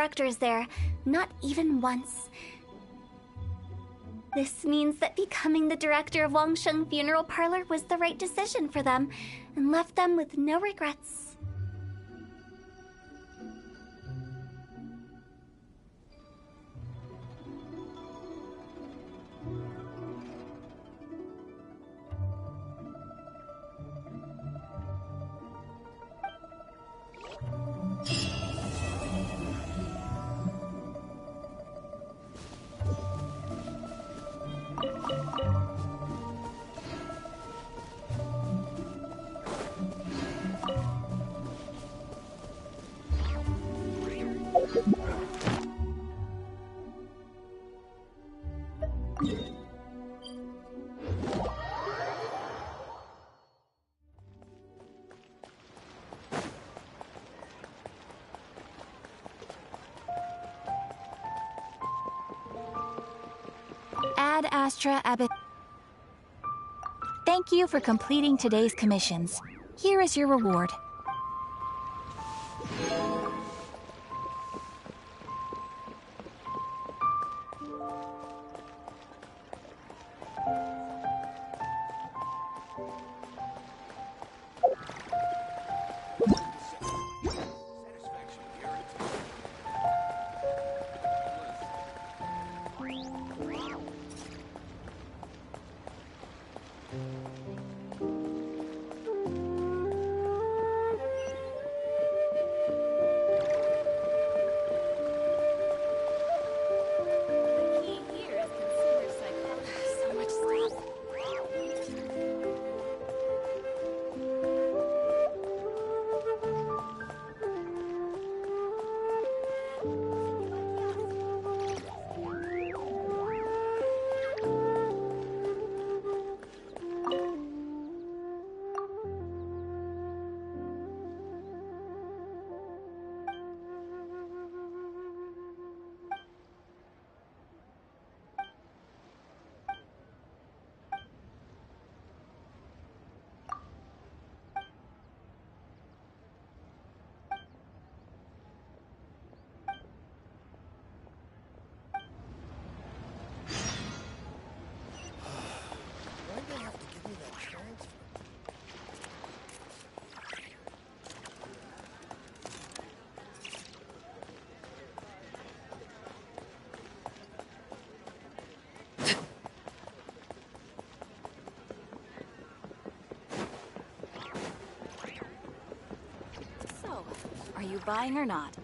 directors there, not even once. This means that becoming the director of Wangsheng Funeral Parlor was the right decision for them, and left them with no regrets. Ad Astra Abbot. Thank you for completing today's commissions. Here is your reward. Are you buying or not?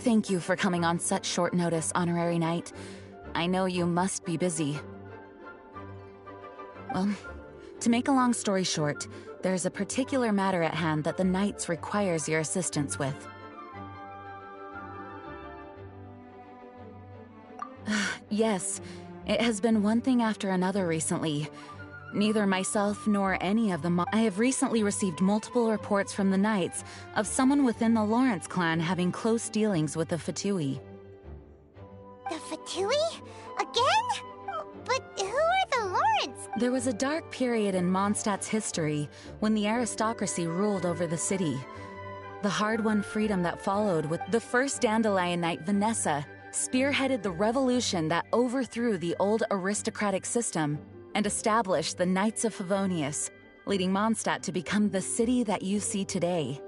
Thank you for coming on such short notice, Honorary Knight. I know you must be busy. Well, to make a long story short, there's a particular matter at hand that the Knights requires your assistance with. Yes, it has been one thing after another recently. Neither myself nor any of the I have recently received multiple reports from the Knights of someone within the Lawrence clan having close dealings with the Fatui. The Fatui? Again? But who are the Lawrence? There was a dark period in Mondstadt's history when the aristocracy ruled over the city. The hard-won freedom that followed with the first Dandelion Knight, Vanessa, spearheaded the revolution that overthrew the old aristocratic system and established the Knights of Favonius, leading Mondstadt to become the city that you see today.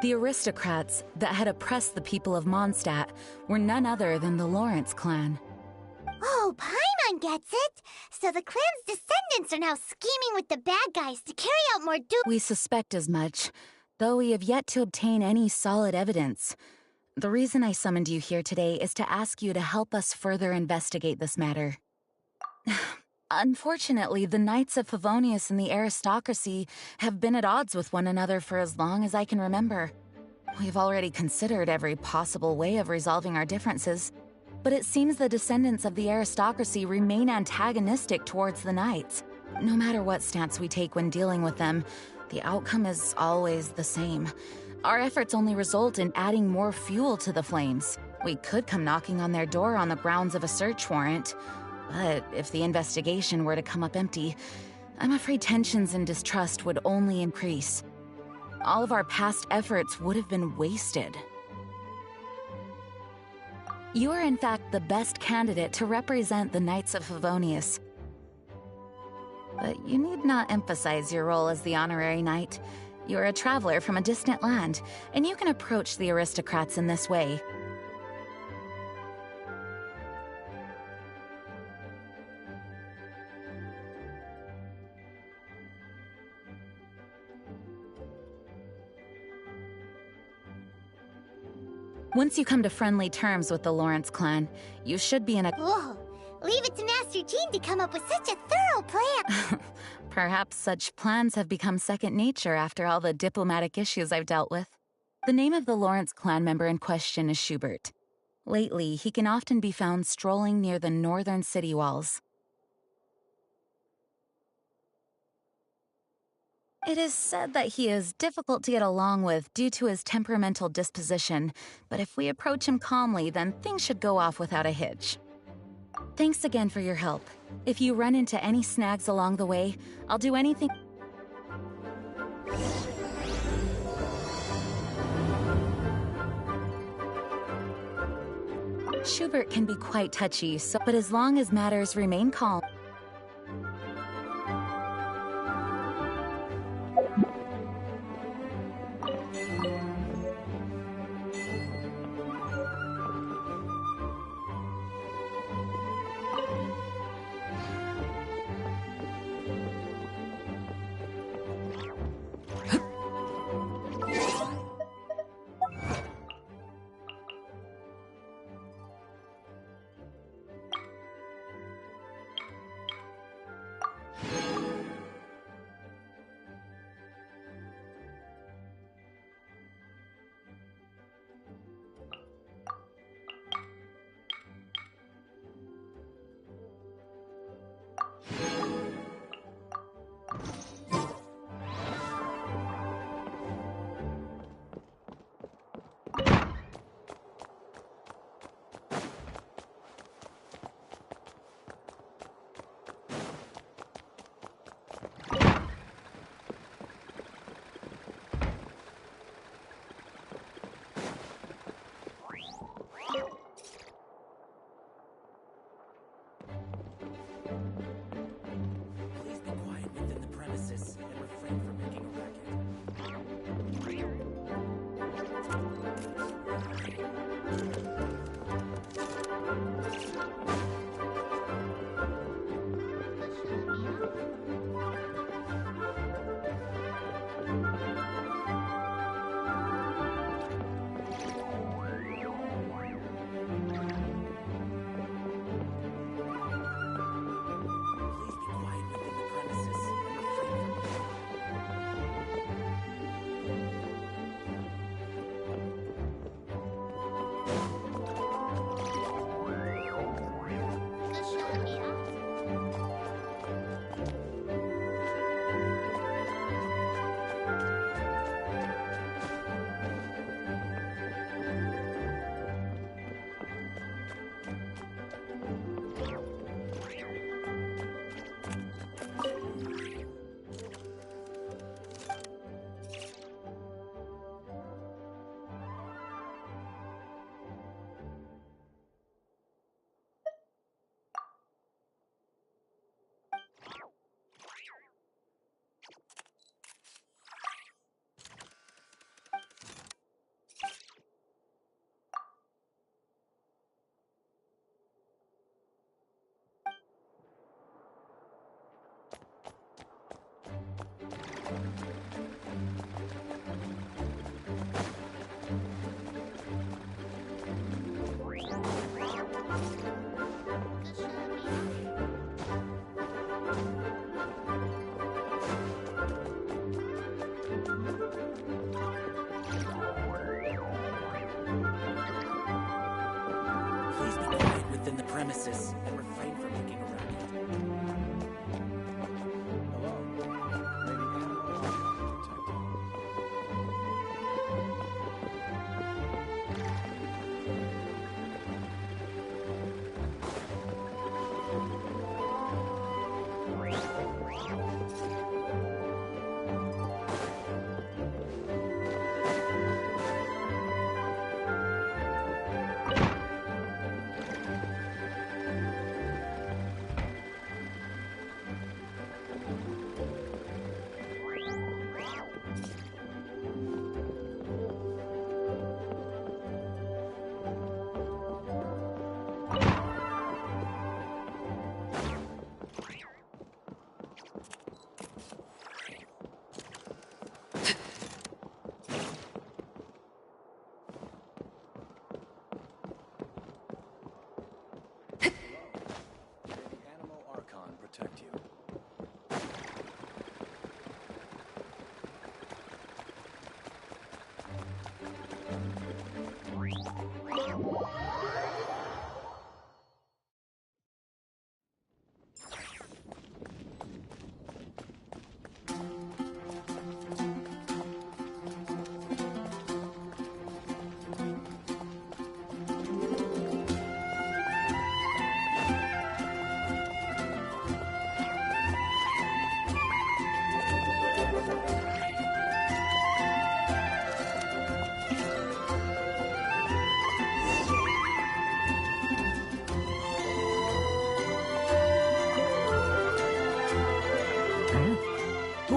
The aristocrats that had oppressed the people of Mondstadt were none other than the Lawrence clan. Oh, Paimon gets it! So the clan's descendants are now scheming with the bad guys to carry out more We suspect as much, though we have yet to obtain any solid evidence. The reason I summoned you here today is to ask you to help us further investigate this matter. Unfortunately, the Knights of Favonius and the aristocracy have been at odds with one another for as long as I can remember. We've already considered every possible way of resolving our differences, but it seems the descendants of the aristocracy remain antagonistic towards the Knights. No matter what stance we take when dealing with them, the outcome is always the same. Our efforts only result in adding more fuel to the flames. We could come knocking on their door on the grounds of a search warrant, but if the investigation were to come up empty, I'm afraid tensions and distrust would only increase. All of our past efforts would have been wasted. You are in fact the best candidate to represent the Knights of Favonius. But you need not emphasize your role as the honorary knight. You're a traveler from a distant land, and you can approach the aristocrats in this way. Once you come to friendly terms with the Lawrence clan, you should be in a... Whoa! Leave it to Master Jean to come up with such a thorough plan! Perhaps such plans have become second nature after all the diplomatic issues I've dealt with. The name of the Lawrence clan member in question is Schubert. Lately, he can often be found strolling near the northern city walls. It is said that he is difficult to get along with due to his temperamental disposition, but if we approach him calmly, then things should go off without a hitch. Thanks again for your help. If you run into any snags along the way, I'll do anything... Schubert can be quite touchy, but as long as matters remain calm... premises and refrain from making a racket.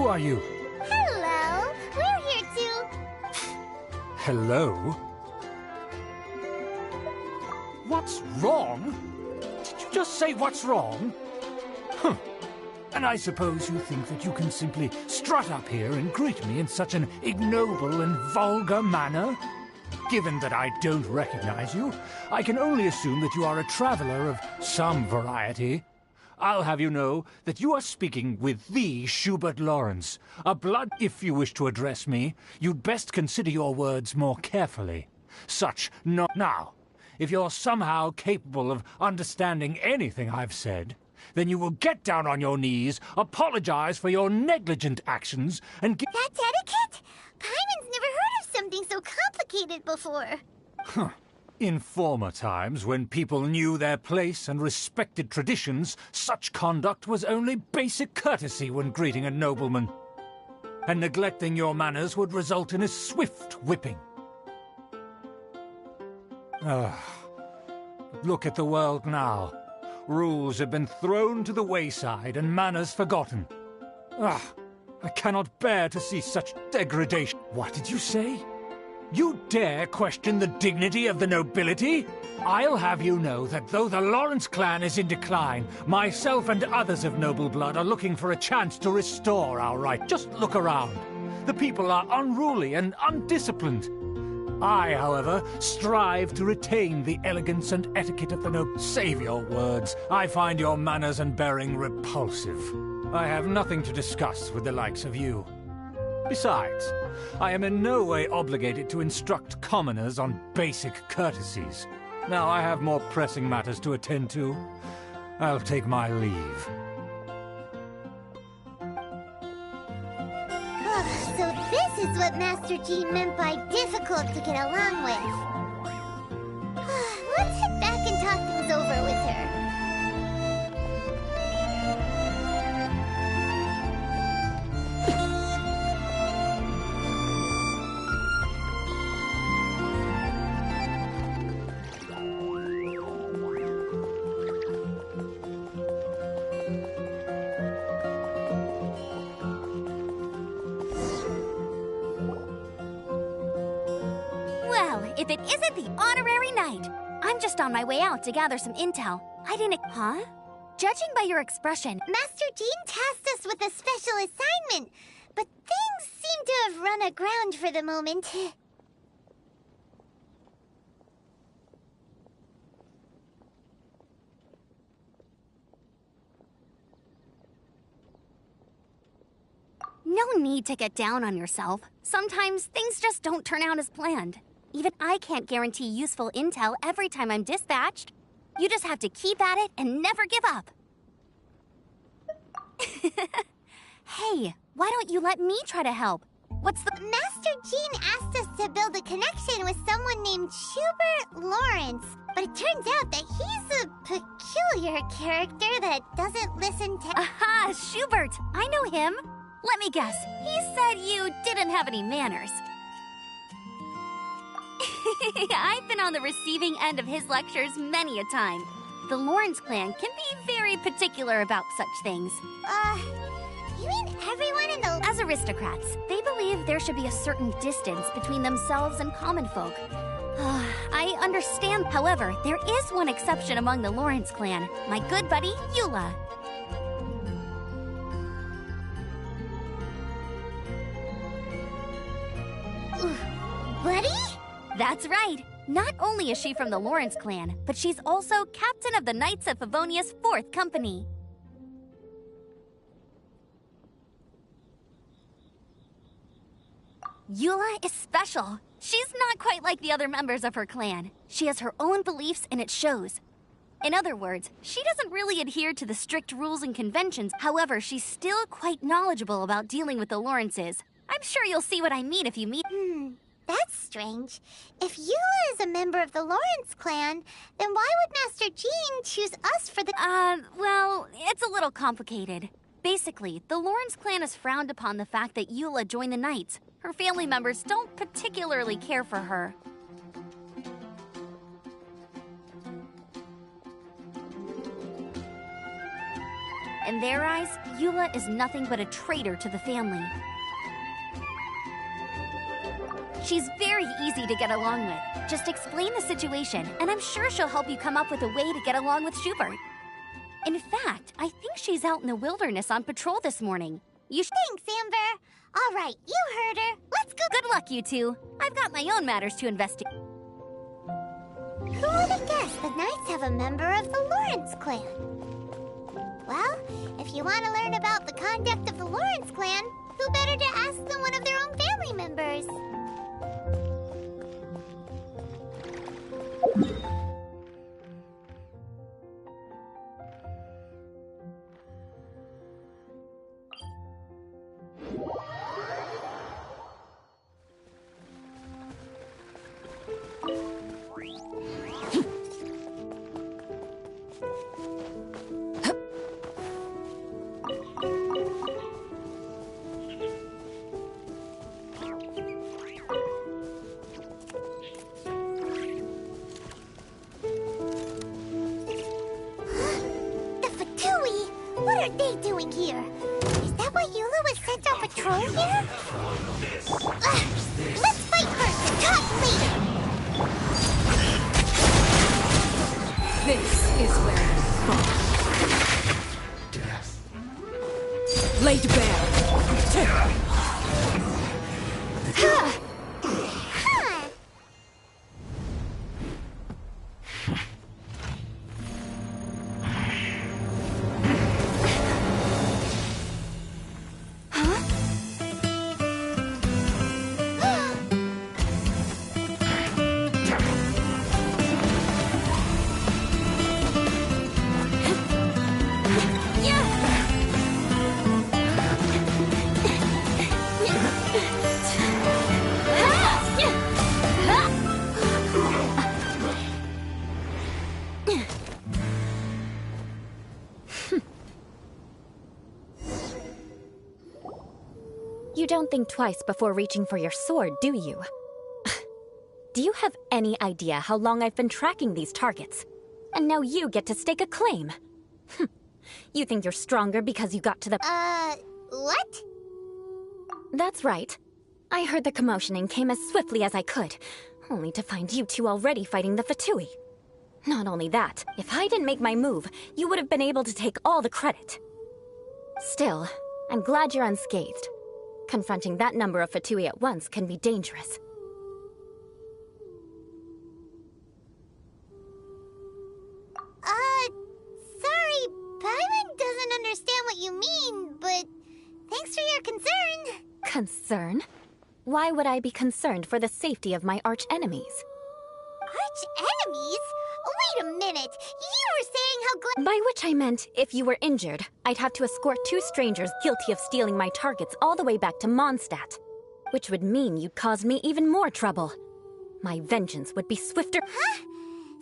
Who are you? Hello! We're here to... Hello? What's wrong? Did you just say what's wrong? Huh. And I suppose you think that you can simply strut up here and greet me in such an ignoble and vulgar manner? Given that I don't recognize you, I can only assume that you are a traveler of some variety. I'll have you know that you are speaking with the Schubert Lawrence, a blood... If you wish to address me, you'd best consider your words more carefully. Such not... Now, if you're somehow capable of understanding anything I've said, then you will get down on your knees, apologize for your negligent actions, and give... That's etiquette? Paimon's never heard of something so complicated before. Huh. In former times, when people knew their place and respected traditions, such conduct was only basic courtesy when greeting a nobleman. And neglecting your manners would result in a swift whipping. But look at the world now. Rules have been thrown to the wayside and manners forgotten. I cannot bear to see such degradation. What did you say? You dare question the dignity of the nobility? I'll have you know that though the Lawrence clan is in decline, myself and others of noble blood are looking for a chance to restore our right. Just look around. The people are unruly and undisciplined. I, however, strive to retain the elegance and etiquette of the noble. Save your words. I find your manners and bearing repulsive. I have nothing to discuss with the likes of you. Besides, I am in no way obligated to instruct commoners on basic courtesies. Now I have more pressing matters to attend to. I'll take my leave. So this is what Master Jean meant by difficult to get along with. Let's head back and talk things over with her. If it isn't the honorary knight! I'm just on my way out to gather some intel. I didn't... Huh? Judging by your expression... Master Jean tasked us with a special assignment, but things seem to have run aground for the moment. No need to get down on yourself. Sometimes things just don't turn out as planned. Even I can't guarantee useful intel every time I'm dispatched. You just have to keep at it and never give up. Hey, why don't you let me try to help? What's the... Master Jean asked us to build a connection with someone named Schubert Lawrence, but it turns out that he's a peculiar character that doesn't listen to... Aha, Schubert! I know him. Let me guess, he said you didn't have any manners. I've been on the receiving end of his lectures many a time. The Lawrence clan can be very particular about such things. You mean everyone in the... As aristocrats, they believe there should be a certain distance between themselves and common folk. I understand, however, there is one exception among the Lawrence clan, my good buddy, Eula. Buddy? That's right. Not only is she from the Lawrence clan, but she's also captain of the Knights of Favonia's 4th Company. Eula is special. She's not quite like the other members of her clan. She has her own beliefs and it shows. In other words, she doesn't really adhere to the strict rules and conventions. However, she's still quite knowledgeable about dealing with the Lawrences. I'm sure you'll see what I mean if you meet... That's strange. If Eula is a member of the Lawrence clan, then why would Master Jean choose us for the... Well, it's a little complicated. Basically, the Lawrence clan has frowned upon the fact that Eula joined the Knights. Her family members don't particularly care for her. In their eyes, Eula is nothing but a traitor to the family. She's very easy to get along with. Just explain the situation, and I'm sure she'll help you come up with a way to get along with Schubert. In fact, I think she's out in the wilderness on patrol this morning. Thanks, Amber. All right, you heard her. Let's go. Good luck, you two. I've got my own matters to investigate. Who would have guessed the Knights have a member of the Lawrence clan? Well, if you want to learn about the conduct of the Lawrence clan, who better to ask than one of their own family members? What are they doing here? Is that why Eula was sent on patrol here? Let's fight first and talk later! This is where you fall. Laid bare. You don't think twice before reaching for your sword, do you? Do you have any idea how long I've been tracking these targets? And now you get to stake a claim. You think you're stronger because you got to the— what? That's right. I heard the commotion and came as swiftly as I could, only to find you two already fighting the Fatui. Not only that, if I didn't make my move, you would have been able to take all the credit. Still, I'm glad you're unscathed. Confronting that number of Fatui at once can be dangerous. Sorry, Paimon doesn't understand what you mean, but thanks for your concern. Concern? Why would I be concerned for the safety of my arch-enemies? Arch-enemies? Wait a minute, you were saying how By which I meant, if you were injured, I'd have to escort two strangers guilty of stealing my targets all the way back to Mondstadt. Which would mean you'd caused me even more trouble. My vengeance would be swifter— Huh?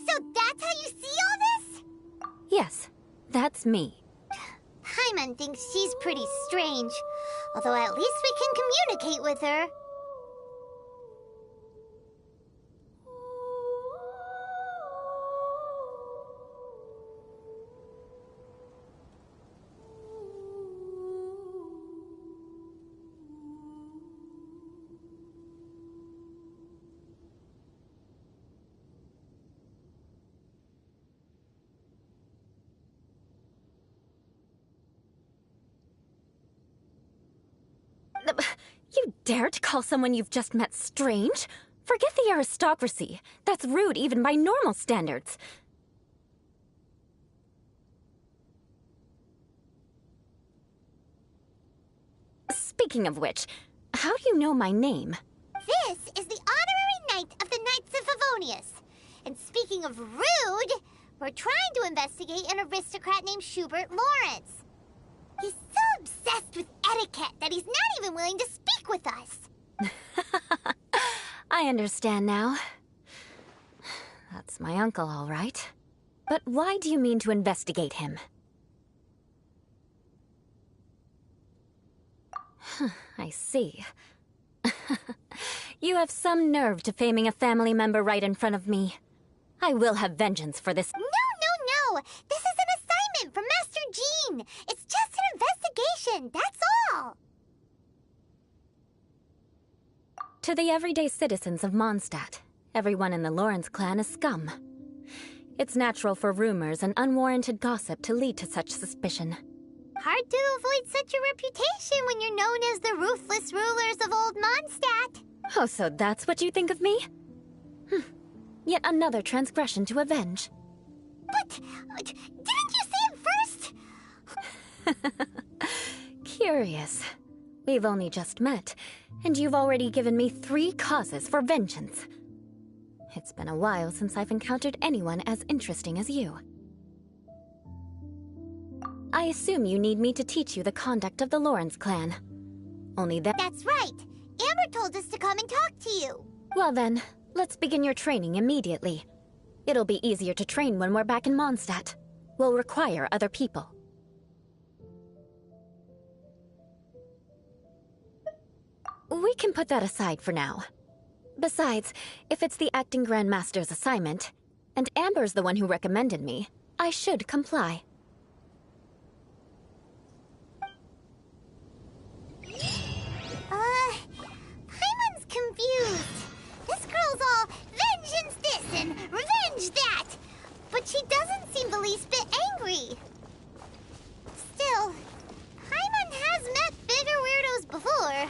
So that's how you see all this? Yes, that's me. Paimon thinks she's pretty strange. Although at least we can communicate with her. You dare to call someone you've just met strange? Forget the aristocracy. That's rude even by normal standards. Speaking of which, how do you know my name? This is the honorary knight of the Knights of Favonius. And speaking of rude, we're trying to investigate an aristocrat named Schubert Lawrence. He's so obsessed with etiquette that he's not even willing to speak with us. I understand now. That's my uncle, all right. But why do you mean to investigate him? I see. You have some nerve to faming a family member right in front of me. I will have vengeance for this. No! This is an assignment from Master Jean. It's just To the everyday citizens of Mondstadt, everyone in the Lawrence clan is scum. It's natural for rumors and unwarranted gossip to lead to such suspicion. Hard to avoid such a reputation when you're known as the ruthless rulers of old Mondstadt. Oh, so that's what you think of me? Yet another transgression to avenge. But didn't you say it first? Curious. We've only just met, and you've already given me 3 causes for vengeance. It's been a while since I've encountered anyone as interesting as you. I assume you need me to teach you the conduct of the Lawrence clan. Only that— That's right. Amber told us to come and talk to you. Well then, let's begin your training immediately. It'll be easier to train when we're back in Mondstadt. We'll require other people. We can put that aside for now. Besides, if it's the acting Grandmaster's assignment, and Amber's the one who recommended me, I should comply. Paimon's confused. This girl's all vengeance this and revenge that. But she doesn't seem the least bit angry. Still, Paimon has met bigger weirdos before.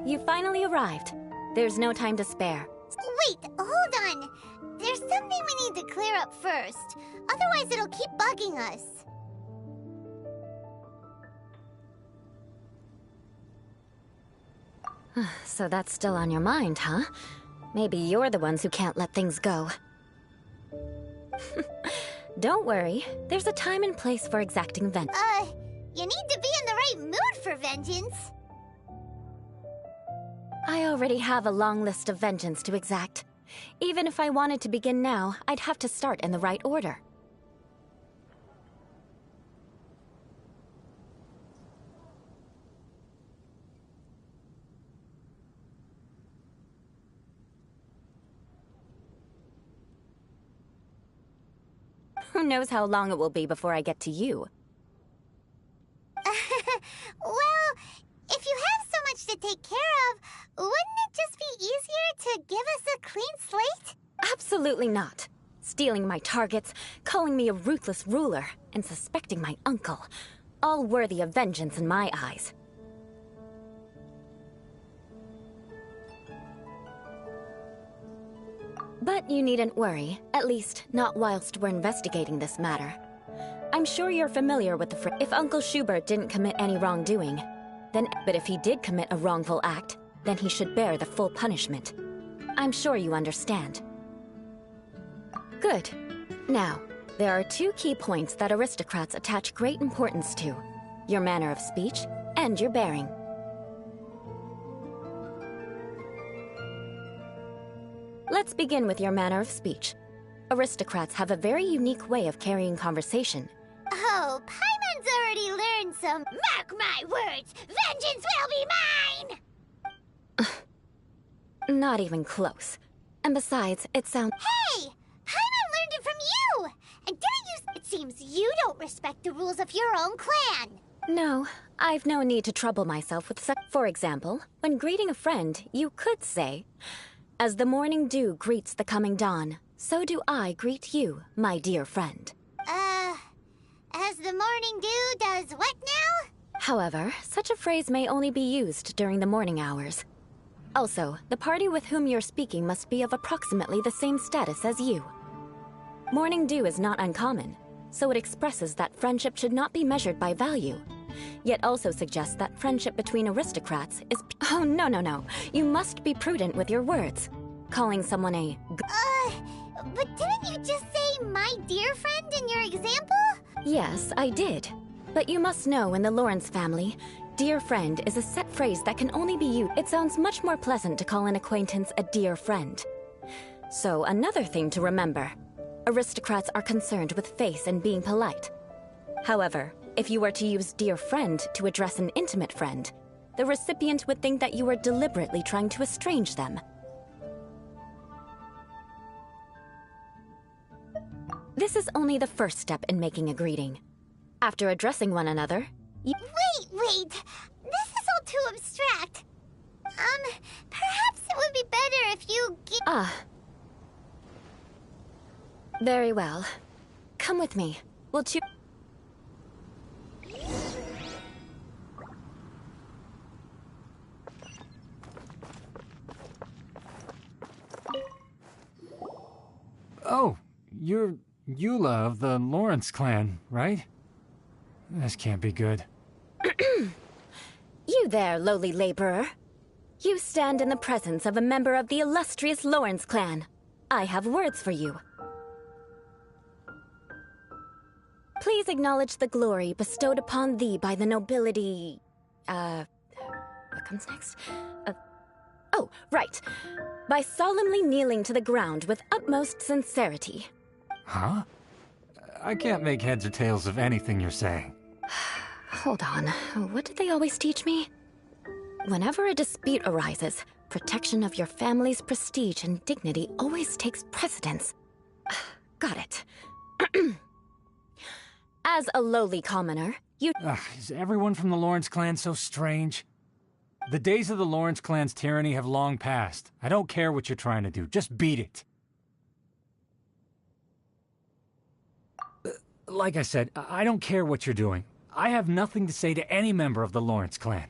You finally arrived. There's no time to spare. Wait, hold on. There's something we need to clear up first. Otherwise, it'll keep bugging us. So that's still on your mind, huh? Maybe you're the ones who can't let things go. Don't worry. There's a time and place for exacting vengeance. You need to be in the right mood for vengeance. I already have a long list of vengeance to exact. Even if I wanted to begin now, I'd have to start in the right order. Who knows how long it will be before I get to you? Well, if you have so much to take care of, wouldn't it just be easier to give us a clean slate? Absolutely not. Stealing my targets, calling me a ruthless ruler, and suspecting my uncle. All worthy of vengeance in my eyes. But you needn't worry, at least not whilst we're investigating this matter. I'm sure you're familiar with the if Uncle Schubert didn't commit any wrongdoing, but if he did commit a wrongful act, then he should bear the full punishment. I'm sure you understand. Good. Now, there are 2 key points that aristocrats attach great importance to: your manner of speech and your bearing. Let's begin with your manner of speech. Aristocrats have a very unique way of carrying conversation. Oh, Paimon's already learned some— Mark my words, vengeance will be mine! Not even close. And besides, it sounds— Hey! Paimon learned it from you! And didn't you— It seems you don't respect the rules of your own clan. No, I've no need to trouble myself with such— For example, when greeting a friend, you could say, "As the morning dew greets the coming dawn, so do I greet you, my dear friend." As the morning dew does what now? However, such a phrase may only be used during the morning hours. Also, the party with whom you're speaking must be of approximately the same status as you. Morning dew is not uncommon, so it expresses that friendship should not be measured by value, yet also suggests that friendship between aristocrats is— Oh, no. You must be prudent with your words. Calling someone a— But didn't you just say "my dear friend" in your example? Yes, I did. But you must know, in the Lawrence family, dear friend is a set phrase that can only be used. It sounds much more pleasant to call an acquaintance a dear friend. So, another thing to remember. Aristocrats are concerned with face and being polite. However, If you were to use dear friend to address an intimate friend, the recipient would think that you were deliberately trying to estrange them. This is only the first step in making a greeting. After addressing one another, you— Wait! This is all too abstract. Perhaps it would be better if you Very well. Come with me. We'll choose— Oh, you're Eula of the Lawrence clan, right? This can't be good. You there, lowly laborer. You stand in the presence of a member of the illustrious Lawrence clan. I have words for you. Please acknowledge the glory bestowed upon thee by the nobility... What comes next? Oh, right. By solemnly kneeling to the ground with utmost sincerity. Huh? I can't make heads or tails of anything you're saying. Hold on. What did they always teach me? Whenever a dispute arises, protection of your family's prestige and dignity always takes precedence. Got it. As a lowly commoner, you— Is everyone from the Lawrence clan so strange? The days of the Lawrence clan's tyranny have long passed. I don't care what you're trying to do. Just beat it. Like I said, I don't care what you're doing. I have nothing to say to any member of the Lawrence clan.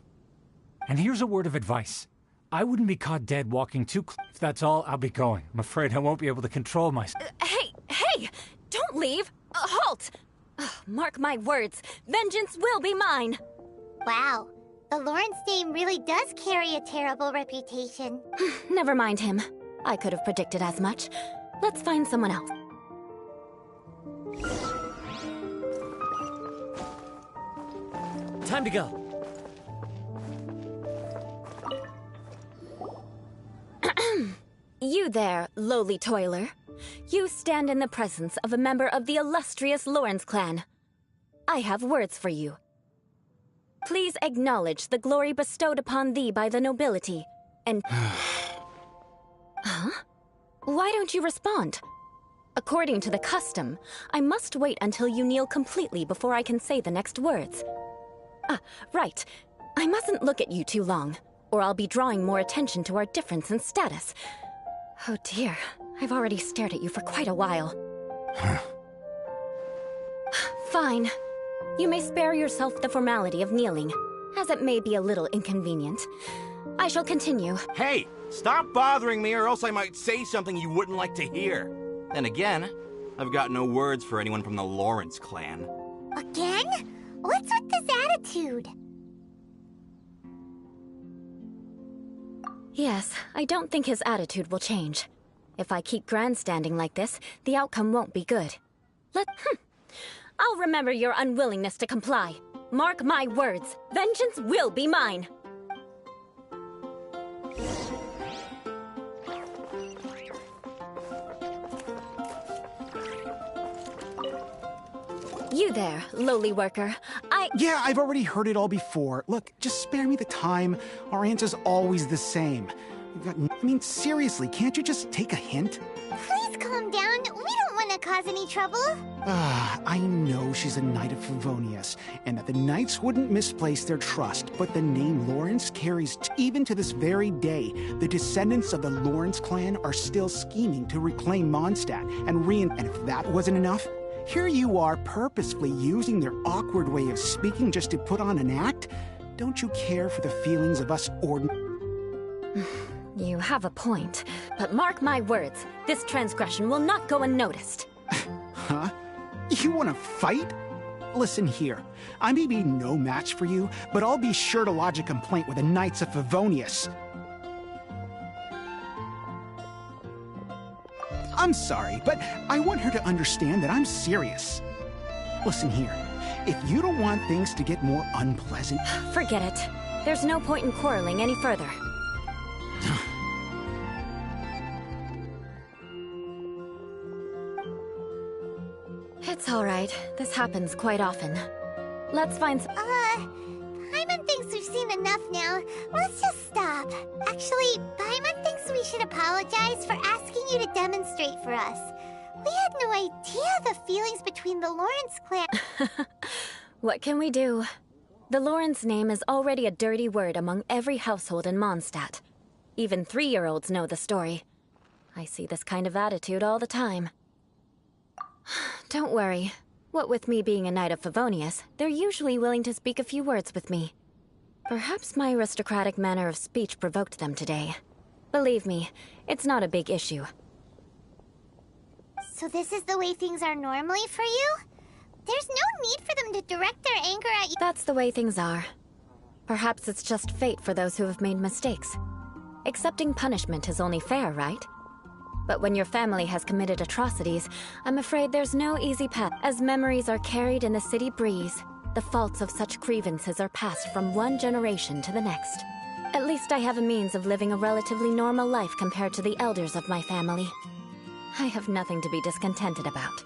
And here's a word of advice. I wouldn't be caught dead walking too close. If that's all, I'll be going. I'm afraid I won't be able to control myself. Hey! Don't leave! Halt! Mark my words, vengeance will be mine! Wow, the Lawrence name really does carry a terrible reputation. Never mind him. I could have predicted as much. Let's find someone else. Time to go. You there, lowly toiler. You stand in the presence of a member of the illustrious Lawrence clan. I have words for you. Please acknowledge the glory bestowed upon thee by the nobility, and— Huh? Why don't you respond? According to the custom, I must wait until you kneel completely before I can say the next words. Right. I mustn't look at you too long, or I'll be drawing more attention to our difference in status. Oh dear, I've already stared at you for quite a while. Fine. You may spare yourself the formality of kneeling, as it may be a little inconvenient. I shall continue. Hey, stop bothering me or else I might say something you wouldn't like to hear. Then again, I've got no words for anyone from the Lawrence clan. Again? What's with this attitude? Yes, I don't think his attitude will change. If I keep grandstanding like this, the outcome won't be good. I'll remember your unwillingness to comply. Mark my words, vengeance will be mine. You there, lowly worker. Yeah, I've already heard it all before. Look, just spare me the time. Our answer's always the same. I mean, seriously, can't you just take a hint? Please calm down. We don't want to cause any trouble. I know she's a knight of Favonius, and that the knights wouldn't misplace their trust, but the name Lawrence carries even to this very day. The descendants of the Lawrence clan are still scheming to reclaim Mondstadt, and if that wasn't enough, here you are purposefully using their awkward way of speaking just to put on an act? Don't you care for the feelings of us You have a point, but mark my words, this transgression will not go unnoticed. Huh? You want to fight? Listen here, I may be no match for you, but I'll be sure to lodge a complaint with the Knights of Favonius. I'm sorry, but I want her to understand that I'm serious. Listen here, if you don't want things to get more unpleasant... Forget it. There's no point in quarreling any further. It's all right. This happens quite often. Let's find Paimon thinks we've seen enough now. Let's just stop. Actually, Paimon thinks we should apologize for asking you to demonstrate for us. We had no idea the feelings between the Lawrence clan. What can we do? The Lawrence name is already a dirty word among every household in Mondstadt. Even 3-year-olds know the story. I see this kind of attitude all the time. Don't worry. What with me being a Knight of Favonius, they're usually willing to speak a few words with me. Perhaps my aristocratic manner of speech provoked them today. Believe me, it's not a big issue. So this is the way things are normally for you? There's no need for them to direct their anger at you. That's the way things are. Perhaps it's just fate for those who have made mistakes. Accepting punishment is only fair, right? But when your family has committed atrocities, I'm afraid there's no easy path. As memories are carried in the city breeze, the faults of such grievances are passed from one generation to the next. At least I have a means of living a relatively normal life compared to the elders of my family. I have nothing to be discontented about.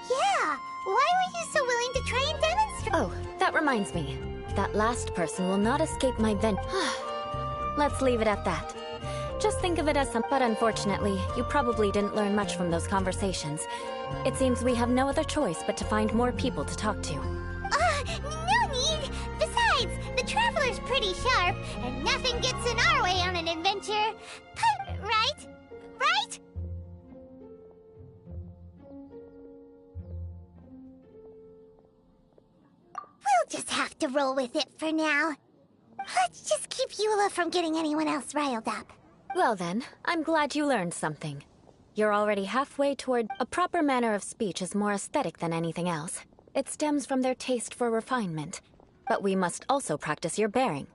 Yeah, why were you so willing to try and demonstrate? Oh, that reminds me. That last person will not escape my Let's leave it at that. Just think of it as but unfortunately, you probably didn't learn much from those conversations. It seems we have no other choice but to find more people to talk to. No need! Besides, the Traveler's pretty sharp, and nothing gets in our way on an adventure. Right? Right? We'll just have to roll with it for now. Let's just keep Eula from getting anyone else riled up. Well then, I'm glad you learned something. You're already halfway toward a proper manner of speech is more aesthetic than anything else. It stems from their taste for refinement. But we must also practice your bearing.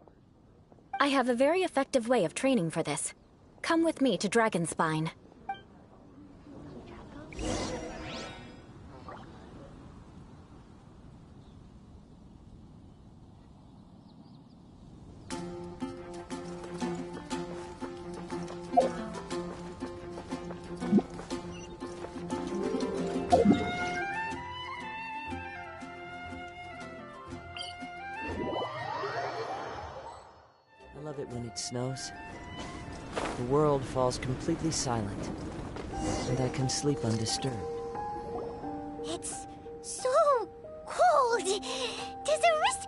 I have a very effective way of training for this. Come with me to Dragonspine. I love it when it snows. The world falls completely silent, and I can sleep undisturbed. It's so cold.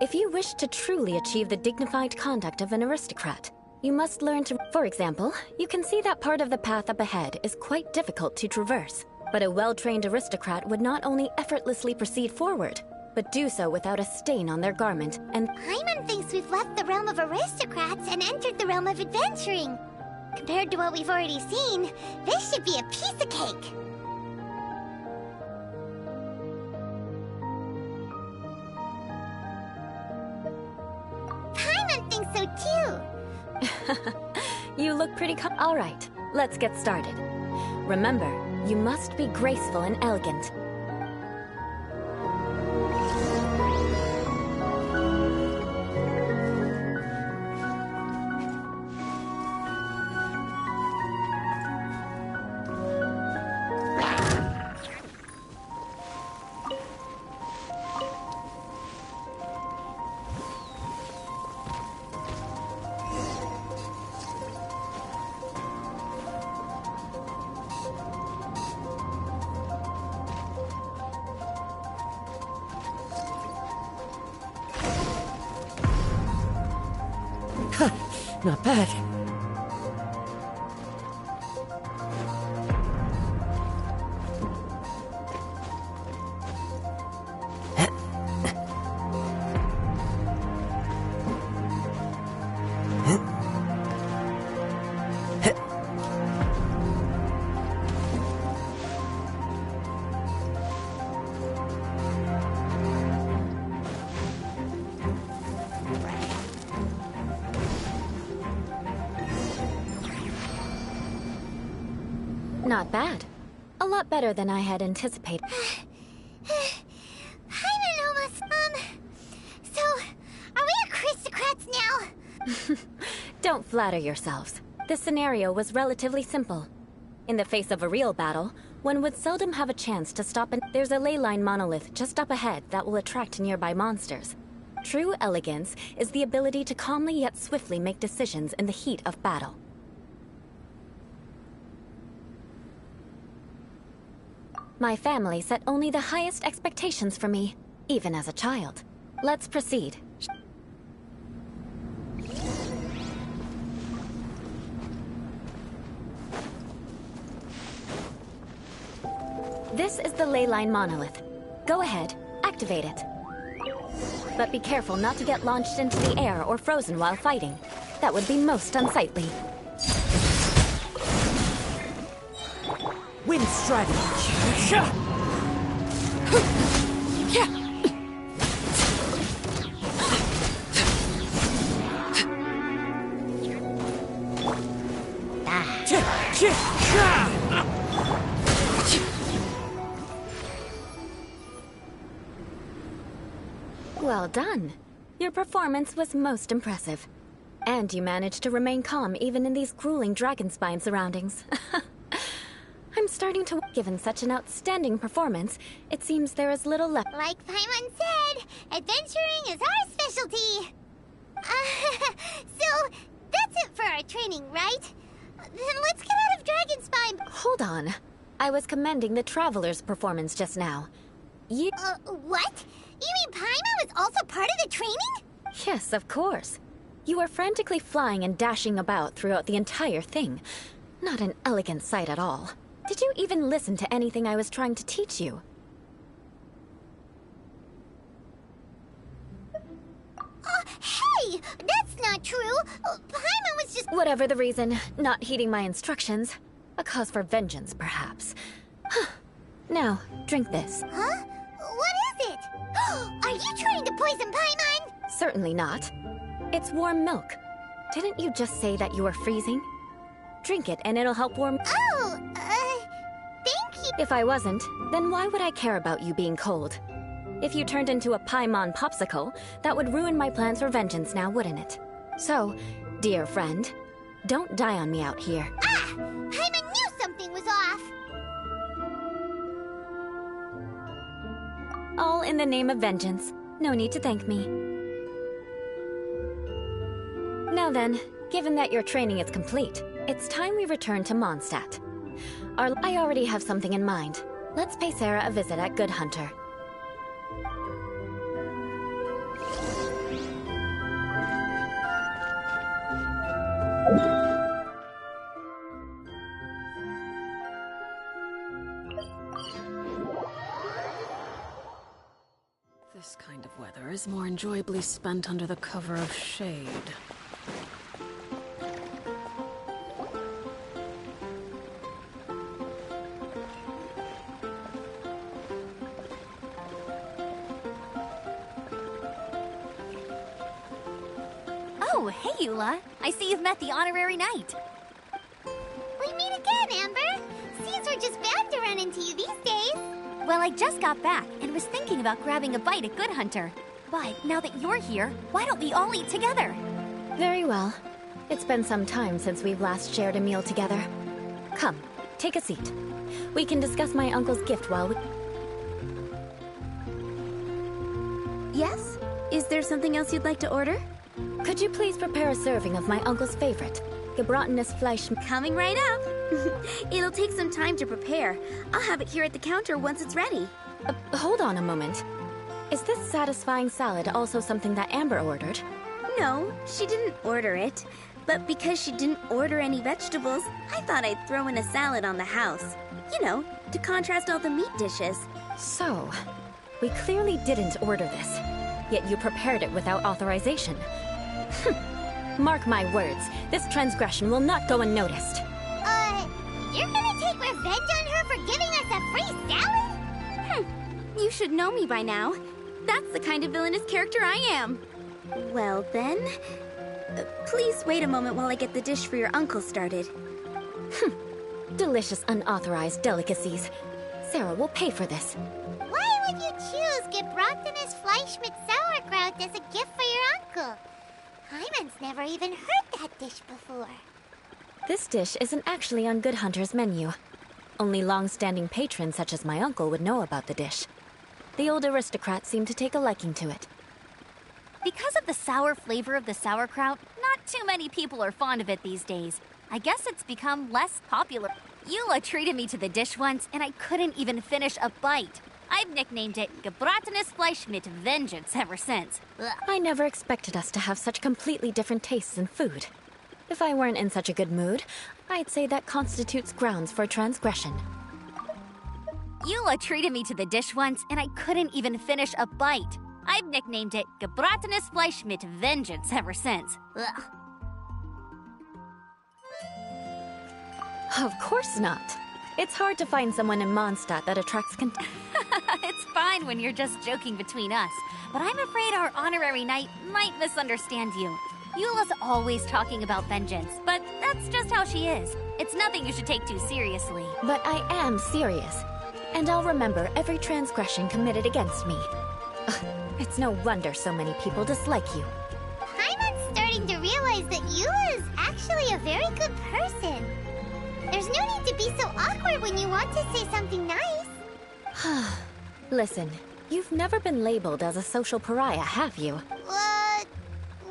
If you wish to truly achieve the dignified conduct of an aristocrat, you must learn to... For example, you can see that part of the path up ahead is quite difficult to traverse. But a well-trained aristocrat would not only effortlessly proceed forward, but do so without a stain on their garment, and... Paimon thinks we've left the realm of aristocrats and entered the realm of adventuring. Compared to what we've already seen, this should be a piece of cake. Paimon thinks so too. You look pretty All right, let's get started. Remember, you must be graceful and elegant. Not bad. Not bad. A lot better than I had anticipated. Paimon almost, so, are we aristocrats now? Don't flatter yourselves. This scenario was relatively simple. In the face of a real battle, one would seldom have a chance to stop and there's a ley line monolith just up ahead that will attract nearby monsters. True elegance is the ability to calmly yet swiftly make decisions in the heat of battle. My family set only the highest expectations for me, even as a child. Let's proceed. This is the ley line monolith. Go ahead, activate it. But be careful not to get launched into the air or frozen while fighting. That would be most unsightly. Wind strategy. Well done. Your performance was most impressive. And you managed to remain calm even in these grueling dragon spine surroundings. I'm starting to... Given such an outstanding performance, it seems there is little left. Like Paimon said, adventuring is our specialty. So, that's it for our training, right? Then let's get out of Dragonspine. Hold on. I was commending the Traveler's performance just now. You... What? You mean Paimon was also part of the training? Yes, of course. You were frantically flying and dashing about throughout the entire thing. Not an elegant sight at all. Did you even listen to anything I was trying to teach you? Hey! That's not true! Paimon was just... Whatever the reason, not heeding my instructions. A cause for vengeance, perhaps. Now, drink this. Huh? What is it? Are you trying to poison Paimon? Certainly not. It's warm milk. Didn't you just say that you were freezing? Drink it and it'll help warm... Oh, thank you. If I wasn't, then why would I care about you being cold? If you turned into a Paimon popsicle, that would ruin my plans for vengeance now, wouldn't it? So, dear friend, don't die on me out here. Ah! Paimon knew something was off! All in the name of vengeance. No need to thank me. Now then, given that your training is complete, it's time we return to Mondstadt. I already have something in mind. Let's pay Sarah a visit at Good Hunter. This kind of weather is more enjoyably spent under the cover of shade. Oh, hey, Eula. I see you've met the honorary knight. We meet again, Amber. Seems we're just bound to run into you these days. Well, I just got back and was thinking about grabbing a bite at Good Hunter. But now that you're here, why don't we all eat together? Very well. It's been some time since we've last shared a meal together. Come, take a seat. We can discuss my uncle's gift while we... Yes? Is there something else you'd like to order? Could you please prepare a serving of my uncle's favorite, gebratenes Fleisch... Coming right up! It'll take some time to prepare. I'll have it here at the counter once it's ready. Hold on a moment. Is this satisfying salad also something that Amber ordered? No, she didn't order it. But because she didn't order any vegetables, I thought I'd throw in a salad on the house. You know, to contrast all the meat dishes. So, we clearly didn't order this, yet you prepared it without authorization. Mark my words, this transgression will not go unnoticed. You're gonna take revenge on her for giving us a free salad? You should know me by now. That's the kind of villainous character I am. Well then, please wait a moment while I get the dish for your uncle started. Delicious unauthorized delicacies. Sarah will pay for this. Why would you choose gebratenes Fleisch mit Sauerkraut as a gift for your uncle? Paimon's never even heard that dish before. This dish isn't actually on Good Hunter's menu. Only long-standing patrons such as my uncle would know about the dish. The old aristocrat seemed to take a liking to it. Because of the sour flavor of the sauerkraut, not too many people are fond of it these days. I guess it's become less popular. Eula treated me to the dish once, and I couldn't even finish a bite. I've nicknamed it Gebratenes Fleisch mit Vengeance ever since. Ugh. I never expected us to have such completely different tastes in food. If I weren't in such a good mood, I'd say that constitutes grounds for transgression. Eula treated me to the dish once, and I couldn't even finish a bite. I've nicknamed it Gebratenes Fleisch mit Vengeance ever since. Ugh. Of course not. It's hard to find someone in Mondstadt that attracts It's fine when you're just joking between us, but I'm afraid our honorary knight might misunderstand you. Eula's always talking about vengeance, but that's just how she is. It's nothing you should take too seriously. But I am serious, and I'll remember every transgression committed against me. Ugh, it's no wonder so many people dislike you. Paimon's starting to realize that Eula is actually a very good person. There's no need to be so awkward when you want to say something nice. Listen, you've never been labeled as a social pariah, have you?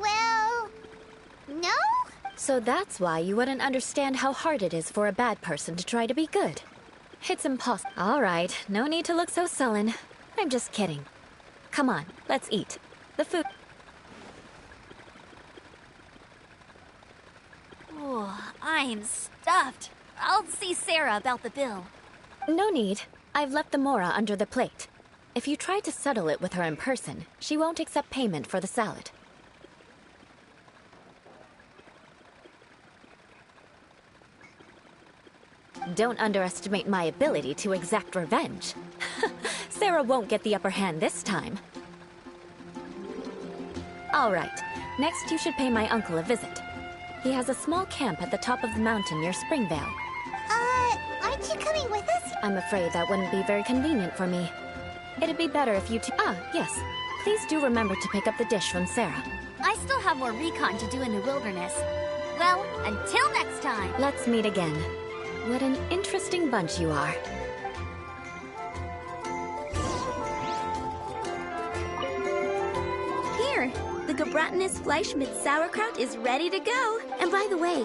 Well, no? So that's why you wouldn't understand how hard it is for a bad person to try to be good. It's impossible. All right, no need to look so sullen. I'm just kidding. Come on, let's eat. The food... Oh, I'm stuffed. I'll see Sarah about the bill. No need. I've left the mora under the plate. If you try to settle it with her in person, she won't accept payment for the salad. Don't underestimate my ability to exact revenge. Sarah won't get the upper hand this time. All right, next you should pay my uncle a visit. He has a small camp at the top of the mountain near Springvale. Aren't you coming with us? I'm afraid that wouldn't be very convenient for me. It'd be better if you two... Ah, yes. Please do remember to pick up the dish from Sarah. I still have more recon to do in the wilderness. Well, until next time. Let's meet again. What an interesting bunch you are. Here, the Gebratenes Fleisch mit Sauerkraut is ready to go. And by the way,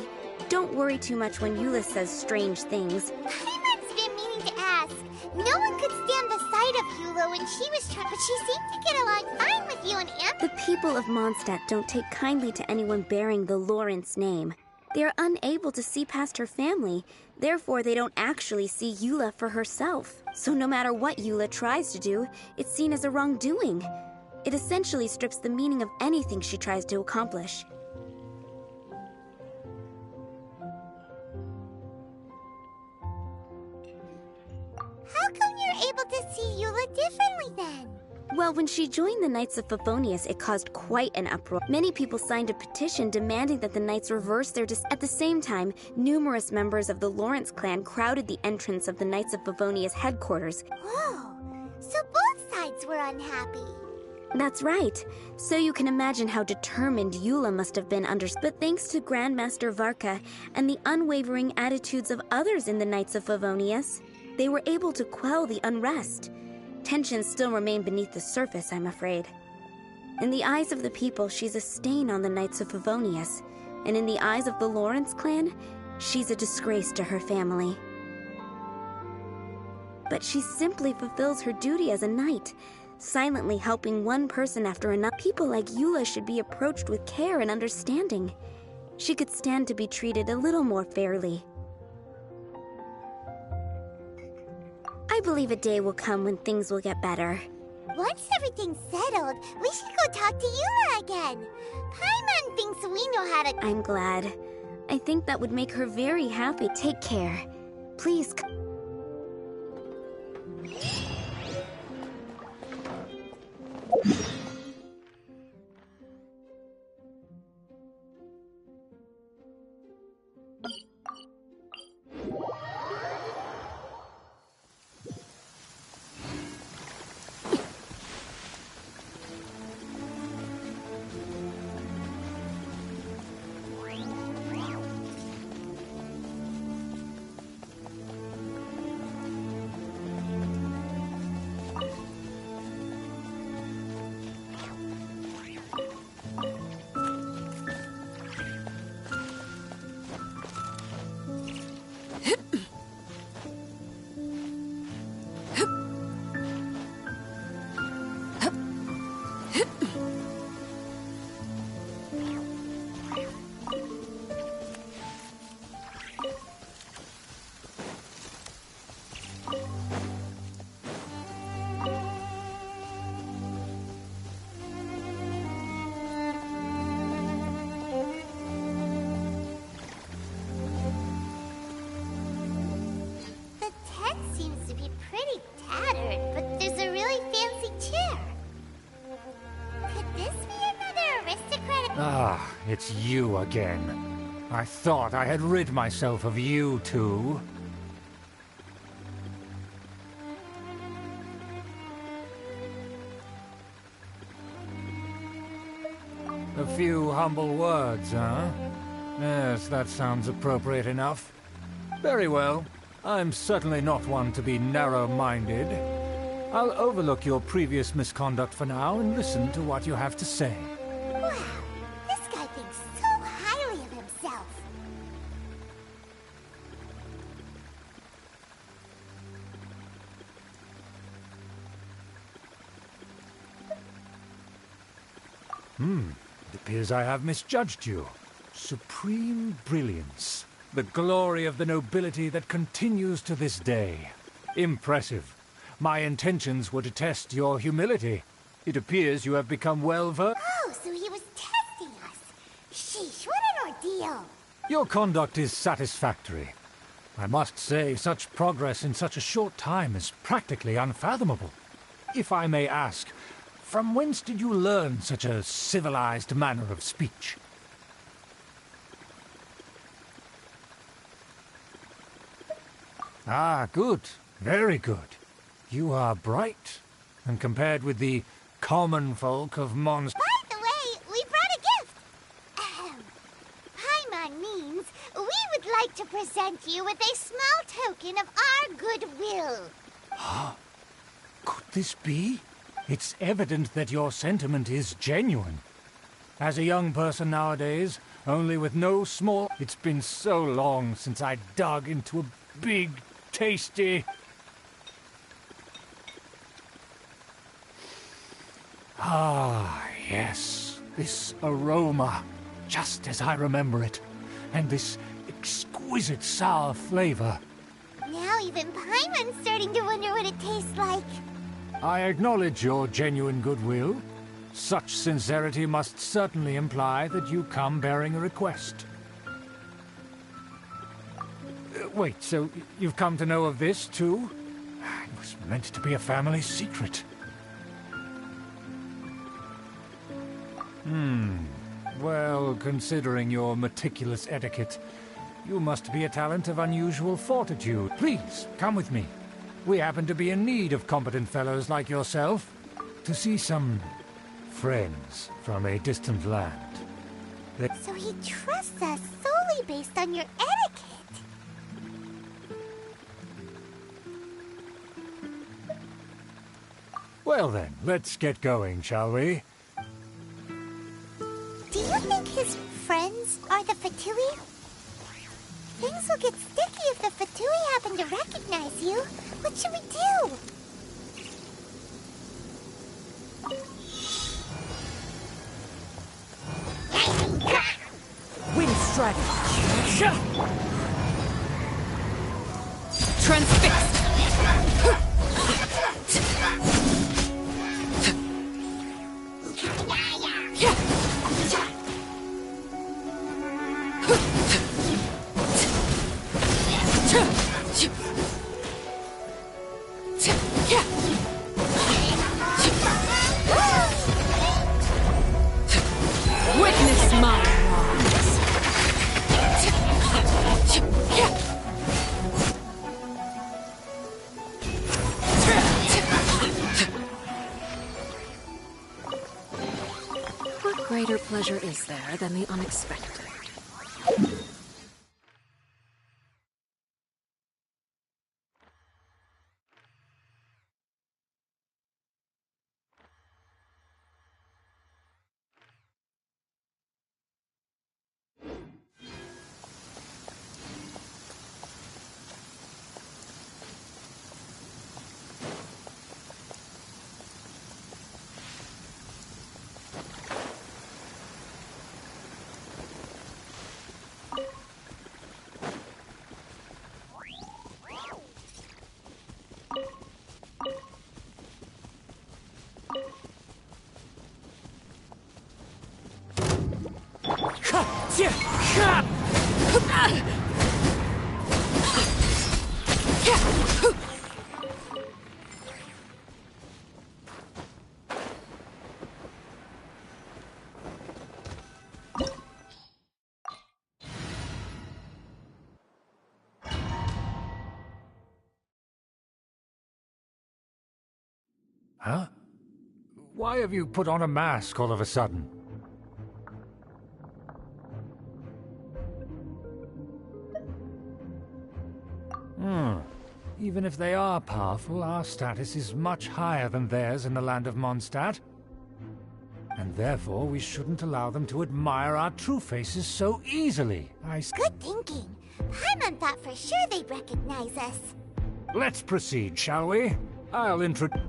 don't worry too much when Eula says strange things. Paimon's been meaning to ask. No one could stand the sight of Eula when she was trying, but she seemed to get along fine with you and Amp. The people of Mondstadt don't take kindly to anyone bearing the Lawrence name. They are unable to see past her family, therefore they don't actually see Eula for herself. So no matter what Eula tries to do, it's seen as a wrongdoing. It essentially strips the meaning of anything she tries to accomplish. How come you're able to see Eula differently then? Well, when she joined the Knights of Favonius, it caused quite an uproar. Many people signed a petition demanding that the Knights reverse their At the same time, numerous members of the Lawrence clan crowded the entrance of the Knights of Favonius headquarters. Whoa, so both sides were unhappy. That's right. So you can imagine how determined Eula must have been under. But thanks to Grandmaster Varka and the unwavering attitudes of others in the Knights of Favonius, they were able to quell the unrest. Tensions still remain beneath the surface, I'm afraid. In the eyes of the people, she's a stain on the Knights of Favonius, and in the eyes of the Lawrence clan, she's a disgrace to her family. But she simply fulfills her duty as a knight, silently helping one person after another. People like Eula should be approached with care and understanding. She could stand to be treated a little more fairly. I believe a day will come when things will get better. Once everything's settled, we should go talk to Eula again. Paimon thinks we know how to... I'm glad. I think that would make her very happy. Take care. Please Ah, it's you again. I thought I had rid myself of you two. A few humble words, huh? Yes, that sounds appropriate enough. Very well. I'm certainly not one to be narrow-minded. I'll overlook your previous misconduct for now and listen to what you have to say. Wow, this guy thinks so highly of himself. It appears I have misjudged you. Supreme brilliance. The glory of the nobility that continues to this day. Impressive. My intentions were to test your humility. It appears you have become well-versed. Oh, so he was testing us. Sheesh, what an ordeal. Your conduct is satisfactory. I must say, such progress in such a short time is practically unfathomable. If I may ask, from whence did you learn such a civilized manner of speech? Ah, good. Very good. You are bright, and compared with the common folk of Mons... By the way, we brought a gift. Paimon means we would like to present you with a small token of our goodwill. Huh? Could this be? It's evident that your sentiment is genuine. As a young person nowadays, only with no small... It's been so long since I dug into a big, tasty... Ah, yes. This aroma, just as I remember it. And this exquisite sour flavor. Now even Paimon's starting to wonder what it tastes like. I acknowledge your genuine goodwill. Such sincerity must certainly imply that you come bearing a request. Wait, so you've come to know of this, too? It was meant to be a family secret. Well, considering your meticulous etiquette, you must be a talent of unusual fortitude. Please, come with me. We happen to be in need of competent fellows like yourself to see some friends from a distant land. So he trusts us solely based on your etiquette. Well then, let's get going, shall we? Do you think his friends are the Fatui? Things will get sticky if the Fatui happen to recognize you. What should we do? Wind strike. Transfixed. Witness my wrongs. What greater pleasure is there than the unexpected? Huh? Why have you put on a mask all of a sudden? Even if they are powerful, our status is much higher than theirs in the land of Mondstadt. And therefore, we shouldn't allow them to admire our true faces so easily. Good thinking. Paimon thought for sure they'd recognize us. Let's proceed, shall we? I'll introduce...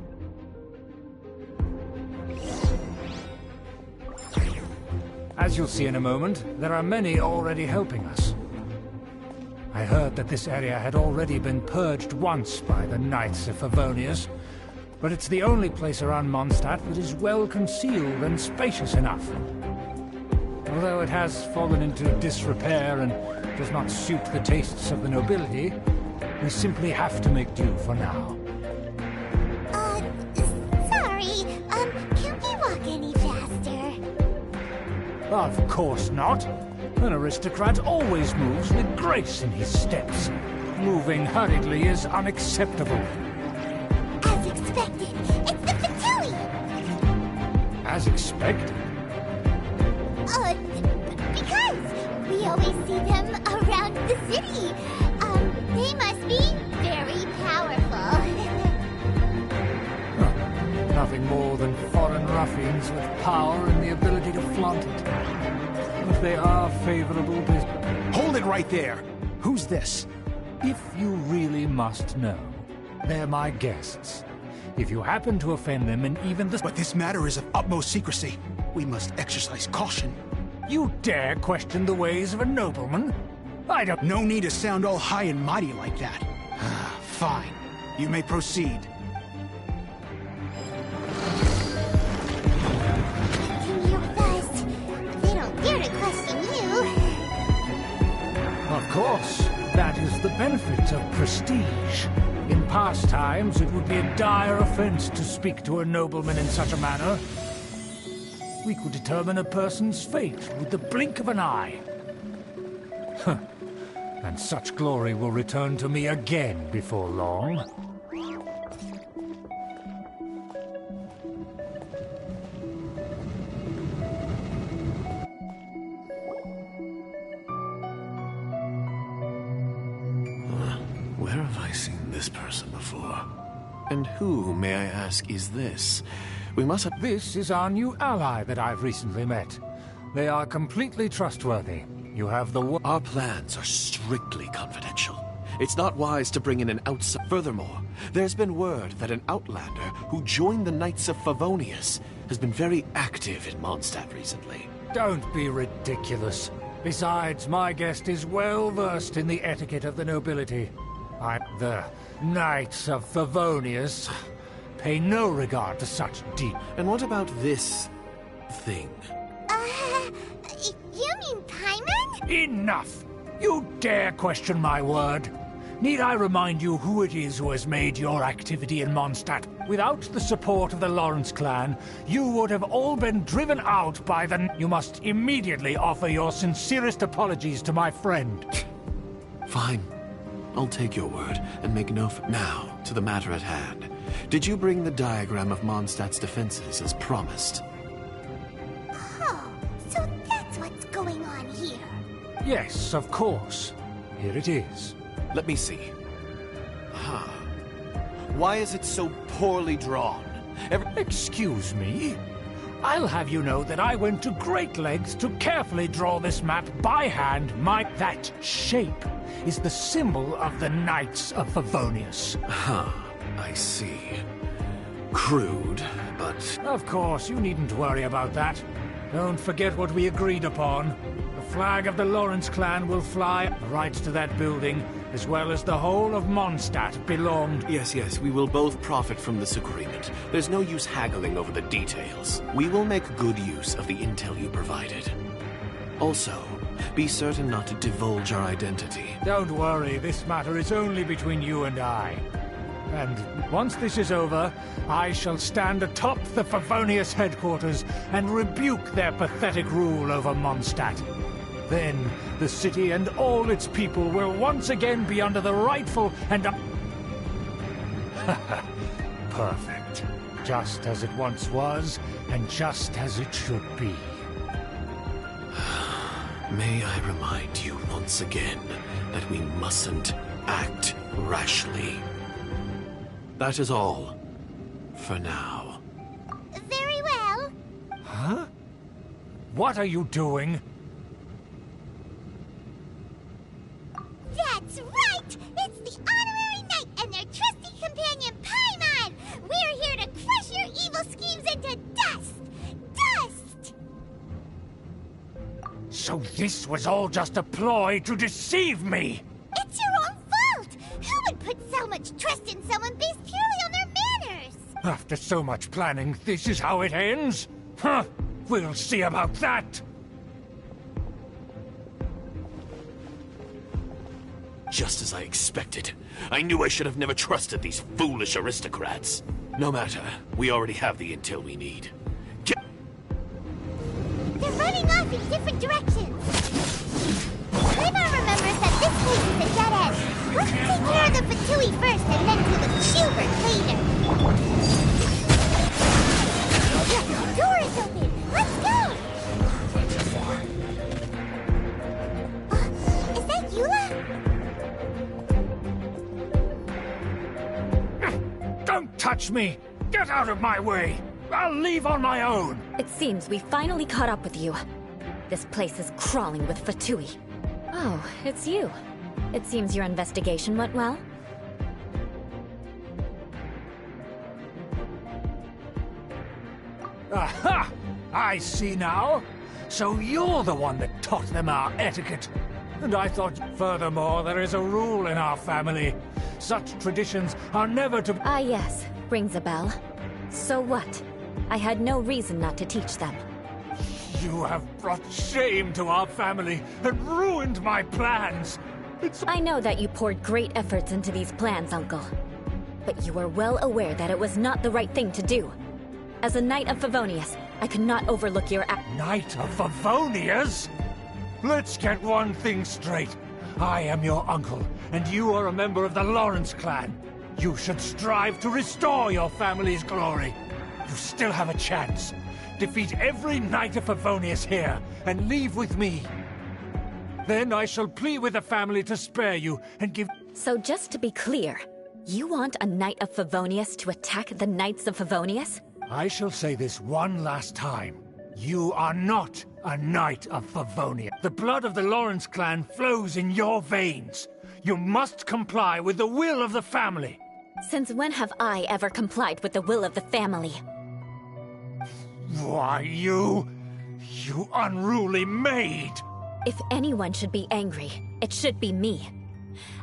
As you'll see in a moment, there are many already helping us. I heard that this area had already been purged once by the Knights of Favonius, but it's the only place around Mondstadt that is well concealed and spacious enough. Although it has fallen into disrepair and does not suit the tastes of the nobility, we simply have to make do for now. Sorry, can't we walk any faster? Of course not. An aristocrat always moves with grace in his steps. Moving hurriedly is unacceptable. As expected, it's the Fatui! As expected? Because we always see them around the city. They must be very powerful. Nothing more than foreign ruffians with power and the ability to flaunt it. But they are favorable business. Hold it right there! Who's this? If you really must know, they're my guests. If you happen to offend them in even the... But this matter is of utmost secrecy. We must exercise caution. You dare question the ways of a nobleman? I don't... No need to sound all high and mighty like that. Fine. You may proceed. Of course, that is the benefit of prestige. In past times, it would be a dire offense to speak to a nobleman in such a manner. We could determine a person's fate with the blink of an eye. And such glory will return to me again before long. Where have I seen this person before? And who, may I ask, is this? We must have... This is our new ally that I've recently met. They are completely trustworthy. You have the... Our plans are strictly confidential. It's not wise to bring in an outsider. Furthermore, there's been word that an outlander who joined the Knights of Favonius has been very active in Mondstadt recently. Don't be ridiculous. Besides, my guest is well versed in the etiquette of the nobility. The Knights of Favonius pay no regard to such deep... And what about this thing? You mean Paimon? Enough! You dare question my word? Need I remind you who it is who has made your activity in Mondstadt? Without the support of the Lawrence clan, you would have all been driven out by the... You must immediately offer your sincerest apologies to my friend. Fine. I'll take your word and make no... Now, to the matter at hand. Did you bring the diagram of Mondstadt's defenses as promised? Oh, so that's what's going on here. Yes, of course. Here it is. Let me see. Why is it so poorly drawn? Excuse me? I'll have you know that I went to great lengths to carefully draw this map by hand. That shape is the symbol of the Knights of Favonius. I see. Crude, but... Of course, you needn't worry about that. Don't forget what we agreed upon. The flag of the Lawrence clan will fly. The rights to that building, as well as the whole of Mondstadt, belonged... Yes, we will both profit from this agreement. There's no use haggling over the details. We will make good use of the intel you provided. Also, Be certain not to divulge our identity. Don't worry, this matter is only between you and I. And once this is over, I shall stand atop the Favonius headquarters and rebuke their pathetic rule over Mondstadt. Then, the city and all its people will once again be under the rightful and... Perfect. Just as it once was, and just as it should be. May I remind you once again that we mustn't act rashly. That is all, for now. Very well. Huh? What are you doing? That's right! It's the Honorary Knight and their trusty companion, Paimon! We're here to crush your evil schemes into dust! Dust! So this was all just a ploy to deceive me! It's your own fault! Who would put so much trust in someone based purely on their manners? After so much planning, this is how it ends? Huh! We'll see about that! Just as I expected. I knew I should have never trusted these foolish aristocrats. No matter, we already have the intel we need. They're running off in different directions. Paimon remembers that this place is a dead end. Let's take care of the Fatui first and then deal with Schubert later. Look, the door is open. Let's go! Is that Eula? Don't touch me! Get out of my way! I'll leave on my own! It seems we finally caught up with you. This place is crawling with Fatui. Oh, it's you. It seems your investigation went well. Aha! I see now. So you're the one that taught them our etiquette. And I thought, furthermore, there is a rule in our family. Such traditions are never to... Ah, yes. Rings a bell. So what? I had no reason not to teach them. You have brought shame to our family and ruined my plans. I know that you poured great efforts into these plans, Uncle. But you were well aware that it was not the right thing to do. As a Knight of Favonius, I could not overlook your act. Knight of Favonius? Let's get one thing straight. I am your uncle, and you are a member of the Lawrence clan. You should strive to restore your family's glory. You still have a chance. Defeat every Knight of Favonius here, and leave with me. Then I shall plead with the family to spare you, and give... So just to be clear, you want a Knight of Favonius to attack the Knights of Favonius? I shall say this one last time. You are not a Knight of Favonia. The blood of the Lawrence clan flows in your veins. You must comply with the will of the family. Since when have I ever complied with the will of the family? Why, you unruly maid! If anyone should be angry, it should be me.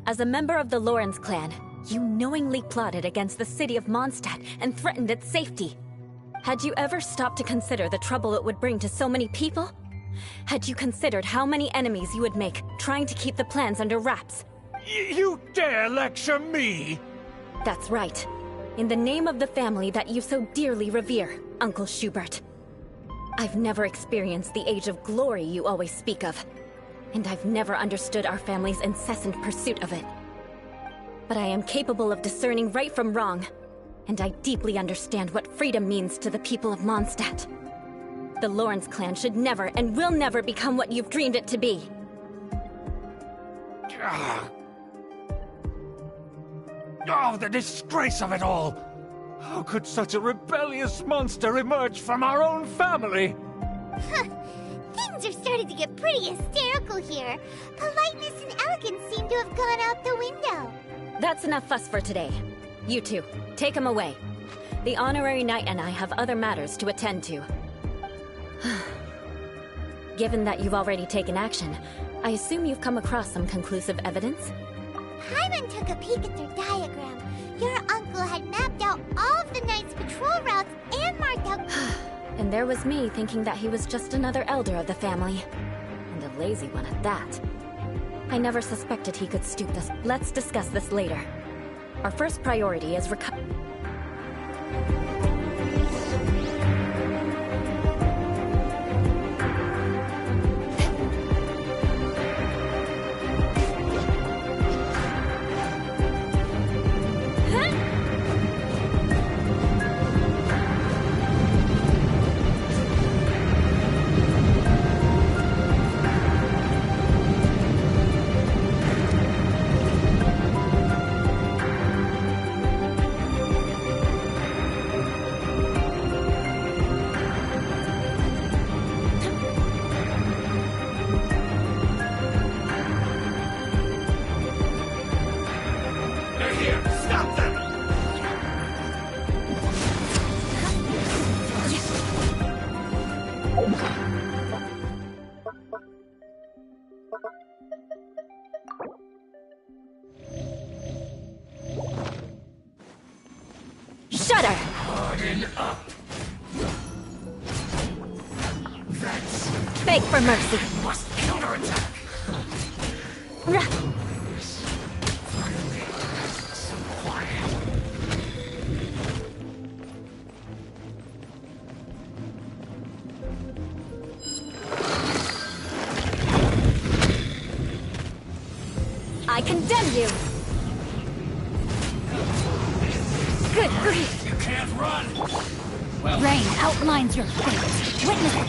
As a member of the Lawrence clan, you knowingly plotted against the city of Mondstadt and threatened its safety. Had you ever stopped to consider the trouble it would bring to so many people? Had you considered how many enemies you would make trying to keep the plans under wraps? You dare lecture me? That's right. In the name of the family that you so dearly revere, Uncle Schubert. I've never experienced the age of glory you always speak of, and I've never understood our family's incessant pursuit of it. But I am capable of discerning right from wrong, and I deeply understand what freedom means to the people of Mondstadt. The Lawrence clan should never and will never become what you've dreamed it to be. Oh, the disgrace of it all! How could such a rebellious monster emerge from our own family? Things are starting to get pretty hysterical here. Politeness and elegance seem to have gone out the window. That's enough fuss for today. You two, take him away. The Honorary Knight and I have other matters to attend to. Given that you've already taken action, I assume you've come across some conclusive evidence? Paimon took a peek at their diagram. Your uncle had mapped out all of the Knight's patrol routes and marked out... And there was me thinking that he was just another elder of the family. And a lazy one at that. I never suspected he could stoop this. Let's discuss this later. Our first priority is Shudder! Harden up. Beg for mercy. Must counterattack. I condemn you! Good grief! You can't run. Well, Rain outlines your fate. Witness it.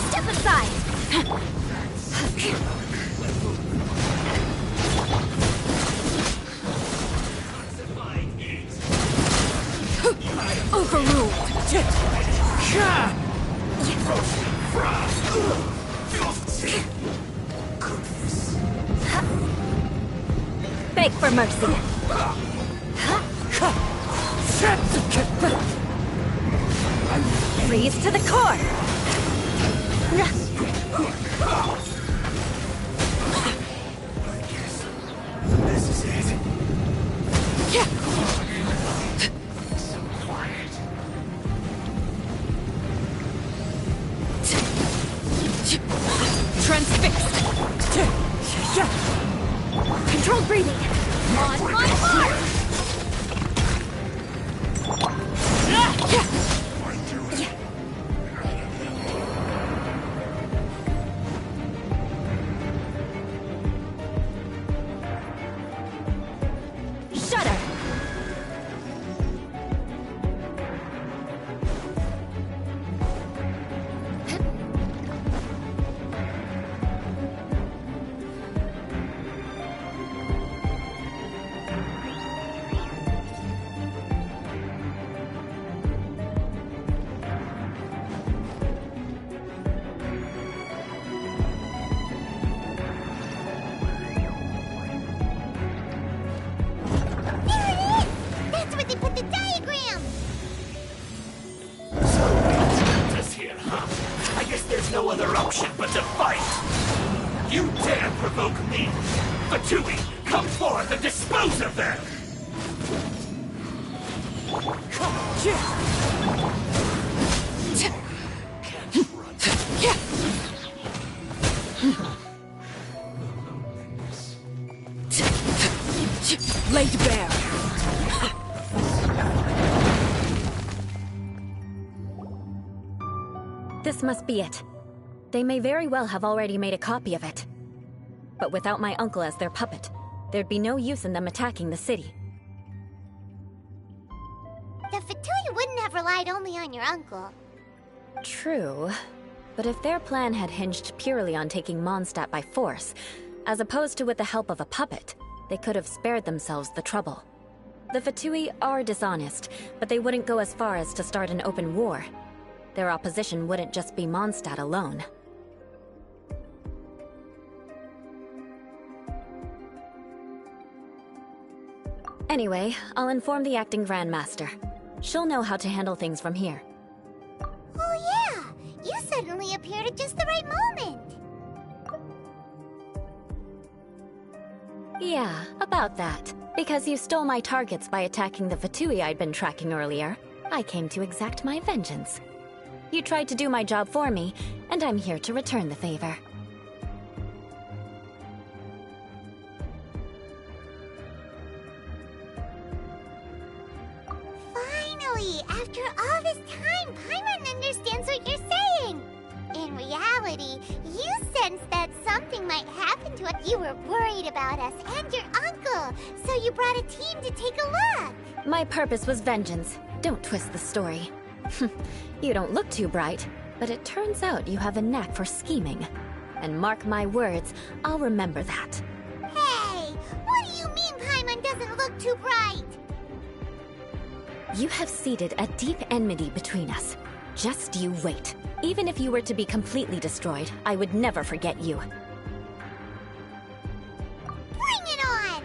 Step aside. Overruled! Beg for mercy! Freeze to the core! this is it. Transfixed! Controlled breathing! On my mark! Shudder! That's where they put the diagram! Us here, huh? I guess there's no other option but to fight. You dare provoke me? Fatui, come forth and dispose of them! Laid bare! This must be it. They may very well have already made a copy of it. But without my uncle as their puppet, there'd be no use in them attacking the city. The Fatui wouldn't have relied only on your uncle. True. But if their plan had hinged purely on taking Mondstadt by force, as opposed to with the help of a puppet, they could have spared themselves the trouble. The Fatui are dishonest, but they wouldn't go as far as to start an open war. Their opposition wouldn't just be Mondstadt alone. Anyway, I'll inform the acting Grandmaster. She'll know how to handle things from here. Oh yeah! You suddenly appeared at just the right moment! Yeah, about that. Because you stole my targets by attacking the Fatui I'd been tracking earlier, I came to exact my vengeance. You tried to do my job for me, and I'm here to return the favor. Finally, after all this time, Paimon understands what you're saying. In reality, you sensed that something might happen to us. You were worried about us and your uncle, so you brought a team to take a look. My purpose was vengeance. Don't twist the story. You don't look too bright, but it turns out you have a knack for scheming. And mark my words, I'll remember that. Hey, what do you mean Paimon doesn't look too bright? You have seeded a deep enmity between us. Just you wait. Even if you were to be completely destroyed, I would never forget you. Bring it on!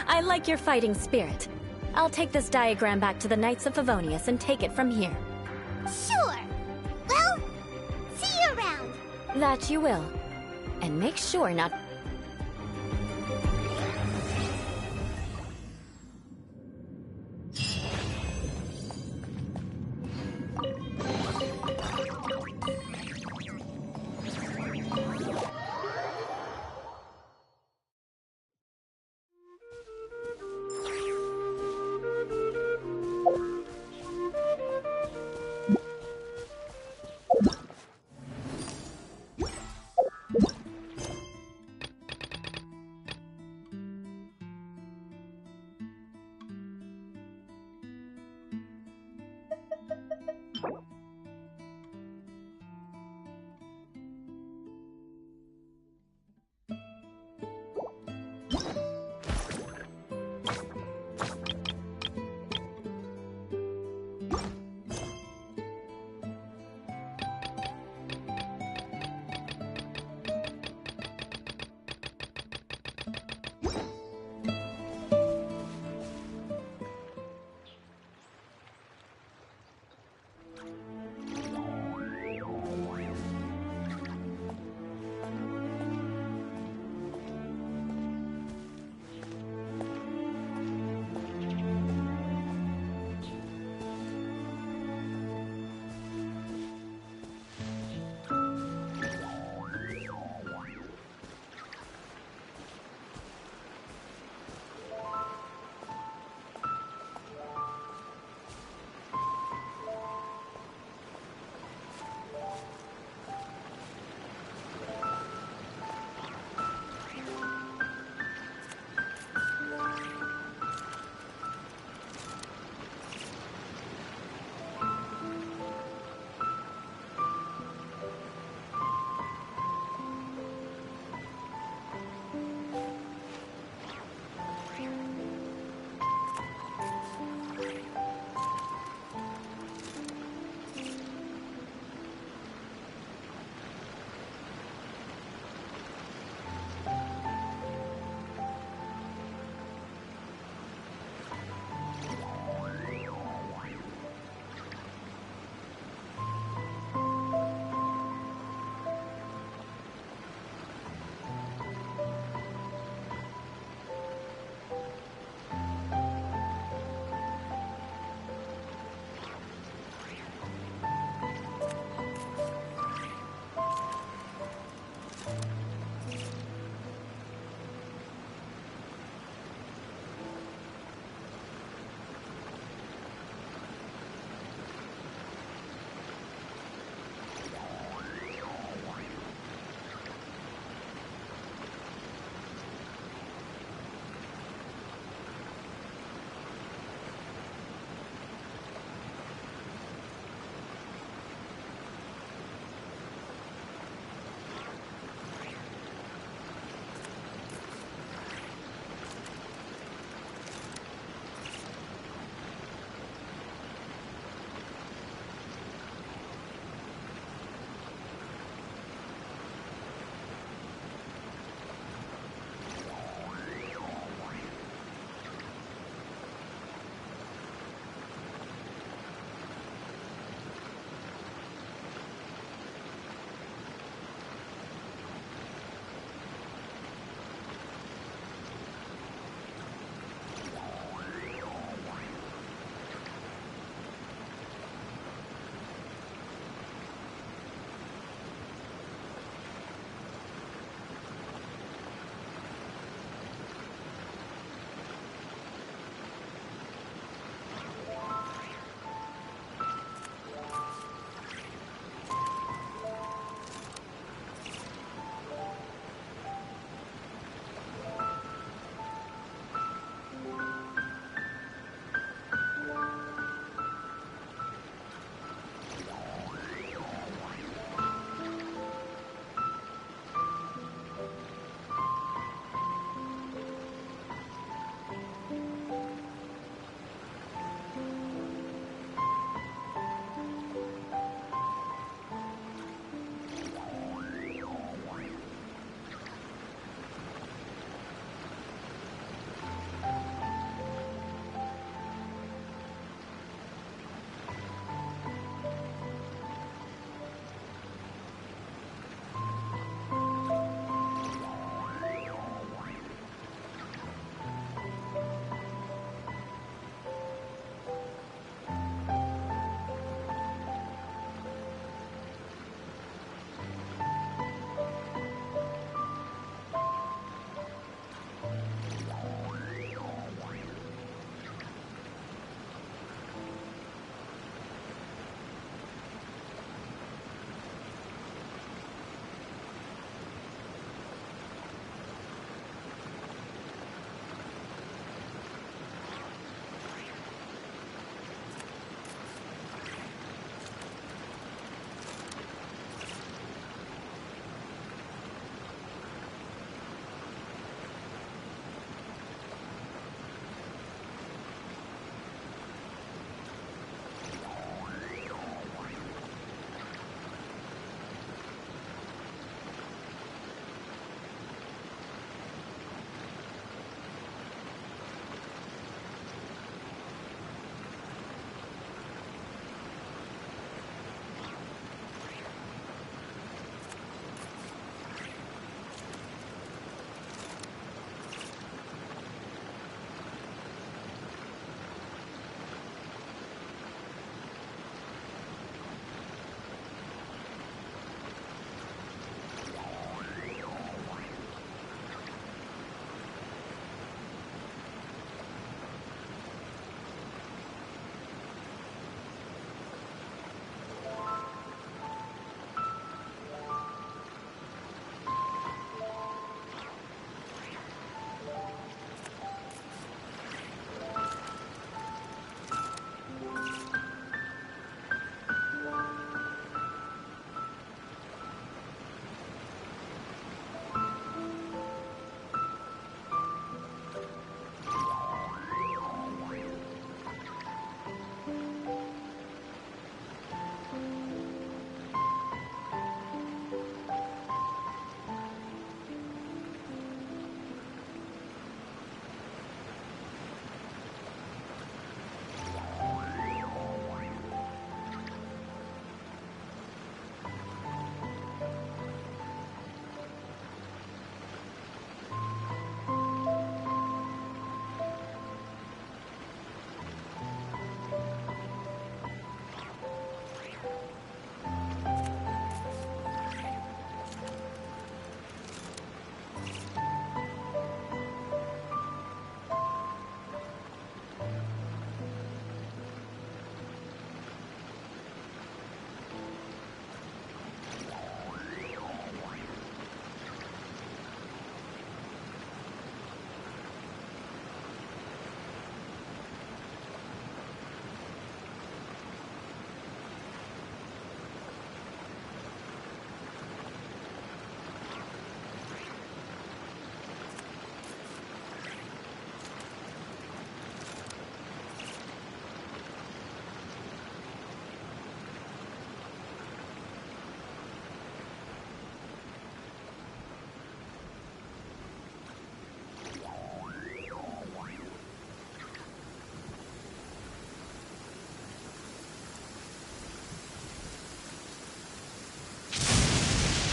I like your fighting spirit. I'll take this diagram back to the Knights of Favonius and take it from here. Sure. Well, see you around. That you will. And make sure not...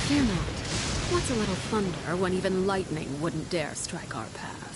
Fear not. What's a little thunder when even lightning wouldn't dare strike our path?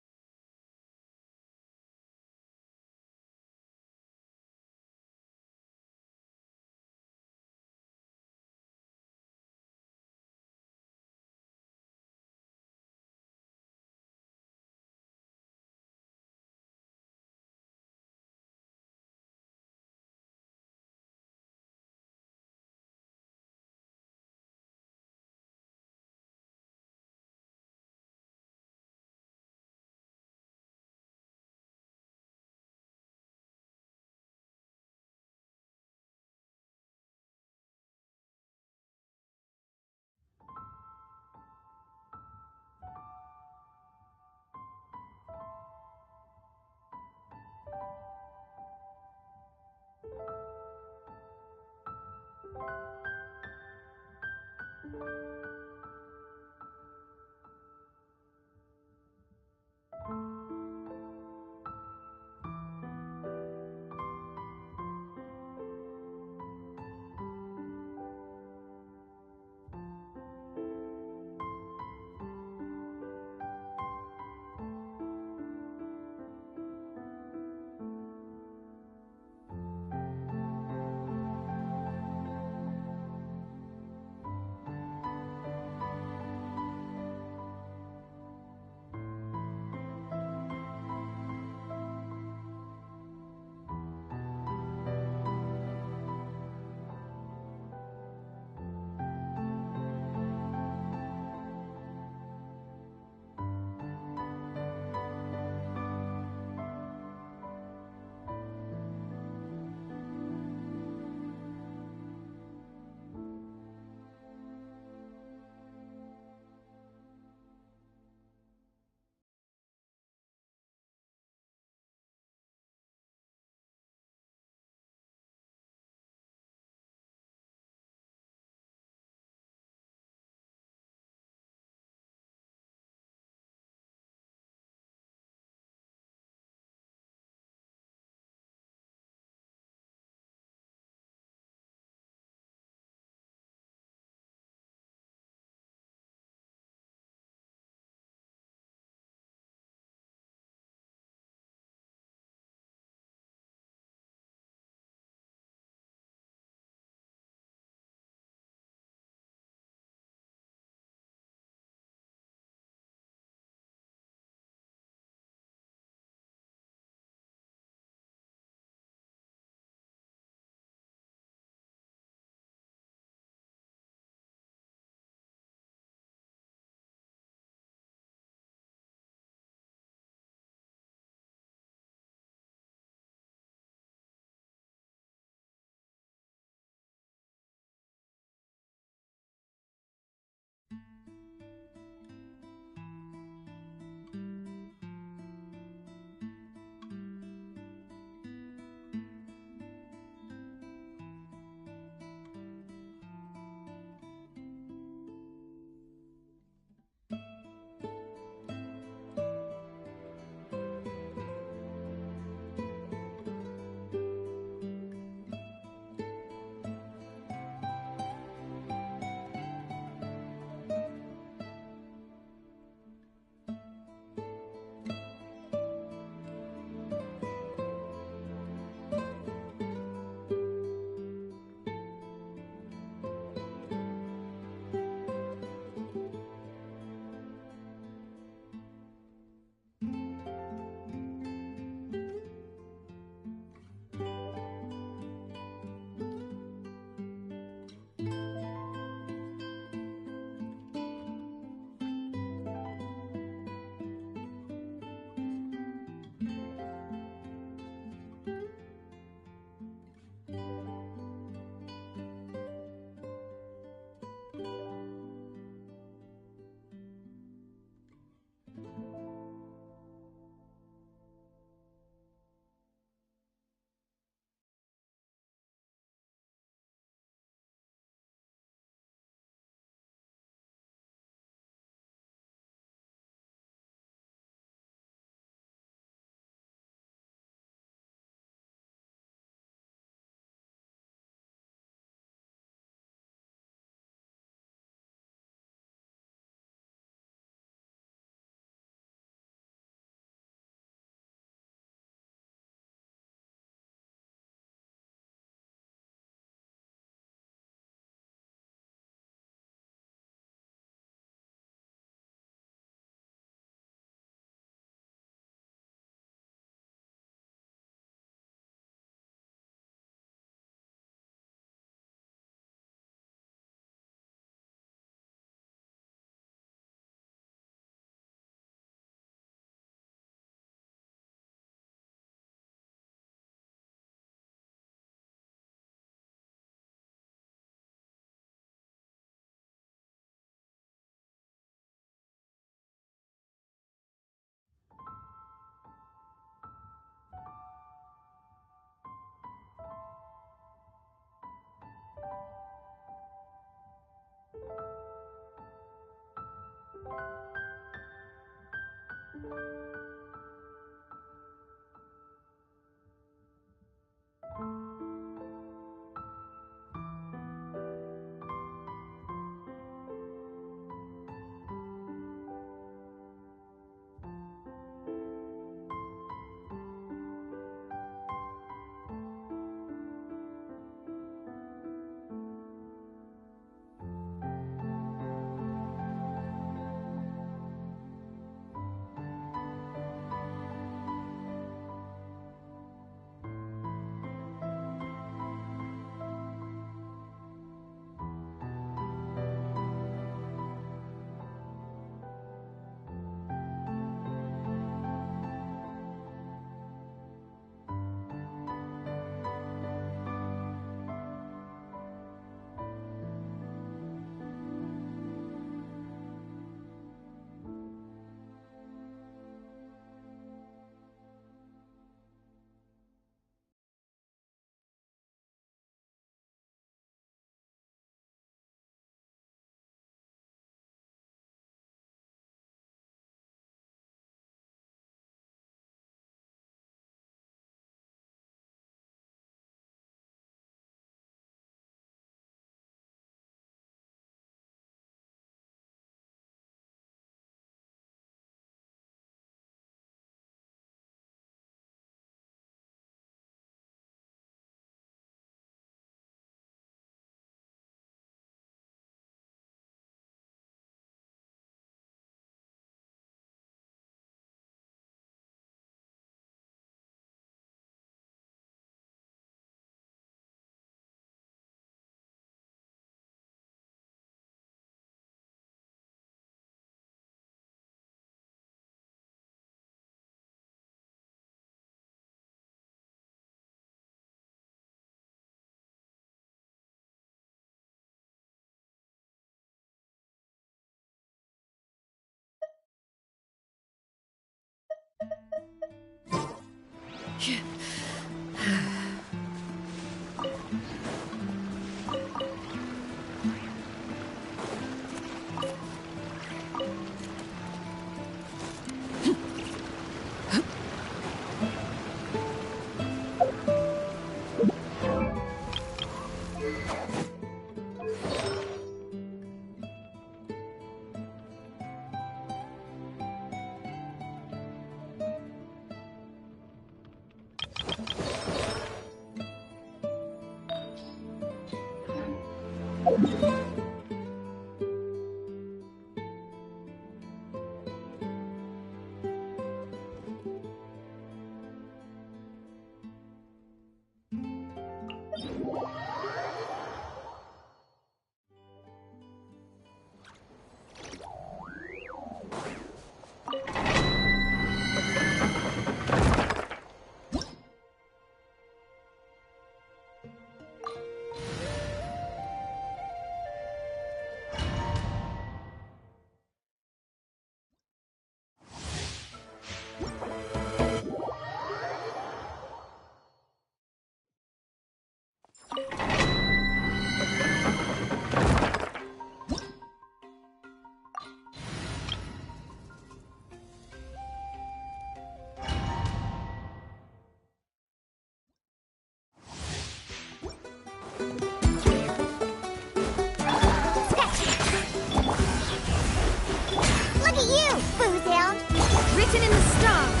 Written in the stars.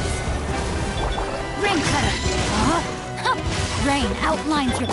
Rain cutter. Rain outlines your...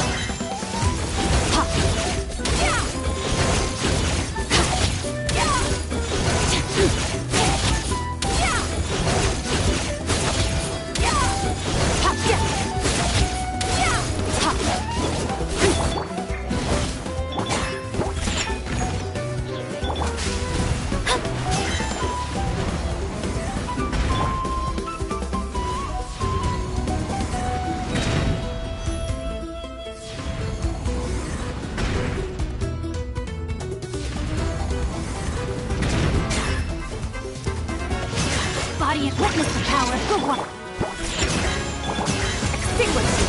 Body and witness the power of the one. Extinguish.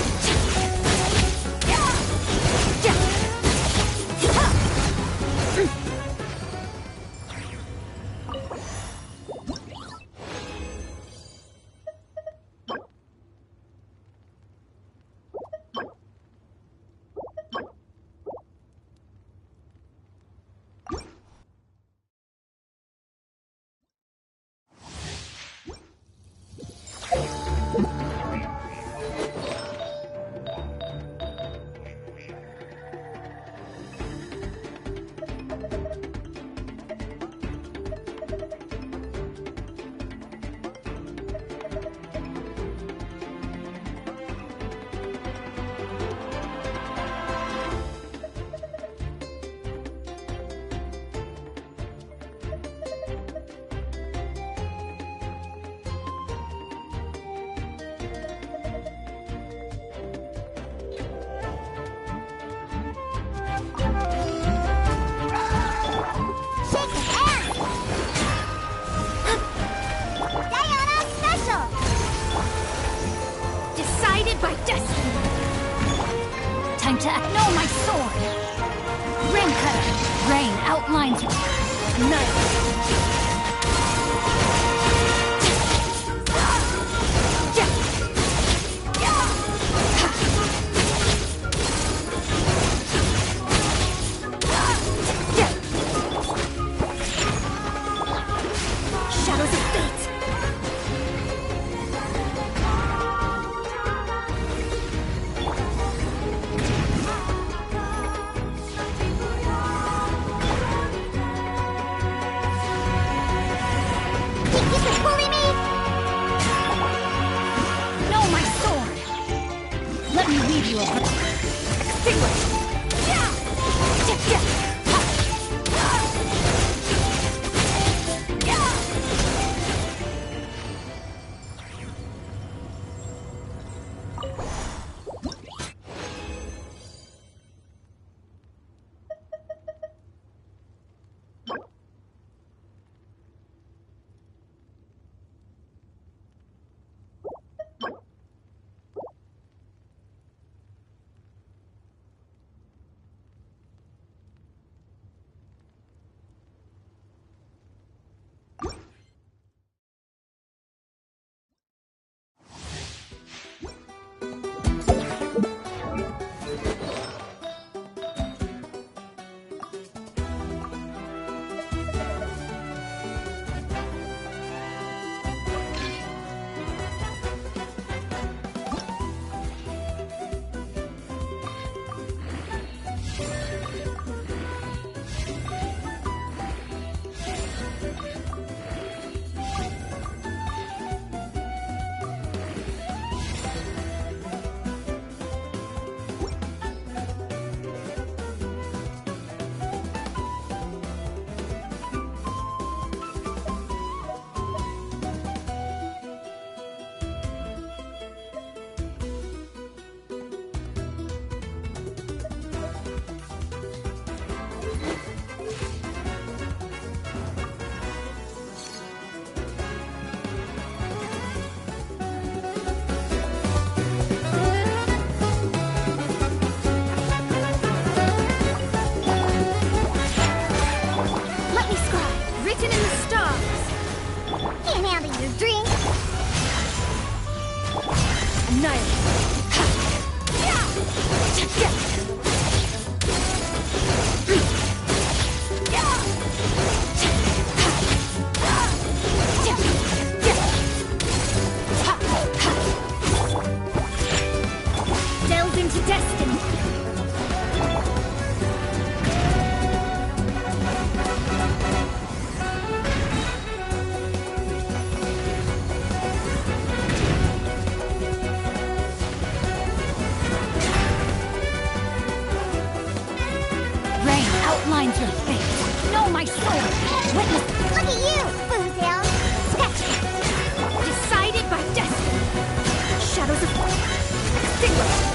you a extinguish! Outlines your face. Know my sword. Witness. Look at you, Boozale. Sketch. Decided by destiny. Shadows of extinguished.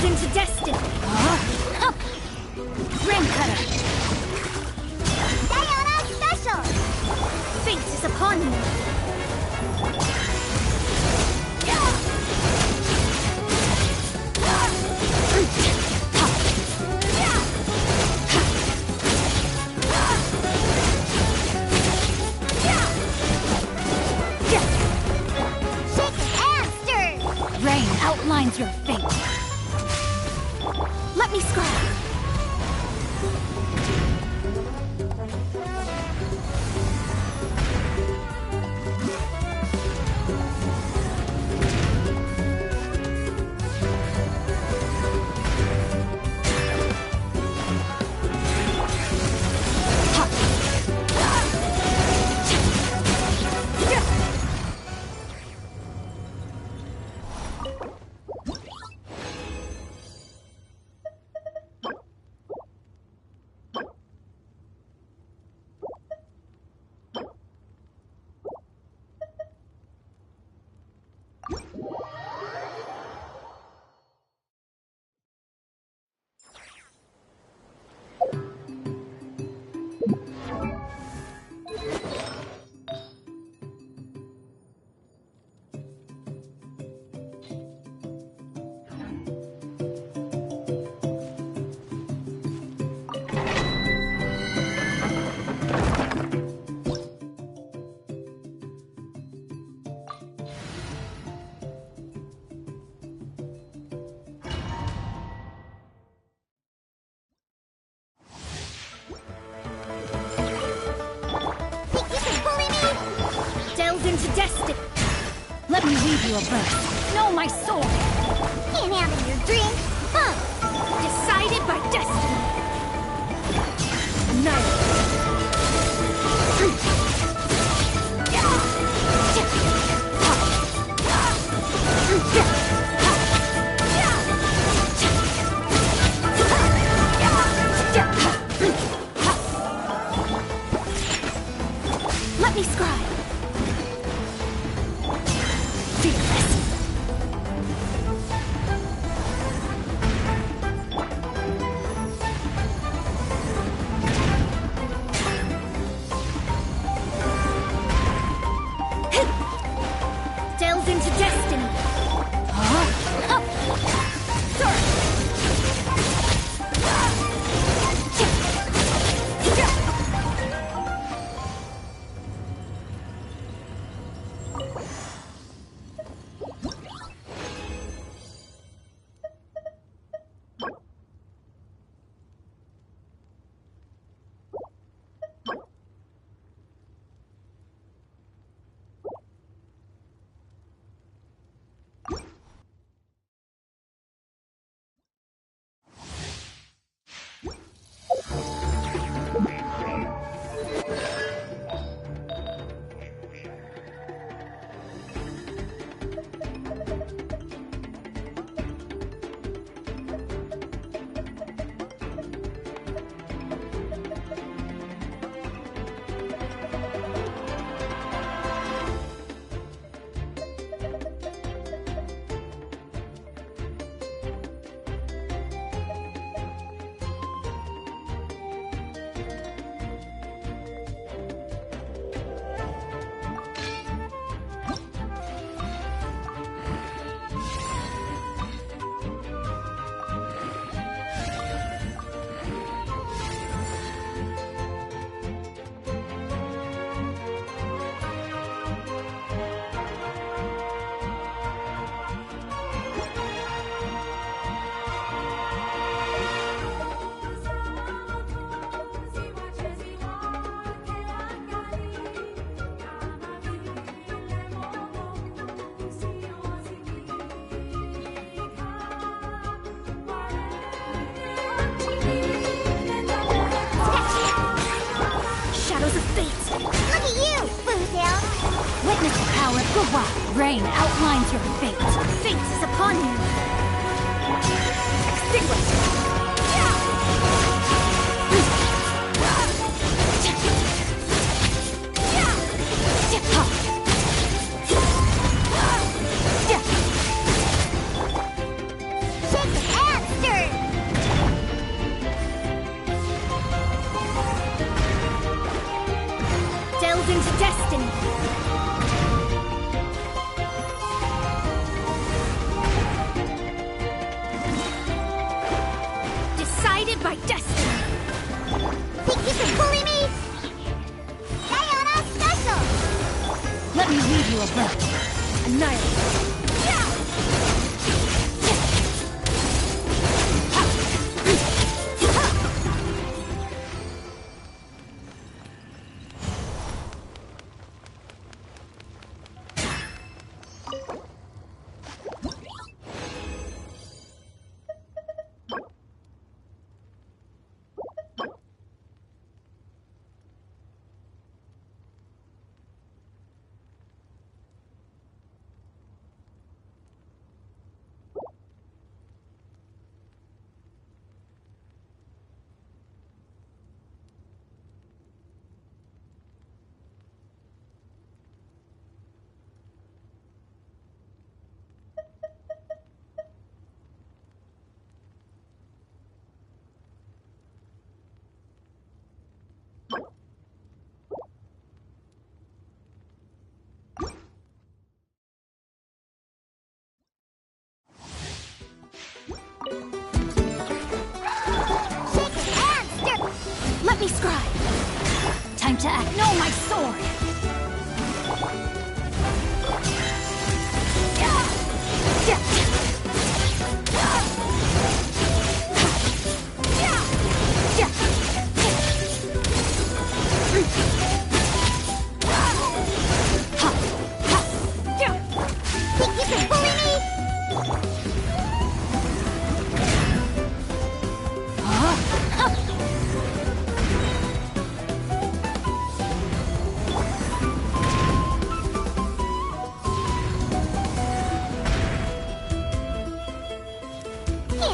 Into destiny. Ring cutter. Sayonara special. Fate is upon you. Shake and stir. Rain outlines your fate. Let me scry. destiny. Let me read you a verse. Know my sword. Can't handle your drink, huh? Decided by destiny. Annihilate. Let me scribe. Fearless. Delves into destiny. Witness the power of Gua. Rain outlines your fate. Fate is upon you. Extinguish. Delve into destiny. Decided by destiny. Think you can bully me? Diana Special! Let me read you a verse. Annihilate.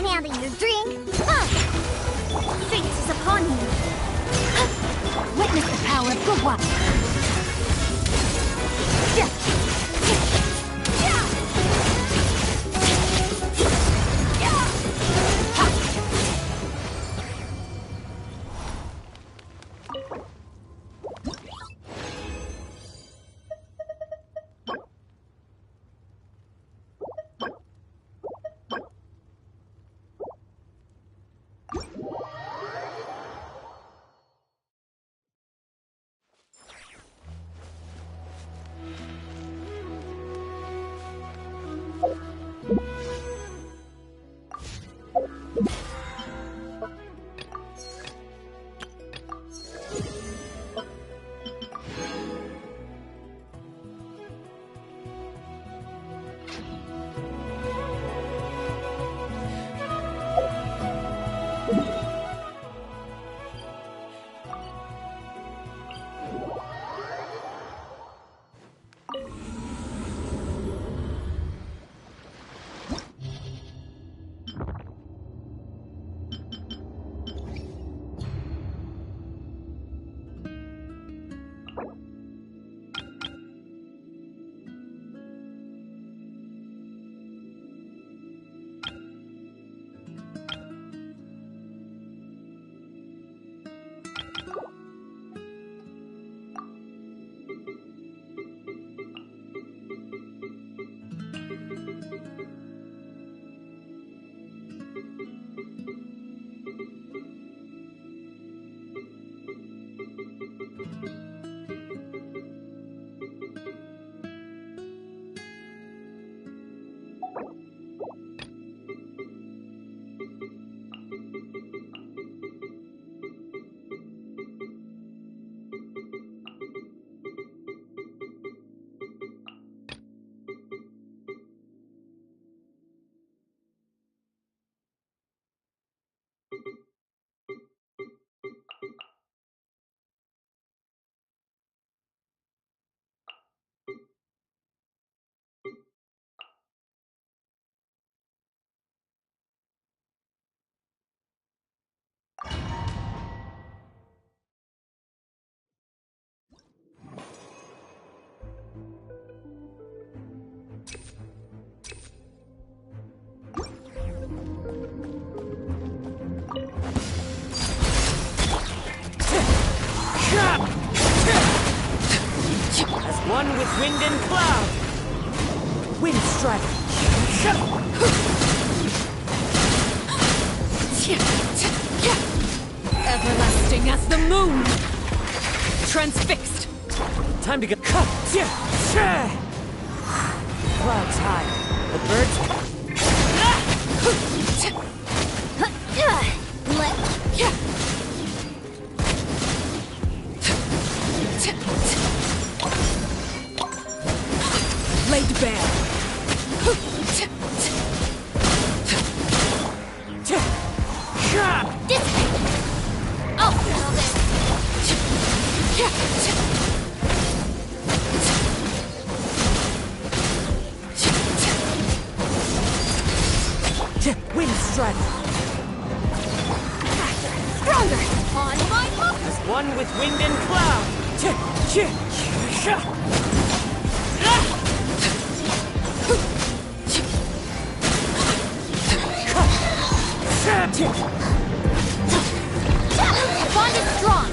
can't handle your drink. Fate is upon you. Witness the power of Gugwa. One with wind and cloud. Wind strike. Everlasting as the moon. Transfixed. Time to go. Clouds high. The birds. Laid bare. I'll handle this. Wind strike. Stronger. On my hook. As one with wind and cloud. Bond is strong.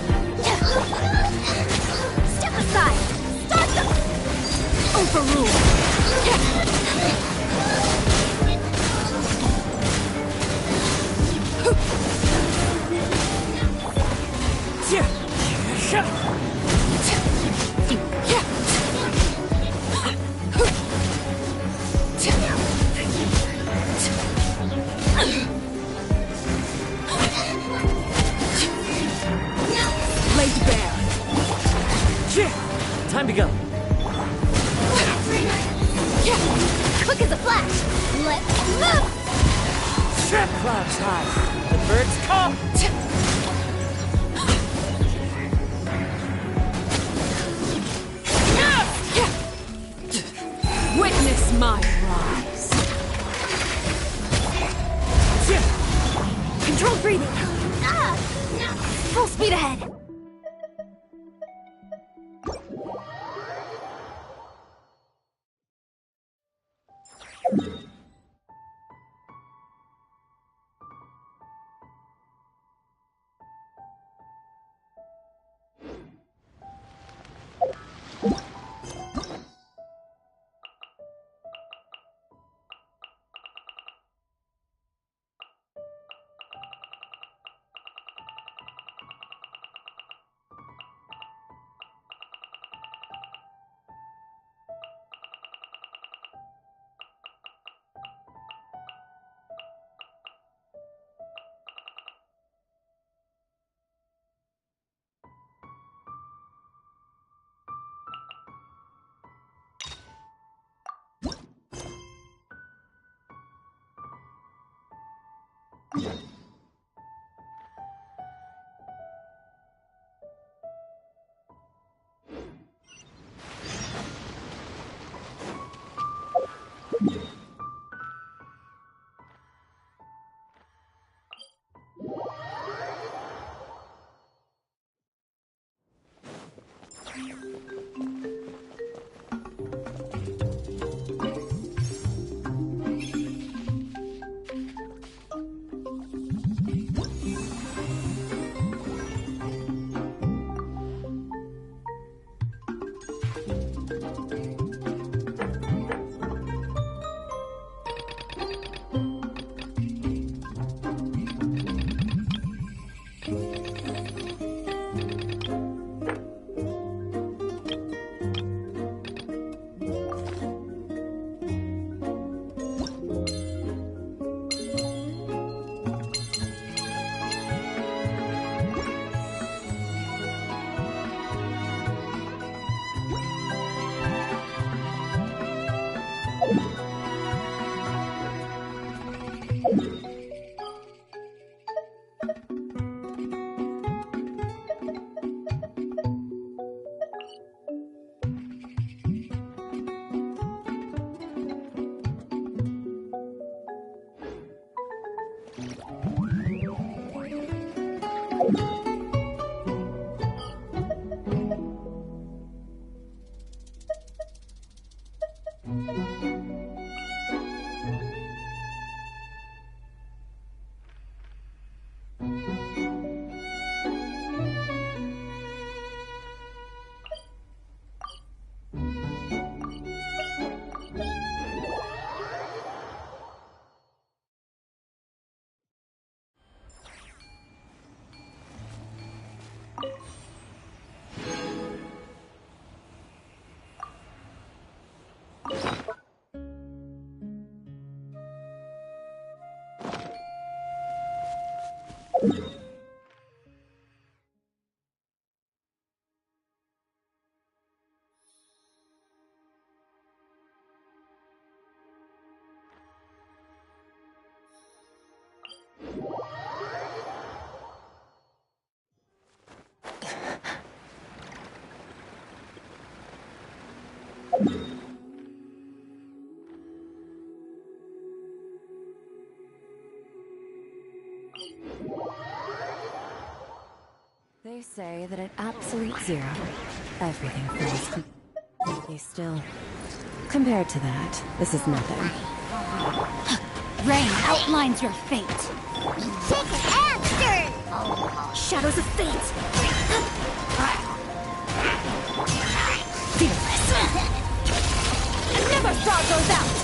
Step aside. Start them. Overrule. Laid bare. Time to go. Quick as a flash. Let's move. Clouds high. The birds call. Witness my rise. Controlled breathing! Full speed ahead! They say that at absolute zero, everything feels completely still. Compared to that, this is nothing. Rain outlines your fate. Take it after! Shadows of fate. Fearless. Never thaw goes out.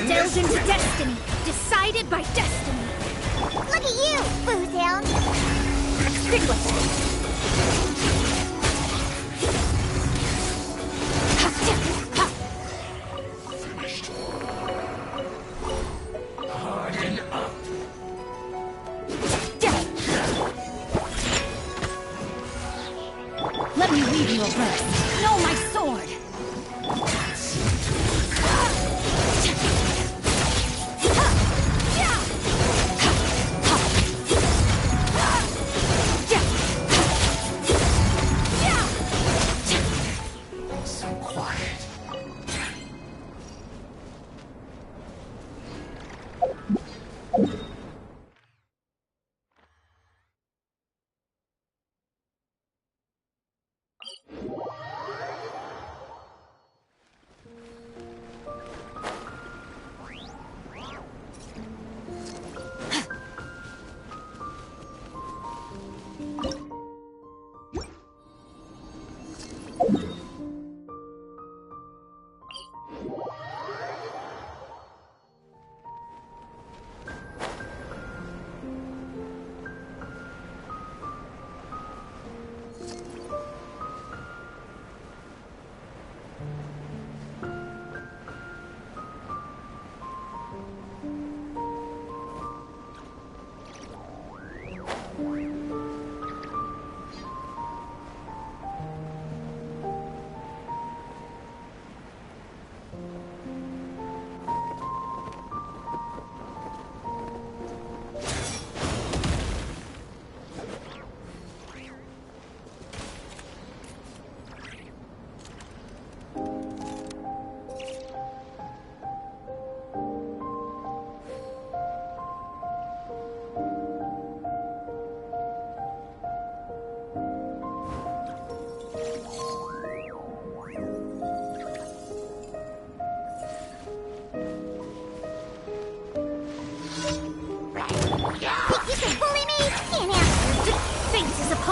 Delve into destiny, decided by destiny. Look at you, Bootown! Stick with it. Harden up. Let me read you a verse. Know my sword.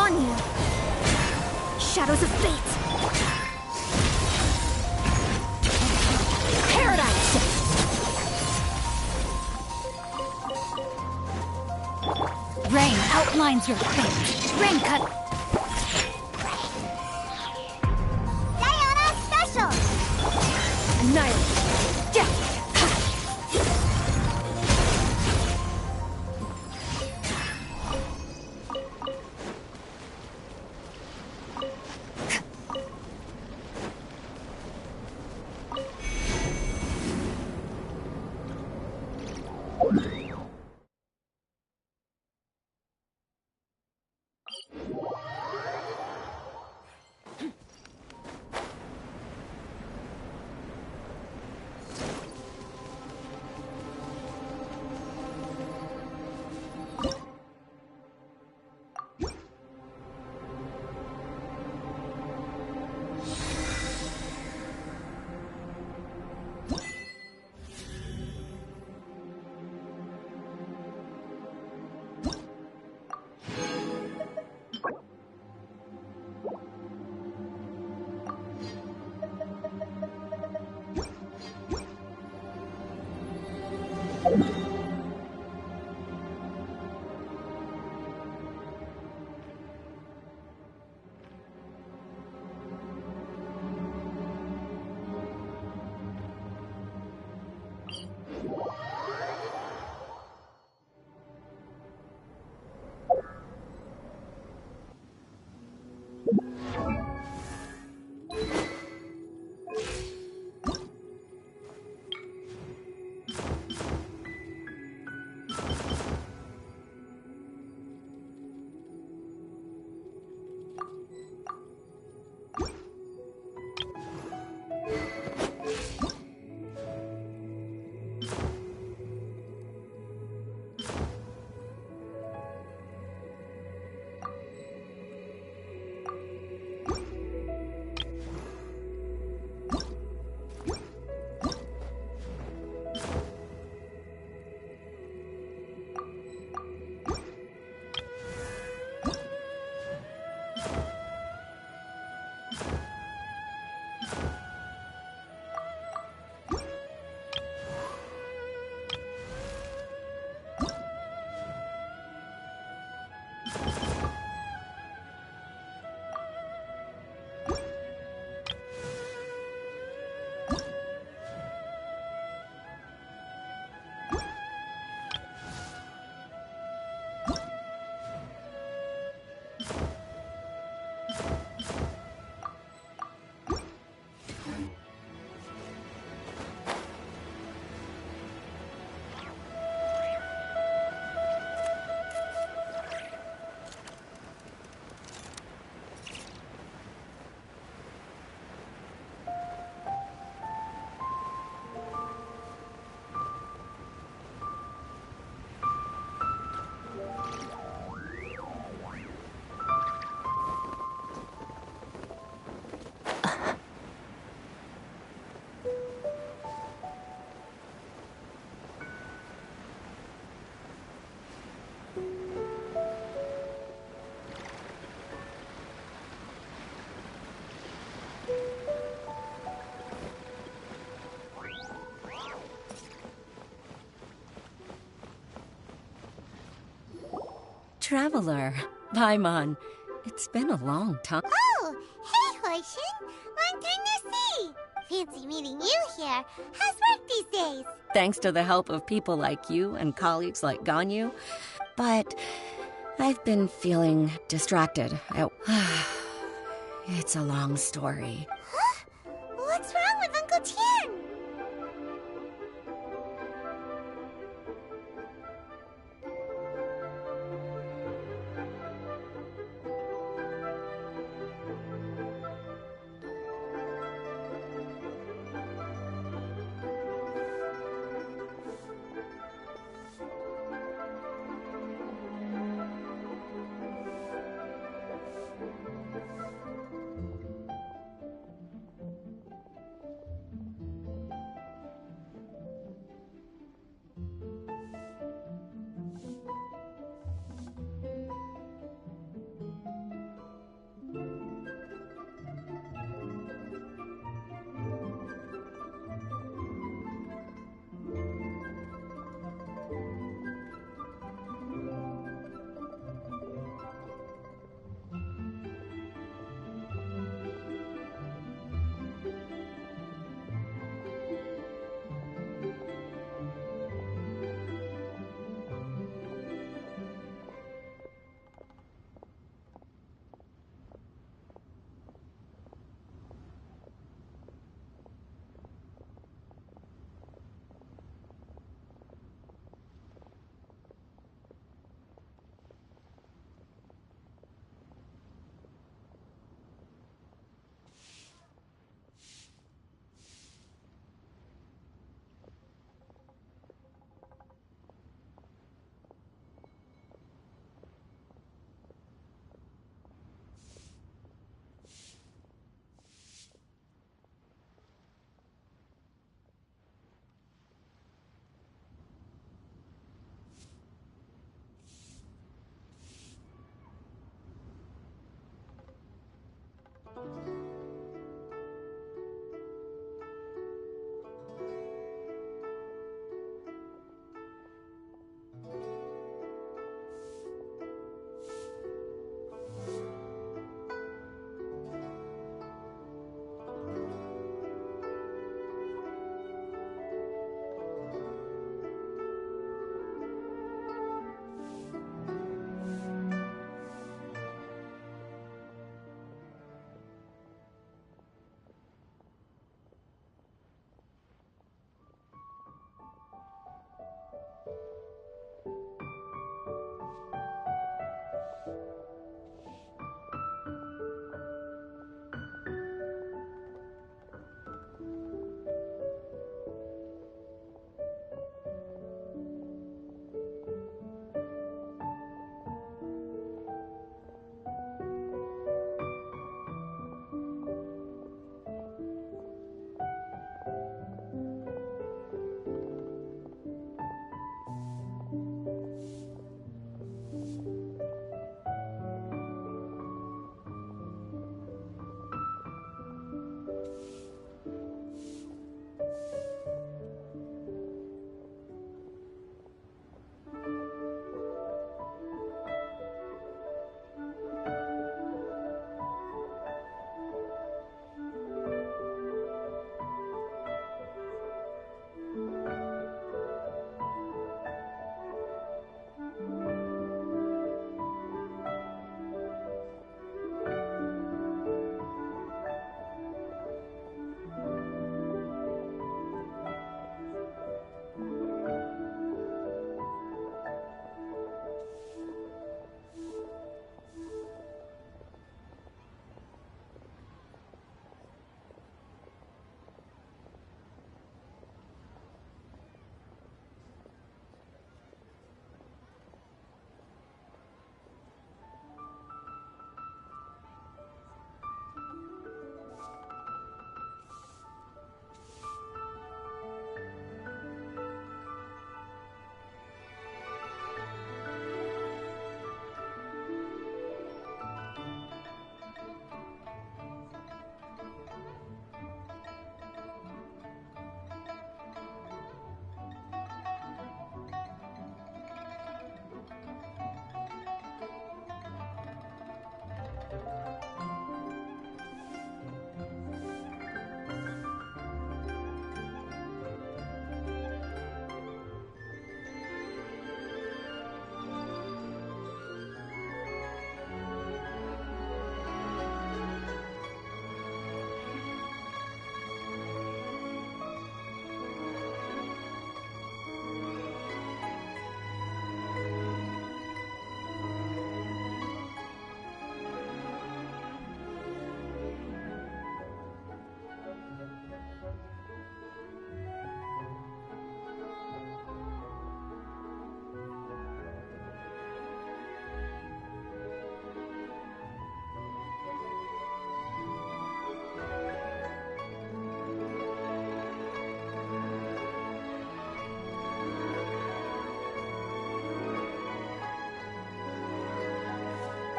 upon you! Shadows of fate! Paradise! Rain outlines your fate. Rain cut. Diana Special! Annihilate. Death. Traveler, Paimon, it's been a long time. Oh, hey, Hoishin! Long time no see! Fancy meeting you here. How's work these days? Thanks to the help of people like you and colleagues like Ganyu. But I've been feeling distracted. It's a long story. Huh? What's wrong with Uncle Tian?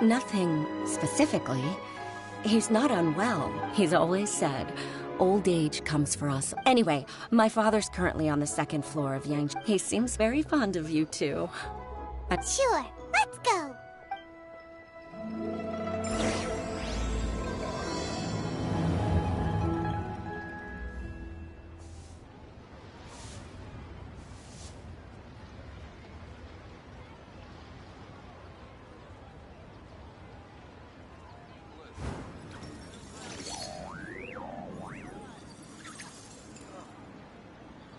Nothing specifically. He's not unwell. He's always said, old age comes for us. Anyway, my father's currently on the second floor of Yang. He seems very fond of you, too. Sure, let's go.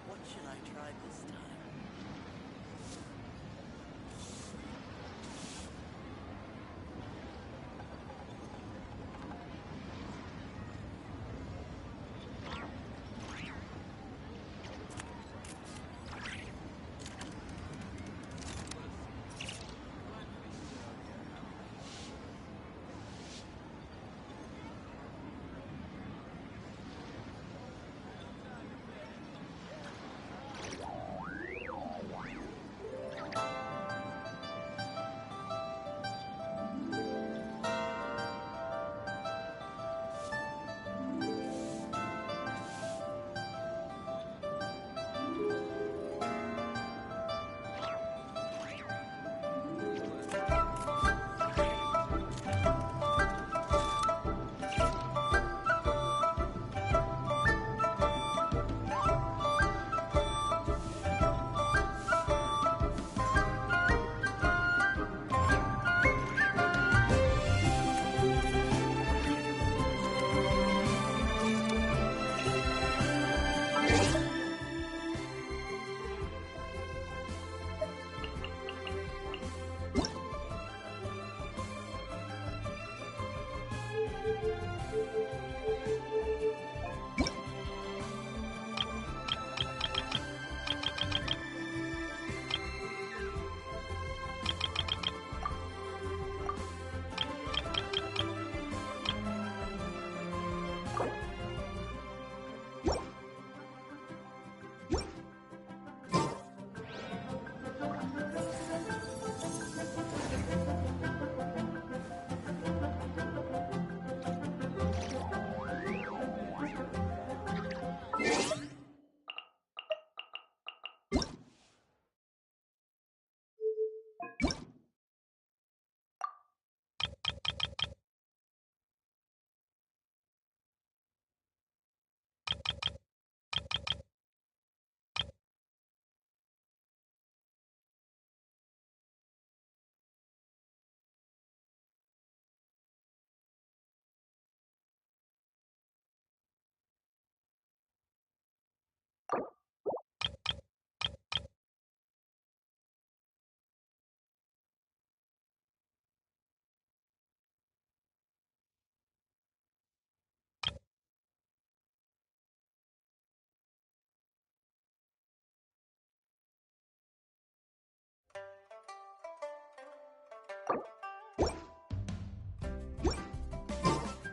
What should I try this time?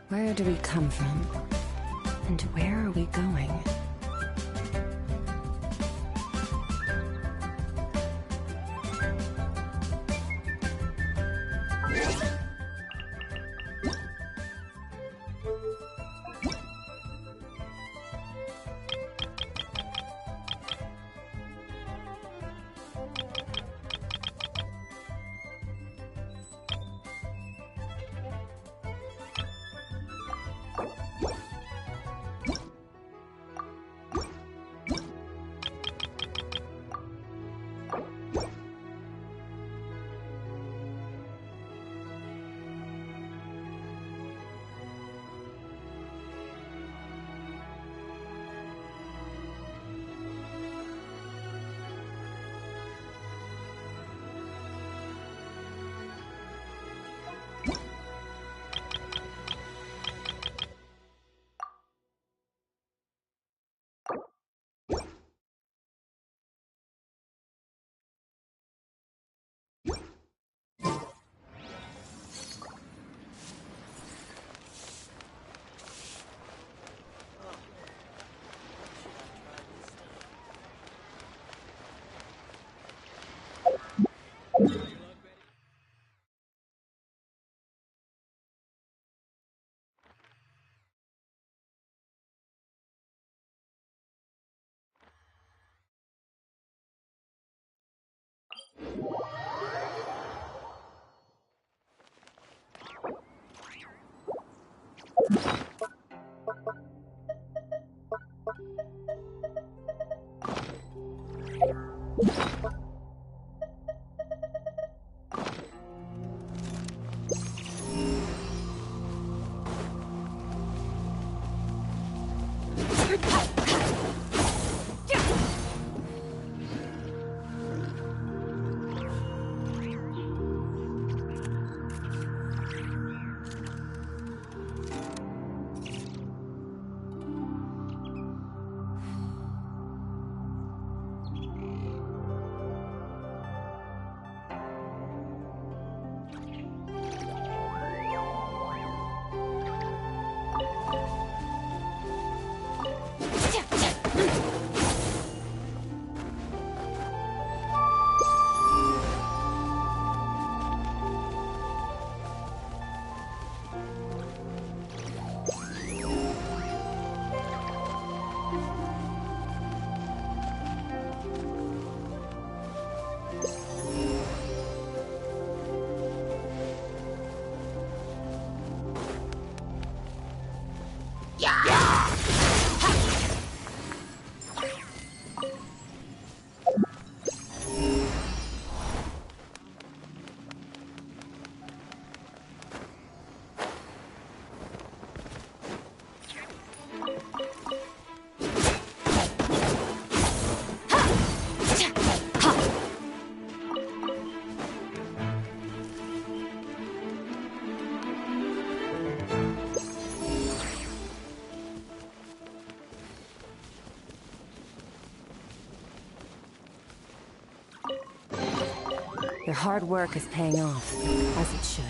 Where do we come from? And where are we going? Your hard work is paying off, as it should.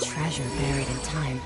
Treasure buried in time.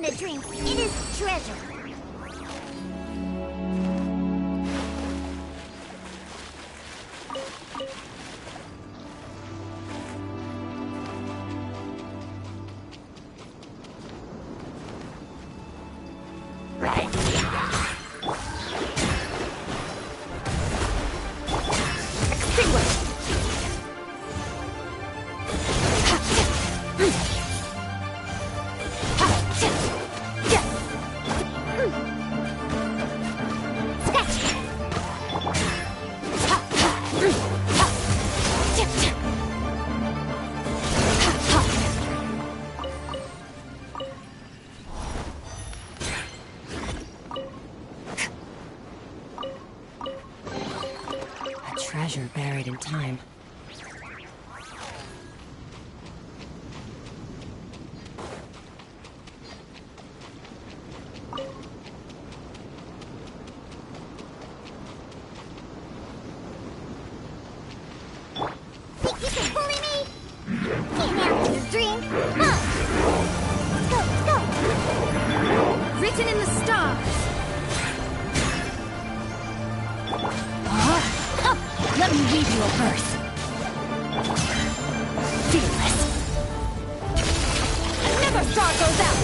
A drink. It is treasure. Treasure buried in time. Think you can bully me? Can't handle your drink? Huh? Let me weave you a verse. Fearless. Another star goes out!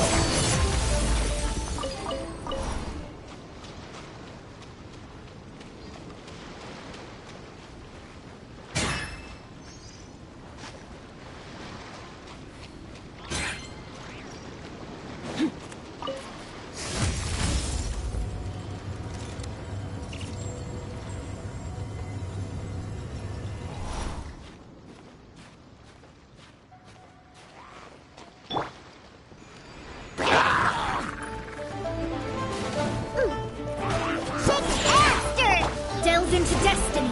Delve into destiny.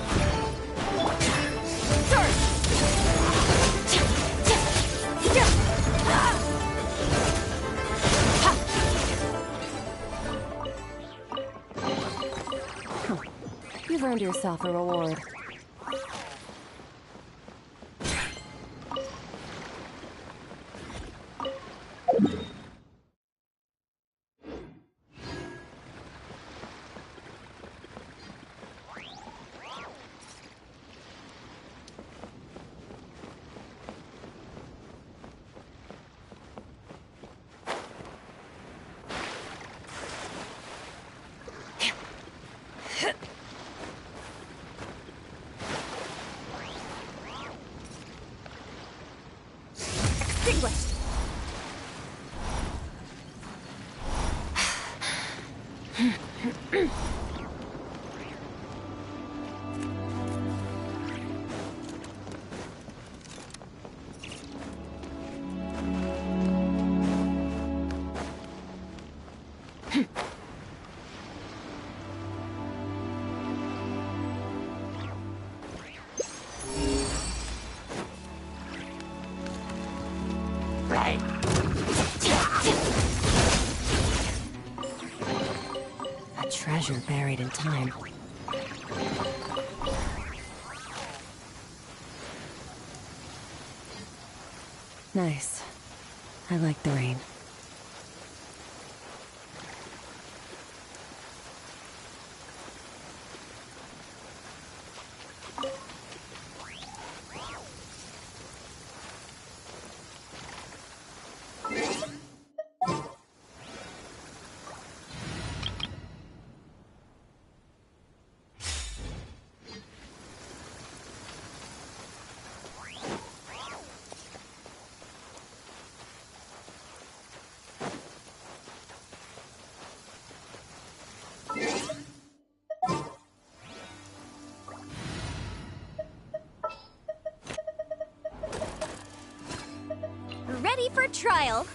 You've earned yourself a reward. Extinguished. A treasure buried in time. Nice. I like the rain. Ready for trial.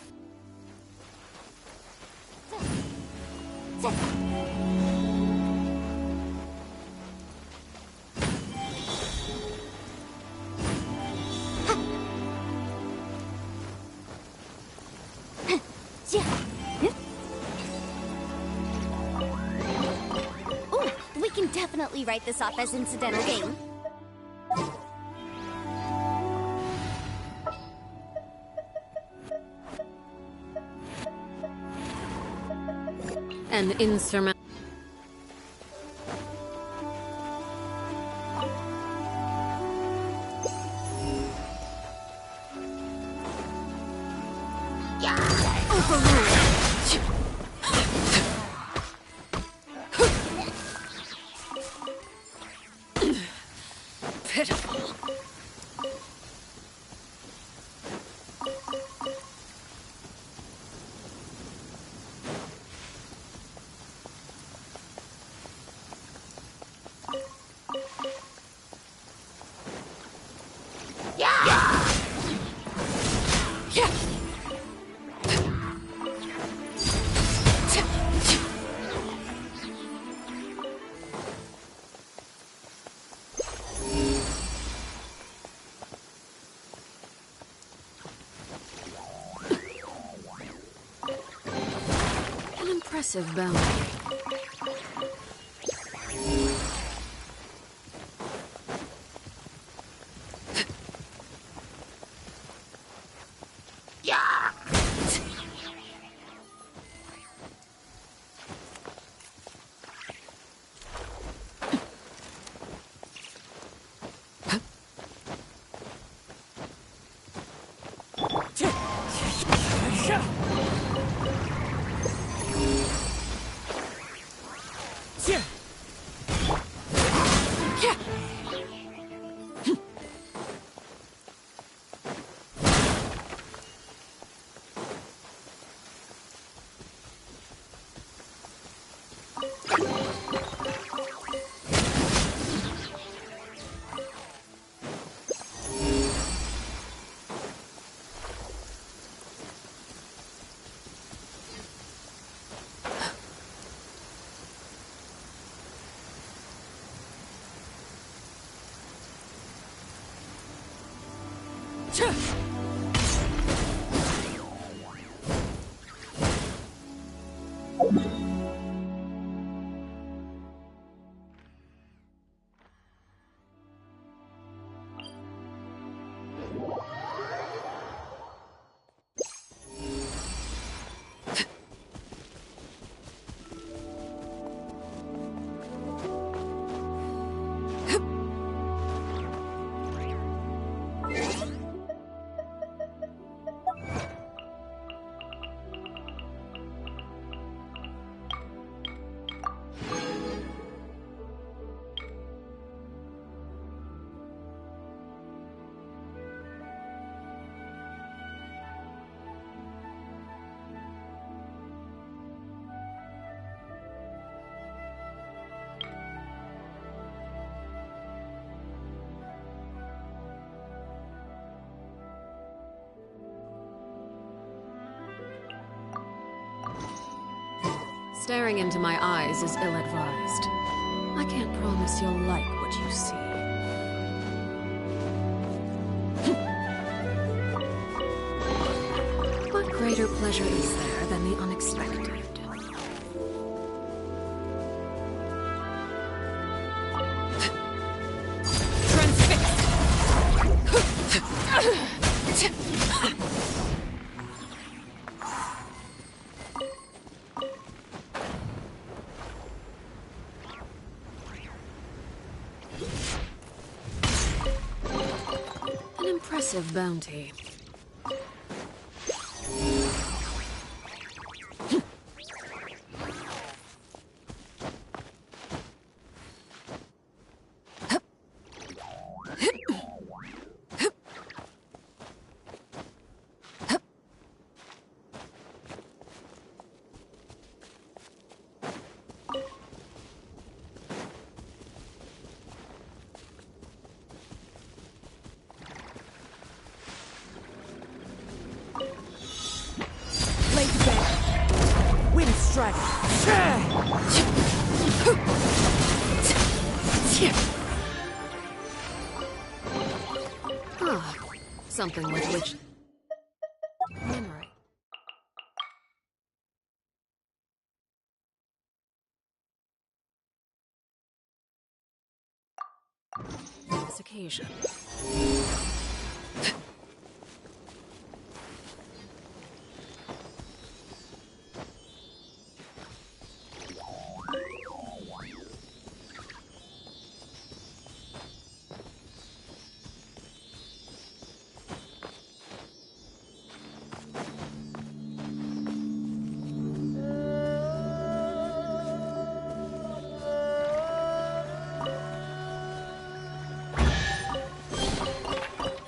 Ooh, we can definitely write this off as incidental game. An insurmountable. Pitiful. An impressive ballet. Staring into my eyes is ill-advised. I can't promise you'll like what you see. What greater pleasure is there than the unexpected? An impressive bounty. Ah, something with which memory. This occasion.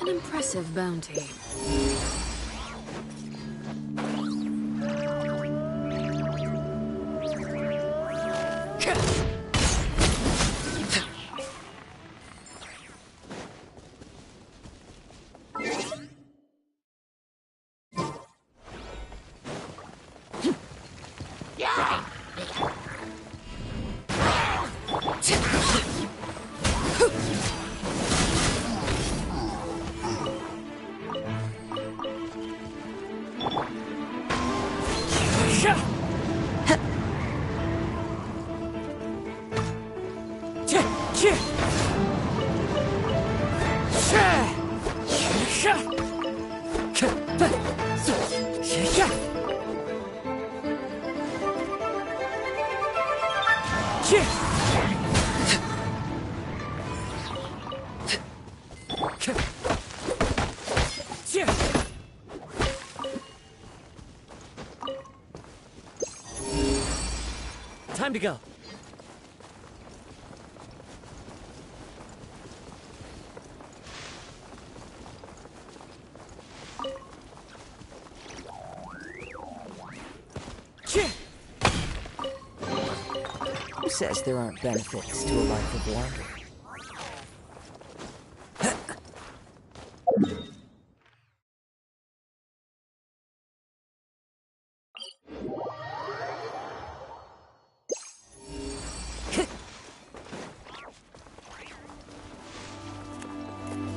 Impressive bounty. Time to go. Who says there aren't benefits to a life of wonder?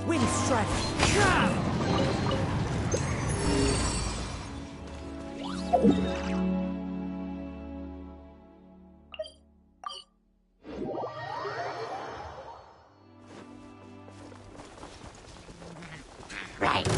Wind strike. Right.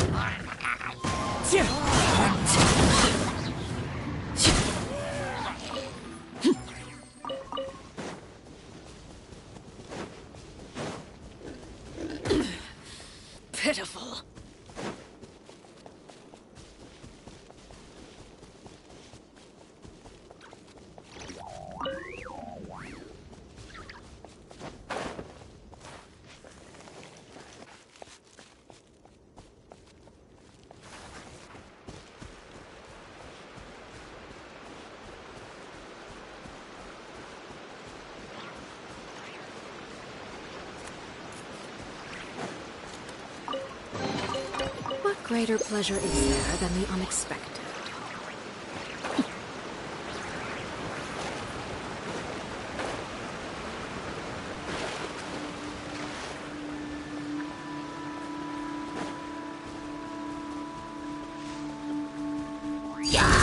Pitiful. What greater pleasure is there than the unexpected?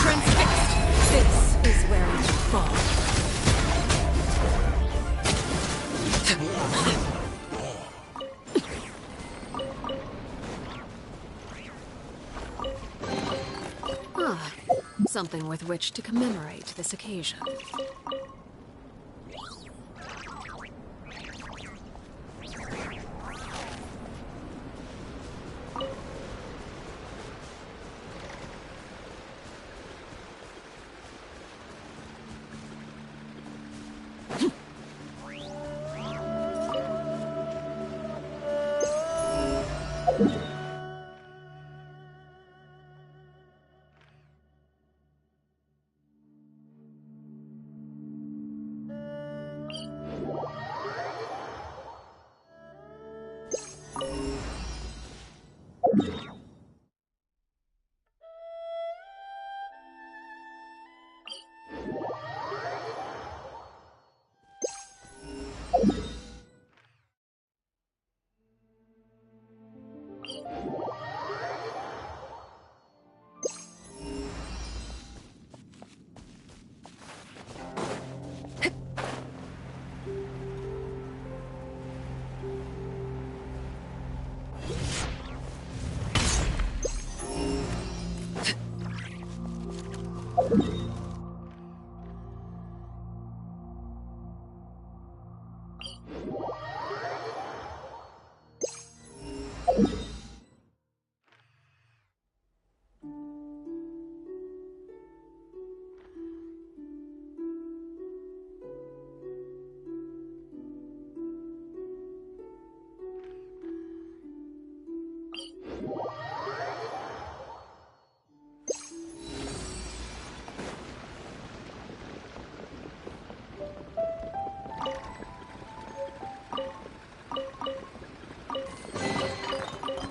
Transfixed! This is where you fall. Something with which to commemorate this occasion.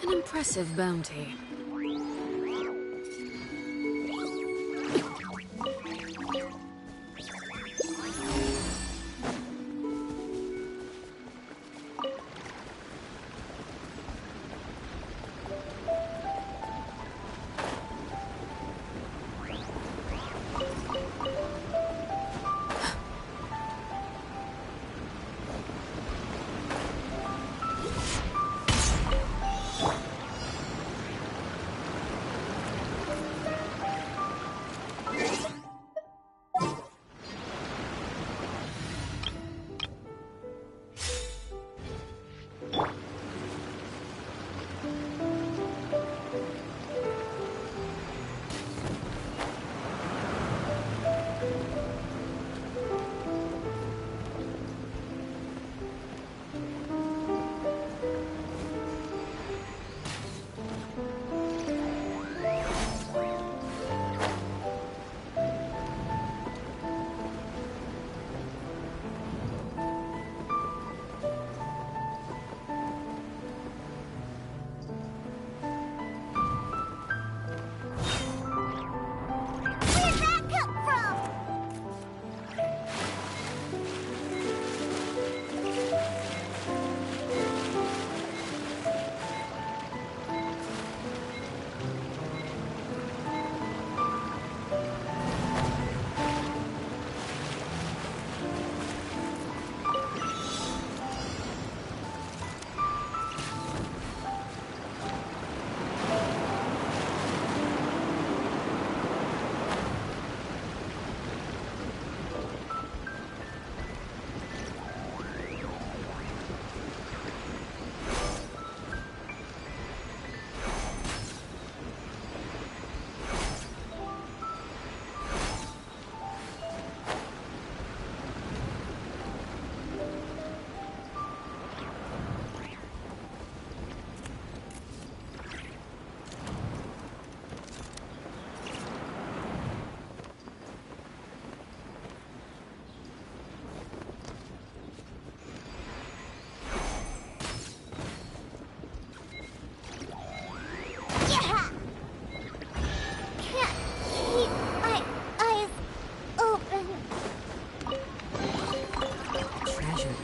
An impressive bounty.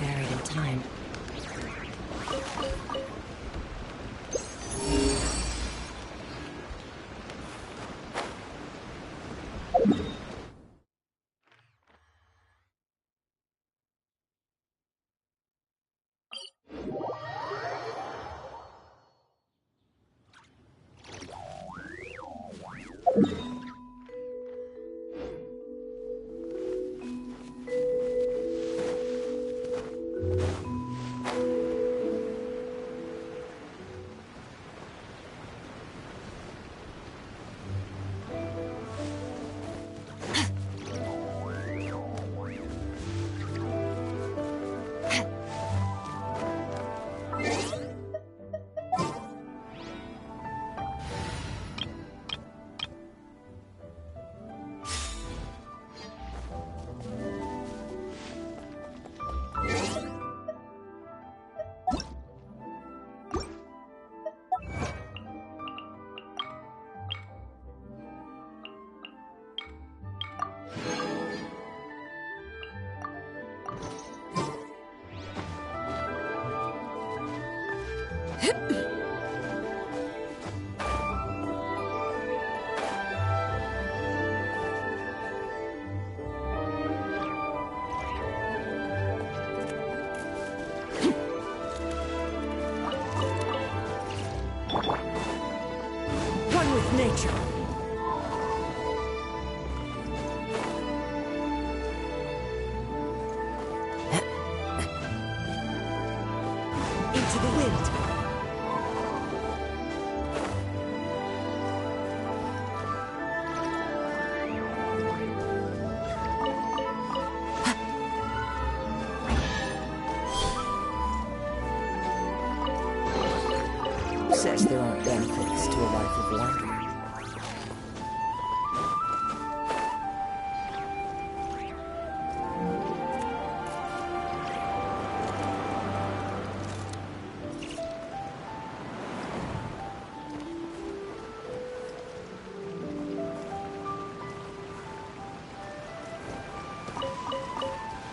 buried in time. One with nature. Into the wind. Says there aren't benefits to a life of wandering.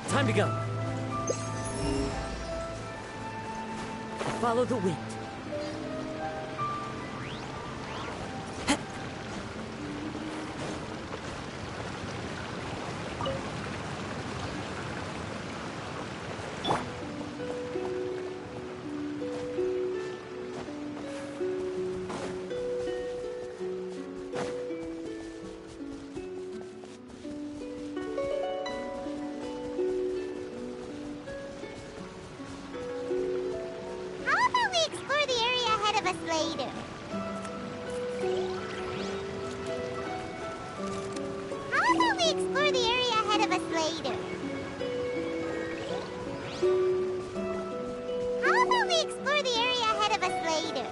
Time to go. Follow the wind. Later. How about we explore the area ahead of us later? How about we explore the area ahead of us later?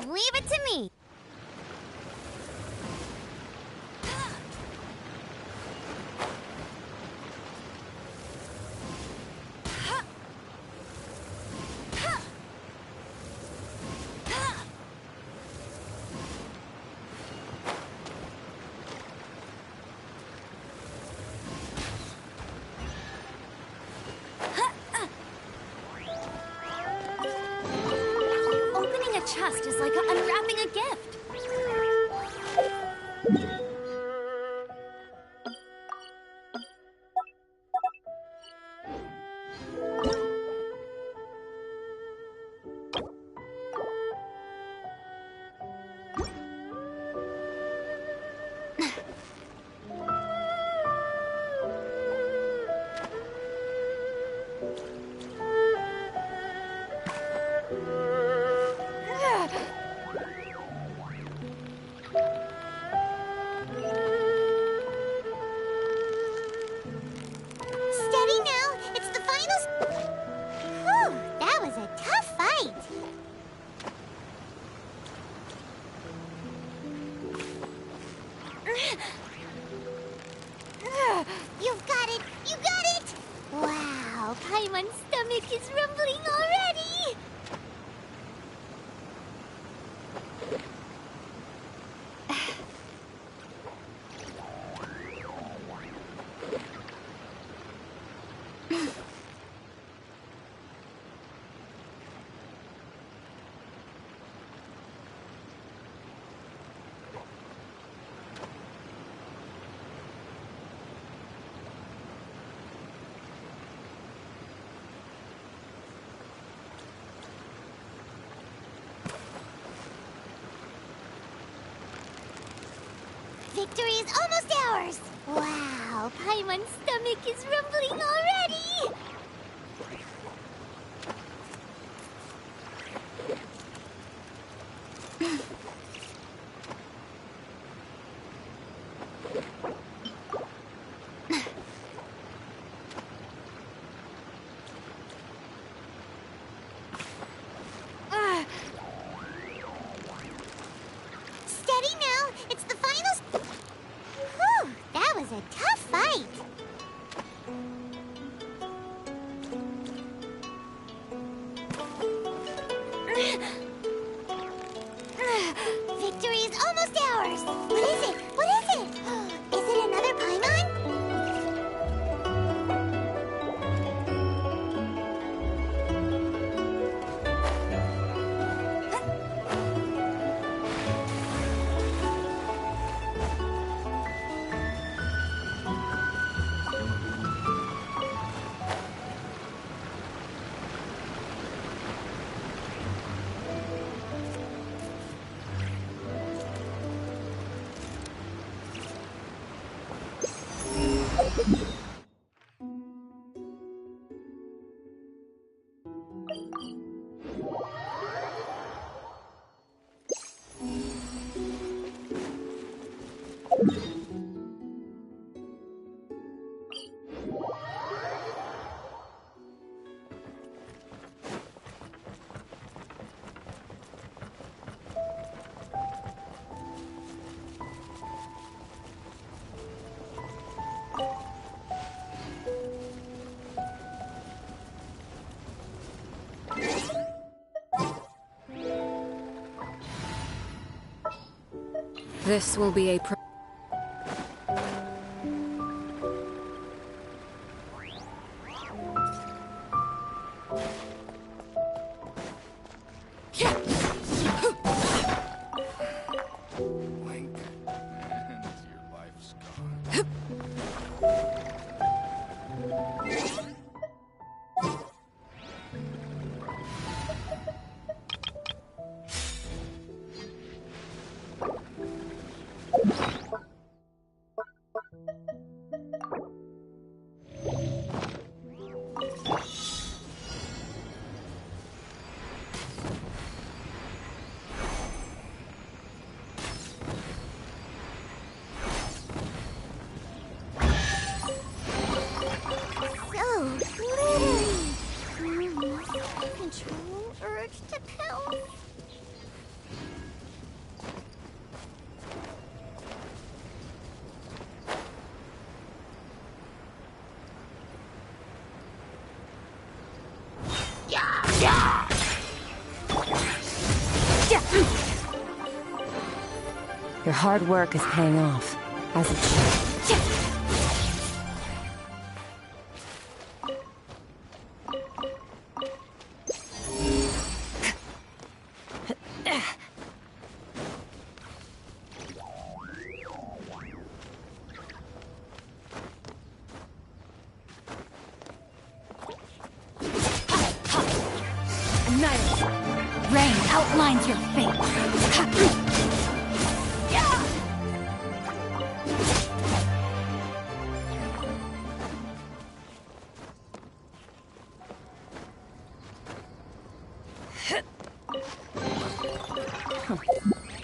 Leave it to me. Paimon's stomach is rumbling already! Victory is almost ours! Wow, Paimon's stomach is rumbling already! Steady now, it's the final... Whew, that was a tough fight. Victory is almost ours. What is it? What is it? Is it another Paimon? This will be a Blink, and your life's gone. Control urge to pounce. Your hard work is paying off, as it should. Rain outlines your fate.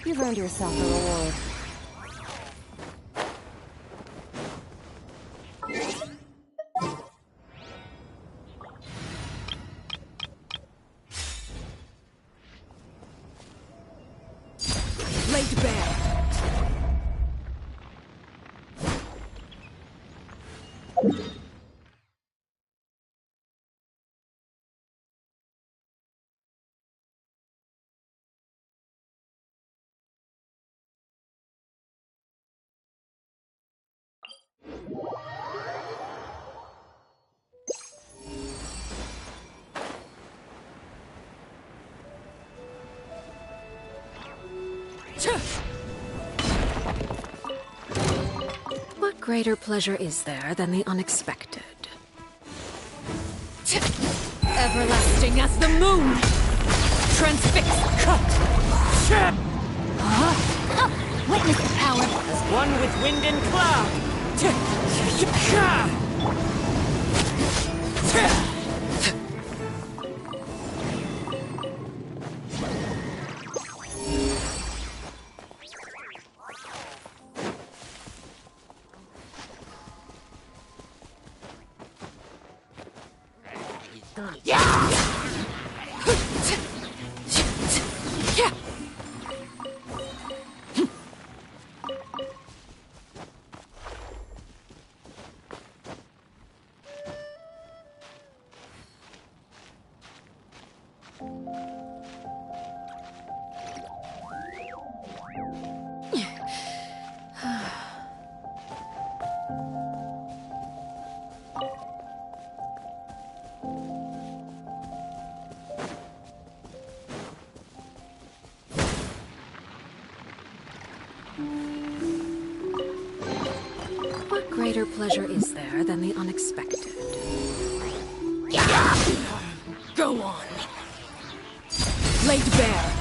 You've earned yourself a reward. Laid bare. greater pleasure is there than the unexpected? Everlasting as the moon! Transfix! Witness the power! As one with wind and cloud! What greater pleasure is there than the unexpected? Go on! Laid bare!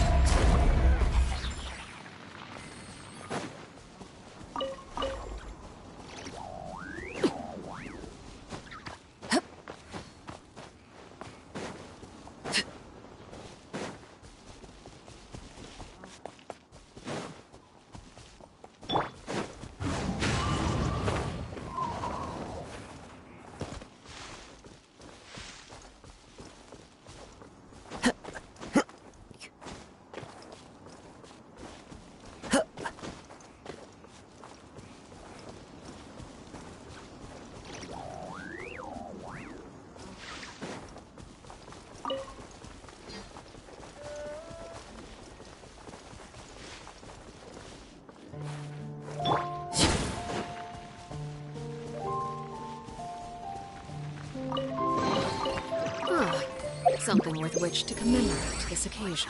Something with which to commemorate this occasion.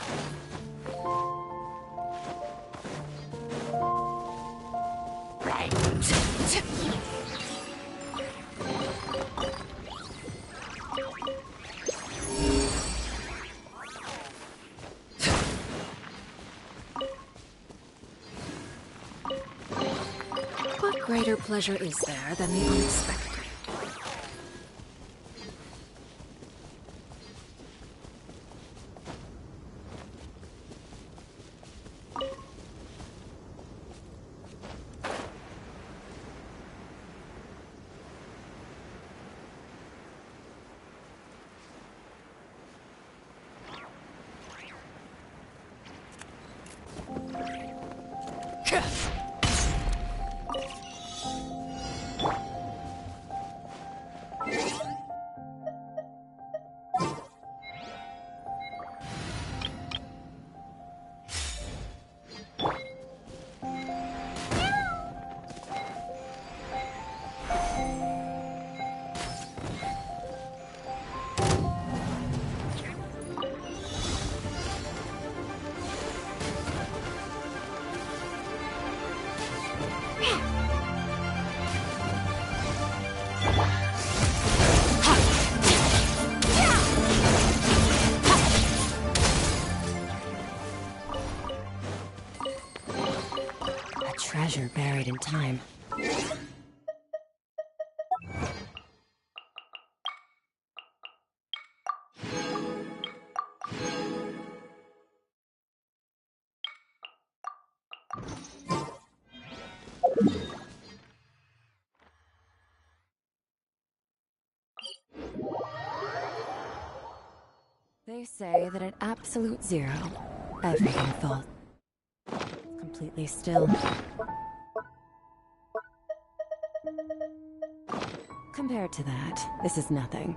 What greater pleasure is there than the unexpected? Treasure buried in time. They say that at absolute zero, everything falls completely still. Compared to that, this is nothing.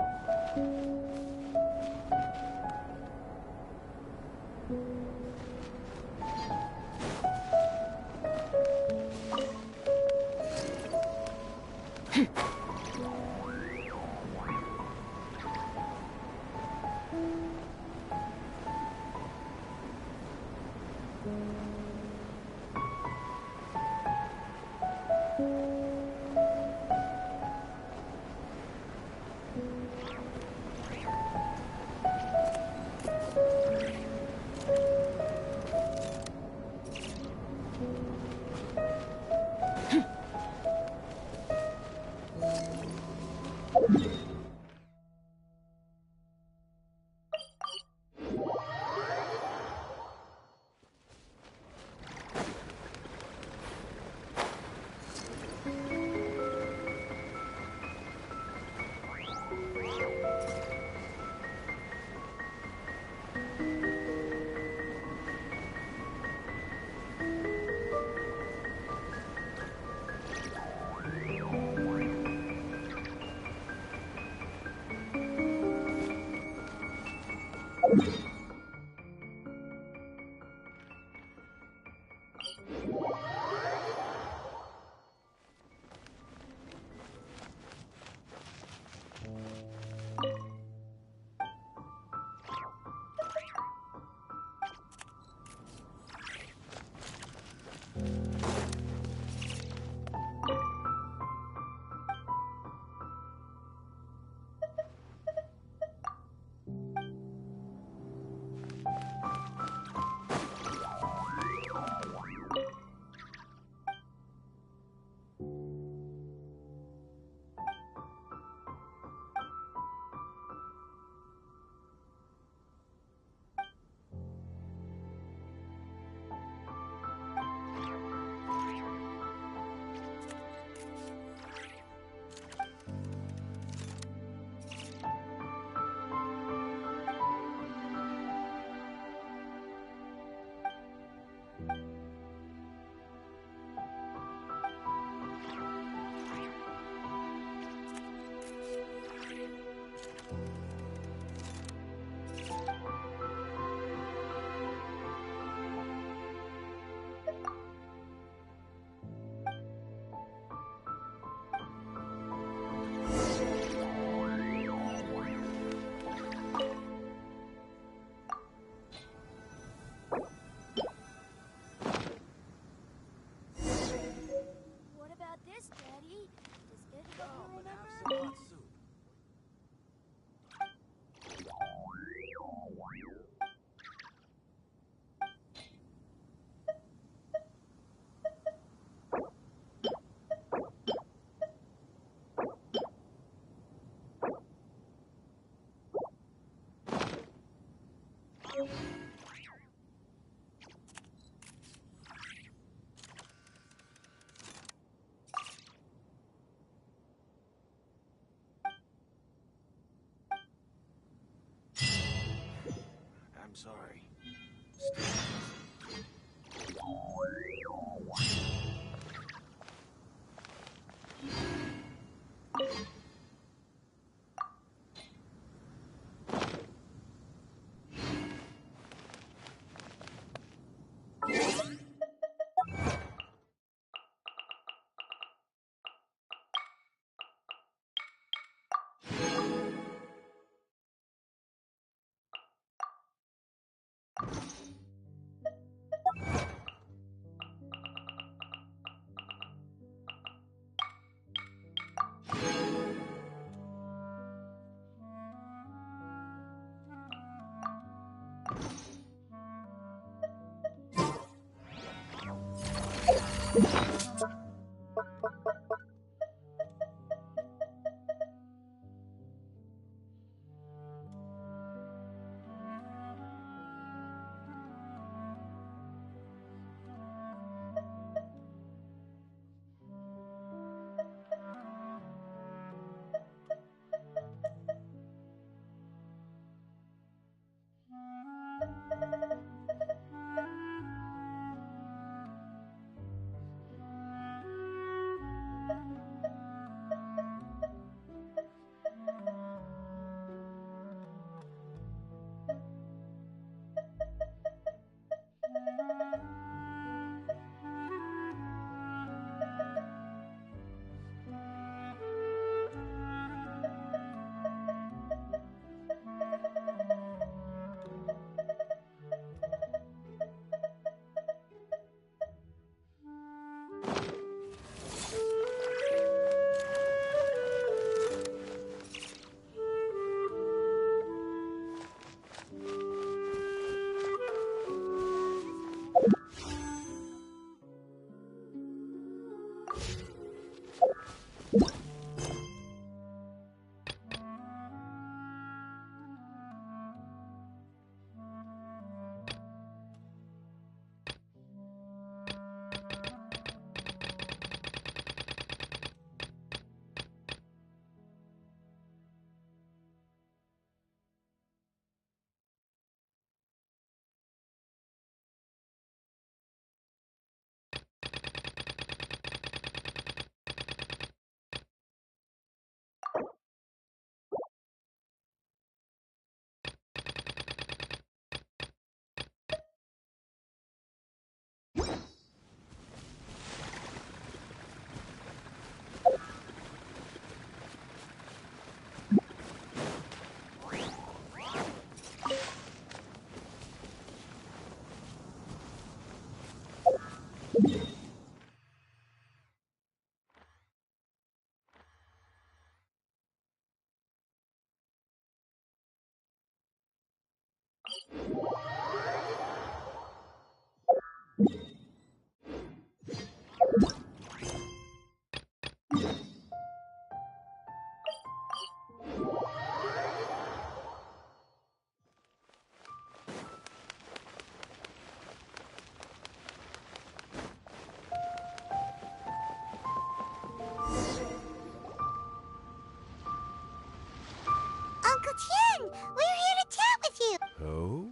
Uncle Tien, we're here to chat with you. Oh?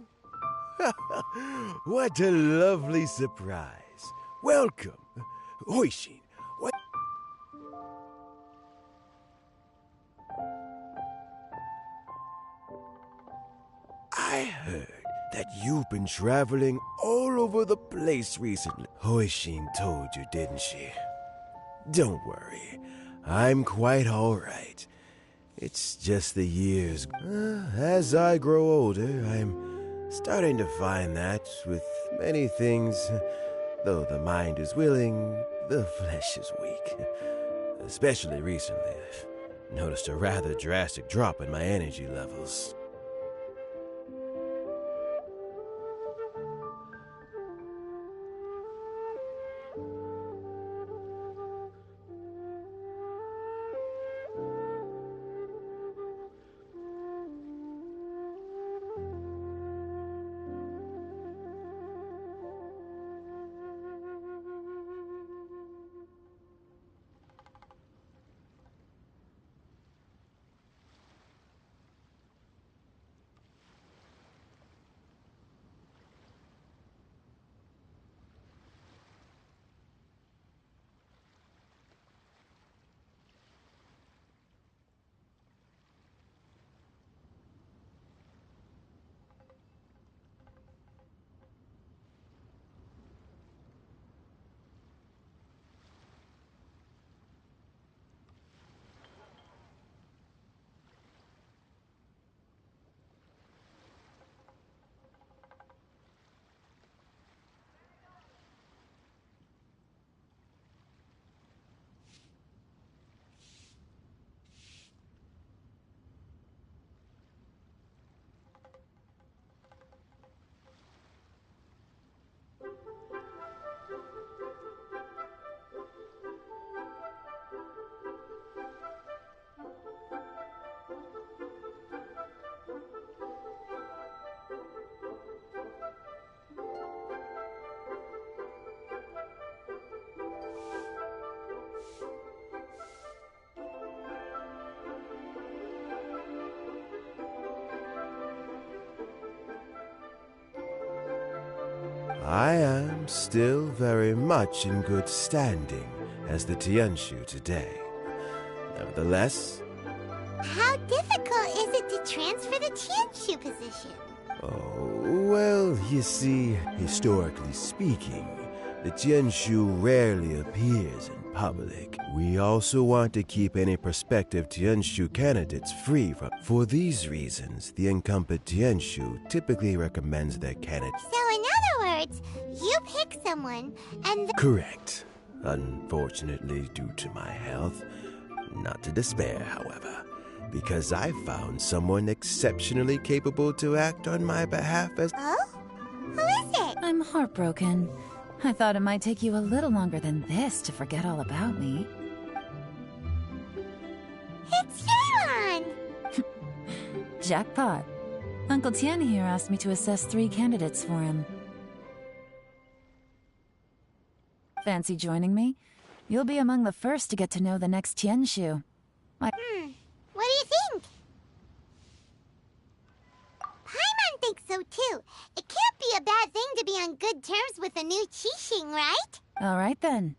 What a lovely surprise. Welcome. Hoishin, what? I heard that you've been traveling all over the place recently. Hoishin told you, didn't she? Don't worry. I'm quite all right. It's just the years. As I grow older, I'm starting to find that with many things, though the mind is willing, the flesh is weak. Especially recently, I've noticed a rather drastic drop in my energy levels. I am still very much in good standing as the Tianshu today. Nevertheless... How difficult is it to transfer the Tianshu position? Oh, well, you see, historically speaking, the Tianshu rarely appears in public. We also want to keep any prospective Tianshu candidates free from... For these reasons, the incumbent Tianshu typically recommends their candidate... So in other words, you pick someone and... Correct. Unfortunately, due to my health. Not to despair, however, because I found someone exceptionally capable to act on my behalf as... Oh? Who is it? I'm heartbroken. I thought it might take you a little longer than this to forget all about me. It's Yeon! Jackpot. Uncle Tien here asked me to assess 3 candidates for him. Fancy joining me? You'll be among the first to get to know the next Tianshu. What do you think? Paimon thinks so too. It can't be a bad thing to be on good terms with a new Qixing, right? All right then.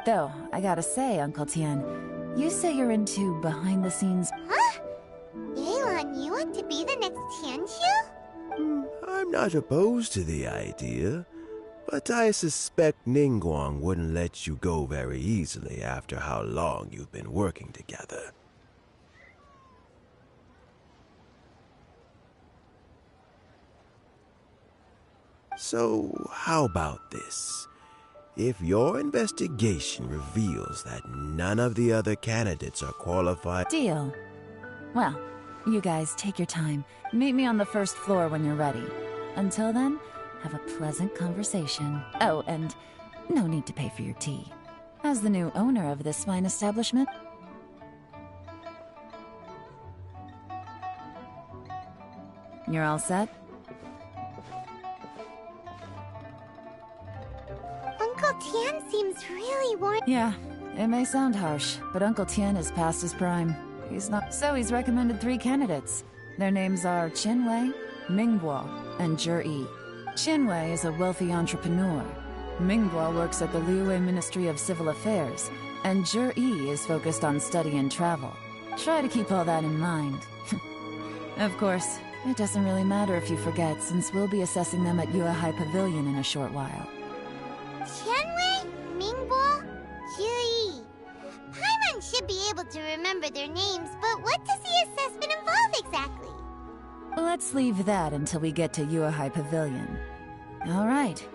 Though, I gotta say, Uncle Tian, you say you're into behind-the-scenes... Huh? Yelan, you want to be the next Tianqiu? I'm not opposed to the idea, but I suspect Ningguang wouldn't let you go very easily after how long you've been working together. So, how about this? If your investigation reveals that none of the other candidates are qualified... Deal. Well, you guys take your time. Meet me on the first floor when you're ready. Until then, have a pleasant conversation. Oh, and no need to pay for your tea. As the new owner of this fine establishment... You're all set? Uncle Tian seems really worn. Yeah, it may sound harsh, but Uncle Tian is past his prime. He's not... So he's recommended 3 candidates. Their names are Qinwei, Mingbo, and Zhi. Qinwei is a wealthy entrepreneur. Mingbo works at the Liyue Ministry of Civil Affairs, and Zhi is focused on study and travel. Try to keep all that in mind. Of course, it doesn't really matter if you forget, since we'll be assessing them at Yuehai Pavilion in a short while. Qianwei, Mingbo, Zhi. Paimon should be able to remember their names, but what does the assessment involve exactly? Let's leave that until we get to Yuehai Pavilion. All right.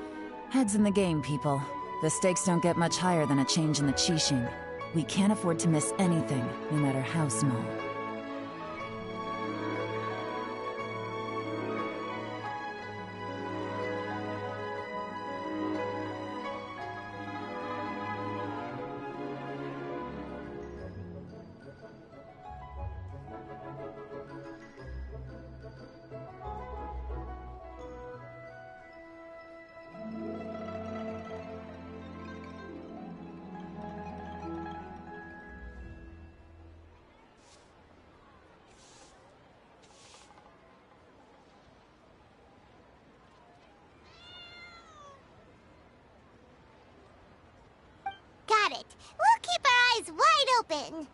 Heads in the game, people. The stakes don't get much higher than a change in the Qixing. We can't afford to miss anything, no matter how small. Got it. We'll keep our eyes wide open.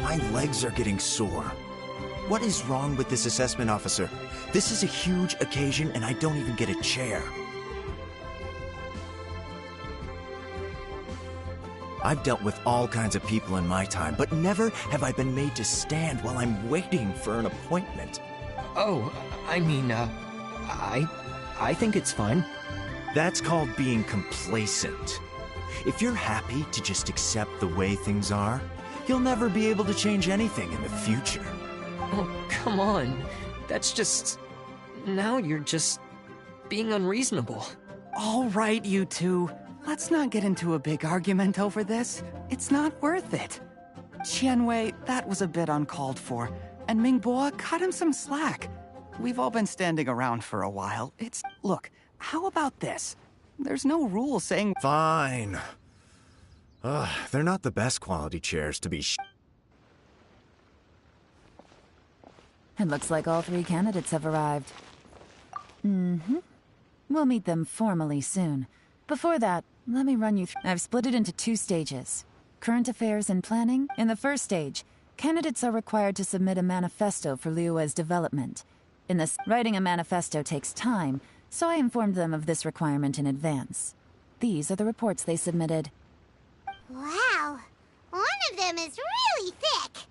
My legs are getting sore. What is wrong with this assessment officer? This is a huge occasion and I don't even get a chair. I've dealt with all kinds of people in my time, but never have I been made to stand while I'm waiting for an appointment. Oh, I mean, I think it's fine. That's called being complacent. If you're happy to just accept the way things are, you'll never be able to change anything in the future. Oh, come on. That's just... Now you're just... being unreasonable. All right, you two. Let's not get into a big argument over this. It's not worth it. Qianwei, that was a bit uncalled for. And Mingbo, cut him some slack. We've all been standing around for a while. Look, how about this? There's no rule saying... Fine. They're not the best quality chairs to be It looks like all 3 candidates have arrived. We'll meet them formally soon. Before that, let me run you through... I've split it into 2 stages. Current affairs and planning. In the first stage, Candidates are required to submit a manifesto for Liyue's development. In this, writing a manifesto takes time, so I informed them of this requirement in advance. These are the reports they submitted. Wow, one of them is really thick.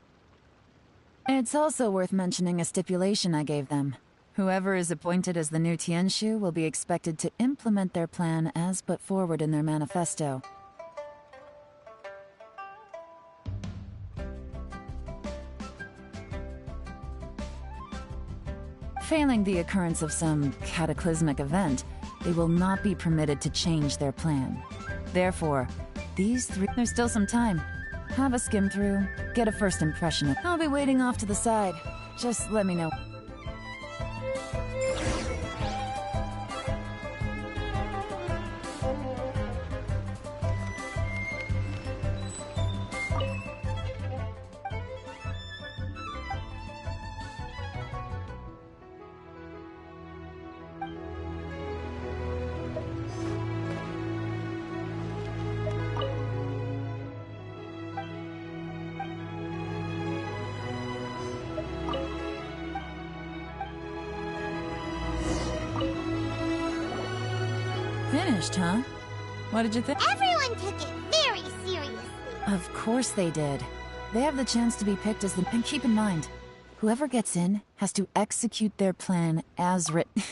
It's also worth mentioning a stipulation I gave them. Whoever is appointed as the new Tianshu will be expected to implement their plan as put forward in their manifesto. Failing the occurrence of some cataclysmic event, they will not be permitted to change their plan. Therefore, there's still some time. Have a skim through, get a first impression. I'll be waiting off to the side. Just let me know. Finished, huh? What did you think? Everyone took it very seriously. Of course they did. They have the chance to be picked as the... And keep in mind, whoever gets in has to execute their plan as written.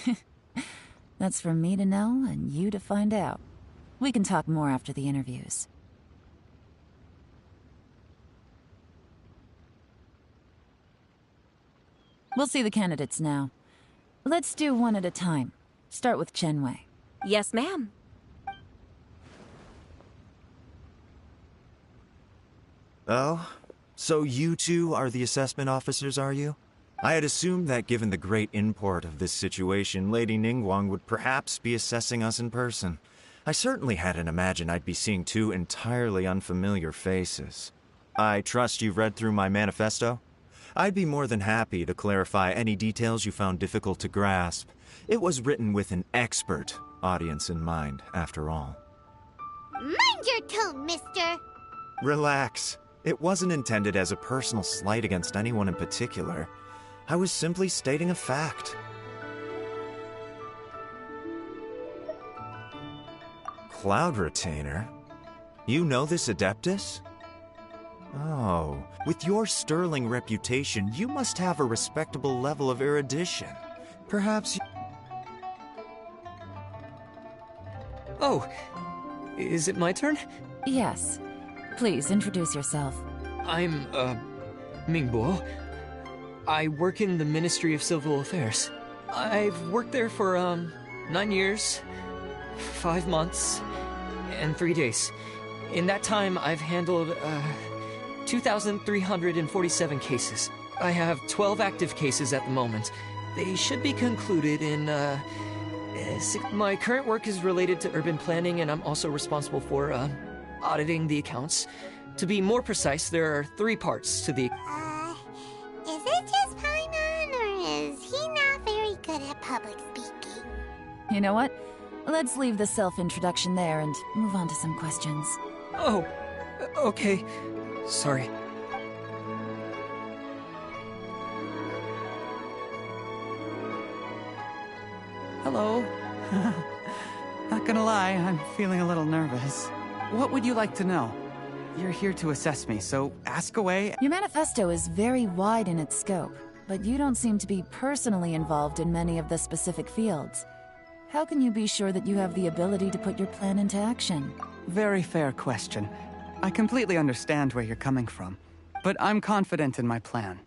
That's for me to know and you to find out. We can talk more after the interviews. We'll see the candidates now. Let's do one at a time. Start with Chenwei. Yes, ma'am. Oh? So you two are the assessment officers, are you? I had assumed that given the great import of this situation, Lady Ningguang would perhaps be assessing us in person. I certainly hadn't imagined I'd be seeing two entirely unfamiliar faces. I trust you've read through my manifesto? I'd be more than happy to clarify any details you found difficult to grasp. It was written with an expert audience in mind, after all. Mind your tone, mister! Relax. It wasn't intended as a personal slight against anyone in particular. I was simply stating a fact. Cloud Retainer? You know this Adeptus? Oh, with your sterling reputation, you must have a respectable level of erudition. Perhaps you... Oh, is it my turn? Yes. Please, introduce yourself. I'm, Mingbo. I work in the Ministry of Civil Affairs. I've worked there for, 9 years, 5 months, and 3 days. In that time, I've handled, 2,347 cases. I have 12 active cases at the moment. They should be concluded in, my current work is related to urban planning, and I'm also responsible for, auditing the accounts. To be more precise, there are 3 parts to the... Is it just Paimon, or is he not very good at public speaking? You know what? Let's leave the self-introduction there and move on to some questions. Oh, okay. Sorry. Hello. Not gonna lie, I'm feeling a little nervous. What would you like to know? You're here to assess me, so ask away. Your manifesto is very wide in its scope, but you don't seem to be personally involved in many of the specific fields. How can you be sure that you have the ability to put your plan into action? Very fair question. I completely understand where you're coming from, but I'm confident in my plan.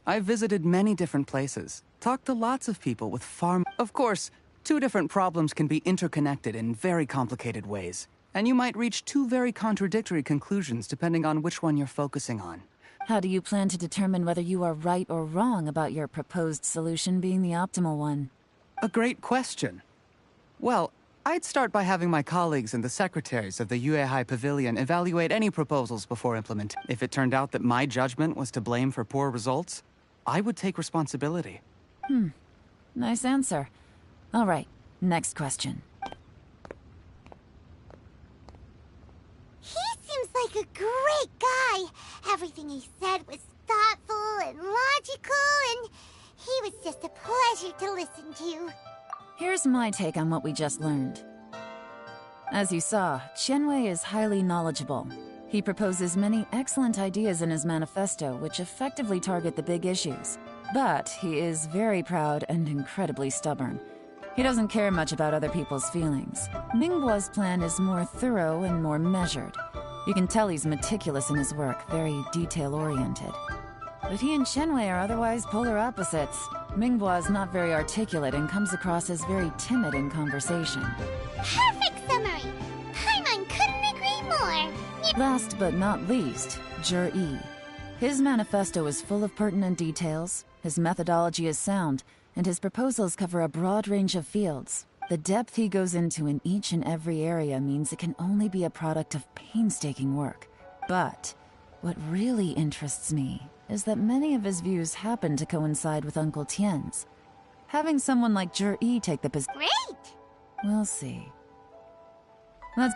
I've visited many different places, talked to lots of people with far... Of course, 2 different problems can be interconnected in very complicated ways, and you might reach 2 very contradictory conclusions depending on which one you're focusing on. How do you plan to determine whether you are right or wrong about your proposed solution being the optimal one? A great question. Well, I'd start by having my colleagues and the secretaries of the Yuehai Pavilion evaluate any proposals before implementing. If it turned out that my judgment was to blame for poor results, I would take responsibility. Nice answer. All right, next question. He seems like a great guy. Everything he said was thought and logical, and he was just a pleasure to listen to. Here's my take on what we just learned. As you saw, Qianwei is highly knowledgeable. He proposes many excellent ideas in his manifesto which effectively target the big issues. But he is very proud and incredibly stubborn. He doesn't care much about other people's feelings. Mingguo's plan is more thorough and more measured. You can tell he's meticulous in his work, very detail-oriented. But he and Qianwei are otherwise polar opposites. Mingguo is not very articulate and comes across as very timid in conversation. Perfect summary! Paimon couldn't agree more! Last but not least, Zhi. His manifesto is full of pertinent details, his methodology is sound, and his proposals cover a broad range of fields. The depth he goes into in each and every area means it can only be a product of painstaking work. But what really interests me is that many of his views happen to coincide with Uncle Tian's. Having someone like Zhi take the position... Great! We'll see. Let's...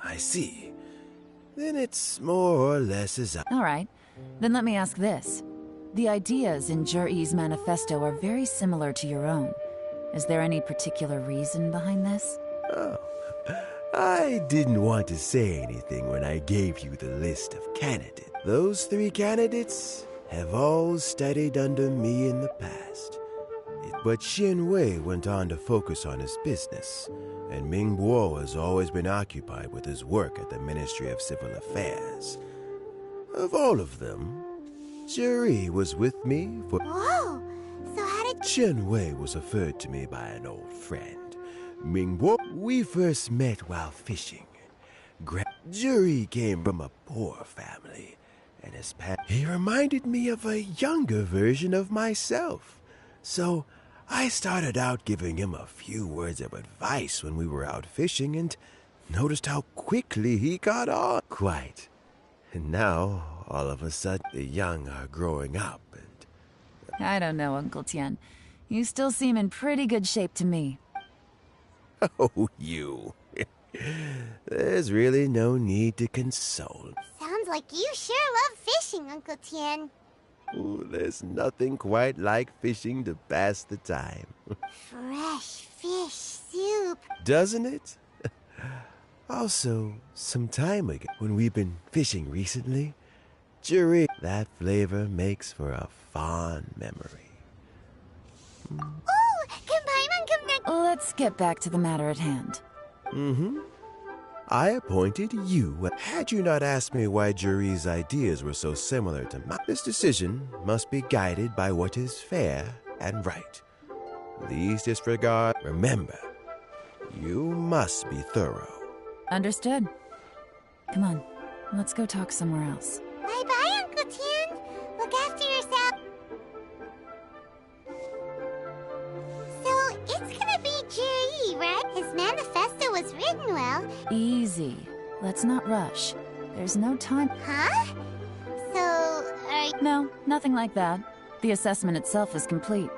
I see. Then it's more or less as I... All right. Then let me ask this. The ideas in Zhi's manifesto are very similar to your own. Is there any particular reason behind this? Oh, I didn't want to say anything when I gave you the list of candidates. Those 3 candidates have all studied under me in the past. But Qianwei went on to focus on his business, and Mingguo has always been occupied with his work at the Ministry of Civil Affairs. Of all of them, Zhi was with me for... Whoa! So how did... Qianwei was referred to me by an old friend. Mingguo, we first met while fishing. Zhi came from a poor family, and he reminded me of a younger version of myself. So I started out giving him a few words of advice when we were out fishing and noticed how quickly he got on. Quite. And now, all of a sudden, the young are growing up and... I don't know, Uncle Tian. You still seem in pretty good shape to me. Oh, you. There's really no need to console. Sounds like you sure love fishing, Uncle Tian. Ooh, there's nothing quite like fishing to pass the time. Fresh fish soup. Doesn't it? Also, some time ago, when we've been fishing recently, Zhi, that flavor makes for a fond memory. Ooh, can Paimon come back? Let's get back to the matter at hand. Mm-hmm. I appointed you. Had you not asked me why Zhi's ideas were so similar to mine, this decision must be guided by what is fair and right. Please disregard. Remember, you must be thorough. Understood. Come on, let's go talk somewhere else. Bye-bye, Uncle Tian. Look after yourself. So, it's gonna be Zhi, right? His manifesto was written well. Easy. Let's not rush. There's no time. Huh? So, No, nothing like that. The assessment itself is complete.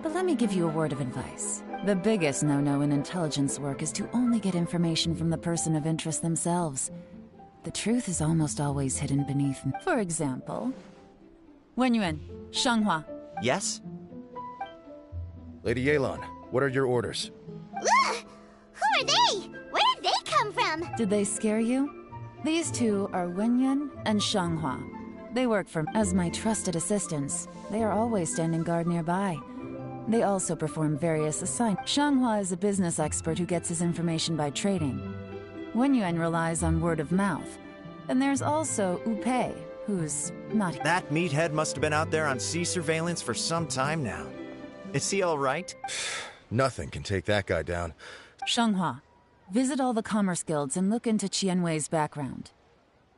But let me give you a word of advice. The biggest no-no in intelligence work is to only get information from the person of interest themselves. The truth is almost always hidden beneath. For example, Wenyuan, Shanghua. Yes? Lady Yelan, what are your orders? Ugh! Who are they? Where did they come from? Did they scare you? These two are Wenyuan and Shanghua. They work for as my trusted assistants. They are always standing guard nearby. They also perform various assignments. Shanghua is a business expert who gets his information by trading. Wenyuan relies on word of mouth. And there's also Upei, who's not... That meathead must have been out there on sea surveillance for some time now. Is he all right? Nothing can take that guy down. Shanghua, visit all the commerce guilds and look into Qianwei's background.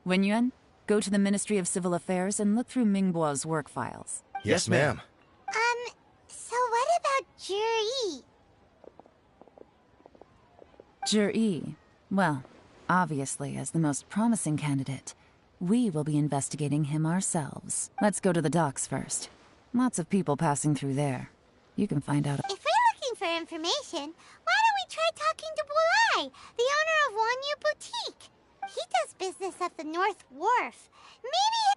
Wenyuan, go to the Ministry of Civil Affairs and look through Mingbo's work files. Yes, ma'am. So what about Juri? Juri, well, obviously, as the most promising candidate, we will be investigating him ourselves. Let's go to the docks first. Lots of people passing through there. You can find out. If we're looking for information, why don't we try talking to Bulai, the owner of Wanyu Boutique? He does business at the North Wharf.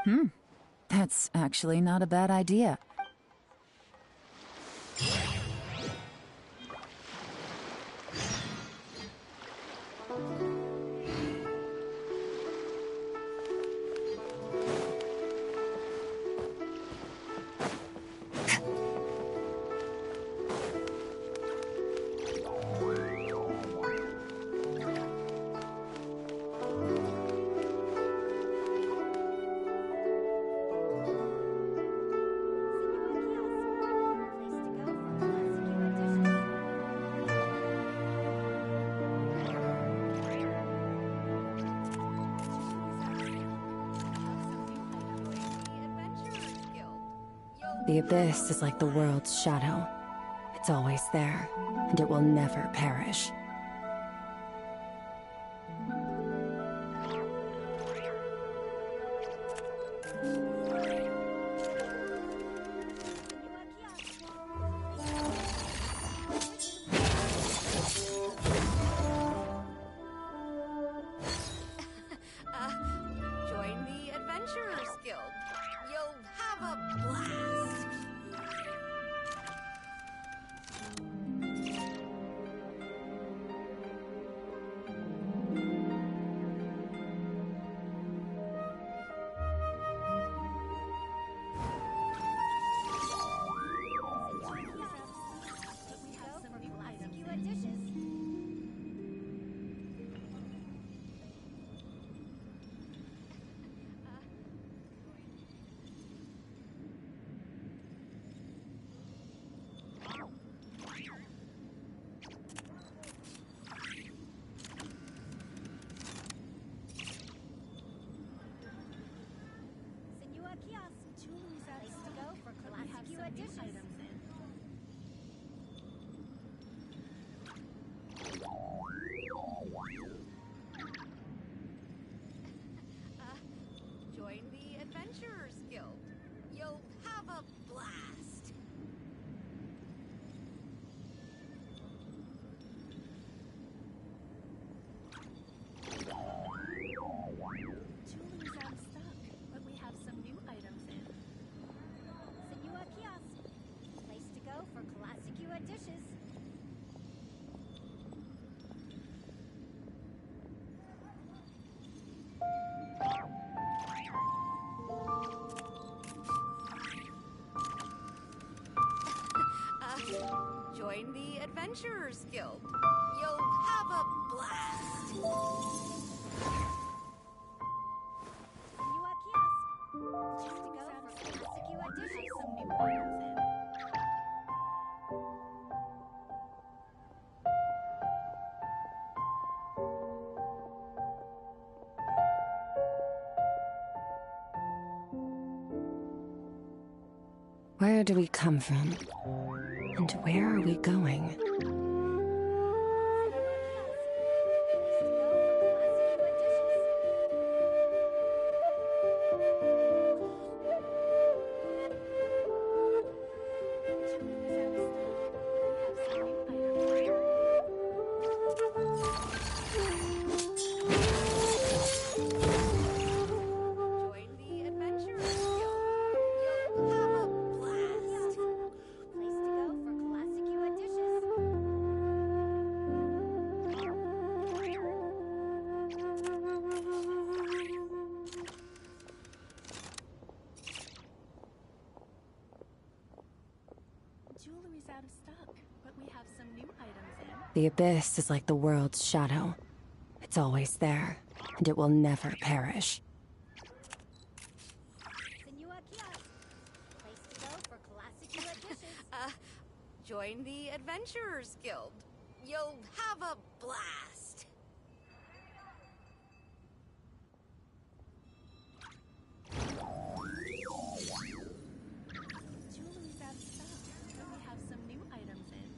Maybe... That's actually not a bad idea. The abyss is like the world's shadow. It's always there, and it will never perish. Join the Adventurers Guild. You'll have a blast. Join the Adventurers Guild. You'll have a blast. Julie's out of stock, but we have some new items in. Senua Kiosk. Place to go for classic Yua dishes. Join the Adventurers Guild. You'll have a blast. Senua Kiosk. Place to go for classic Yua dishes. Some new items in. Where do we come from? And where are we going? Jewelry's out of stock, but we have some new items in. The abyss is like the world's shadow. It's always there, and it will never perish. Senua Kiosk. Place to go for classic dishes. Join the Adventurers Guild. You'll have a blast. Jewelry's out of stock, but we have some new items in.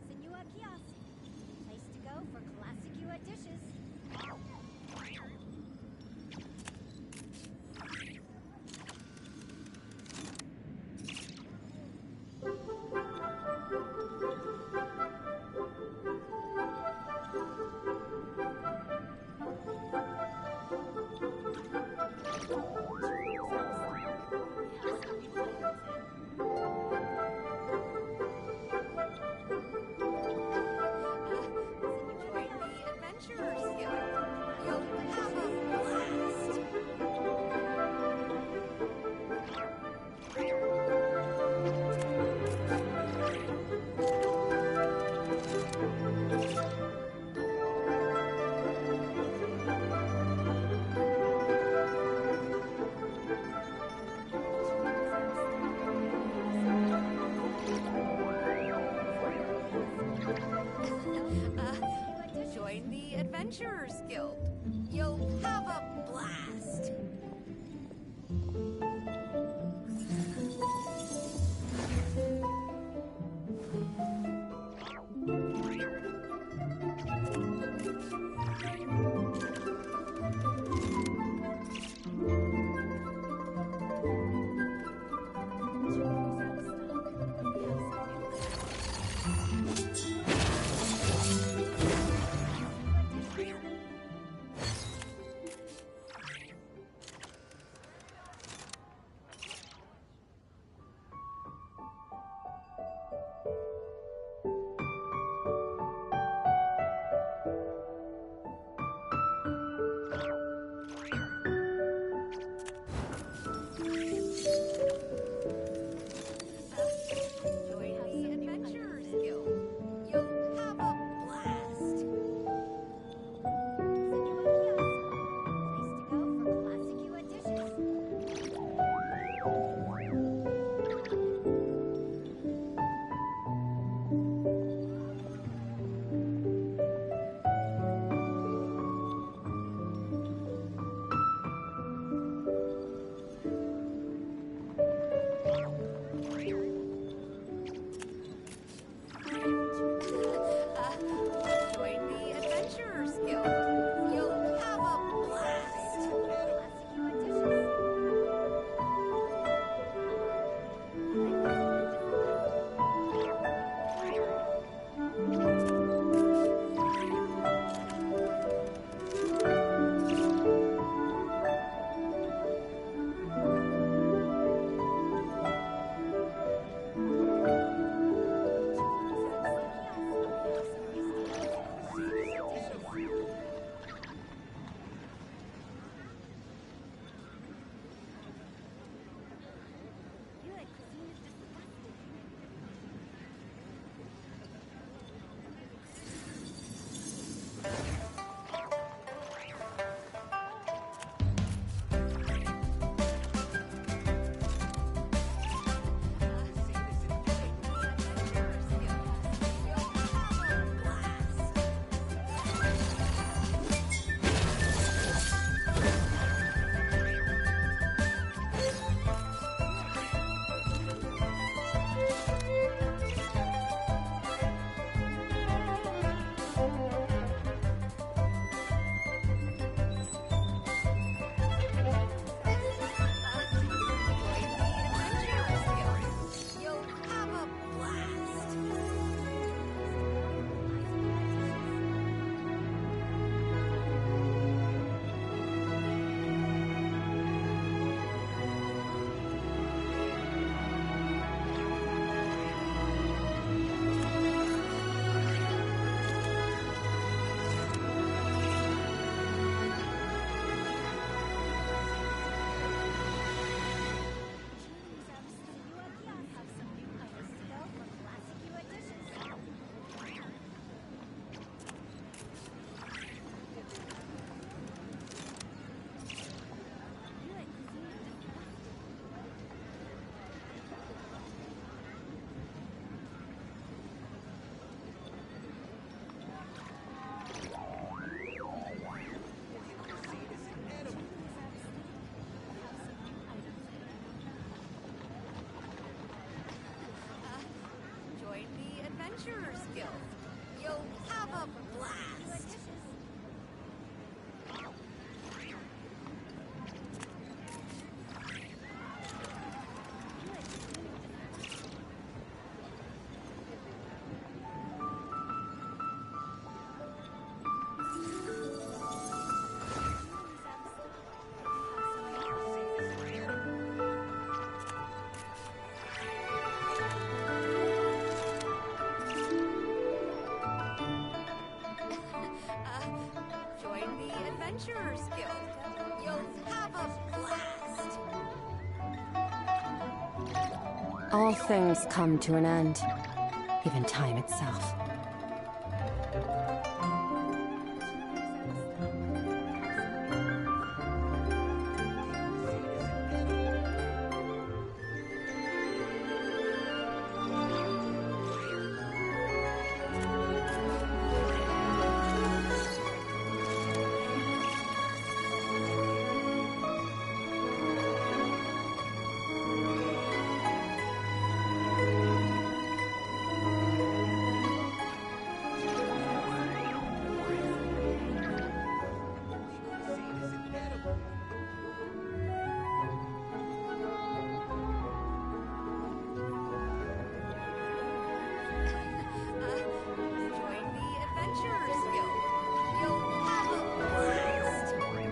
Senua Kiosk. Place to go for classic dishes. Join the Adventurers Guild. You'll have a blast. Adventurers Guild. You'll have a blast. All things come to an end, even time itself. Join the Adventurers Guild. You'll have a blast. Join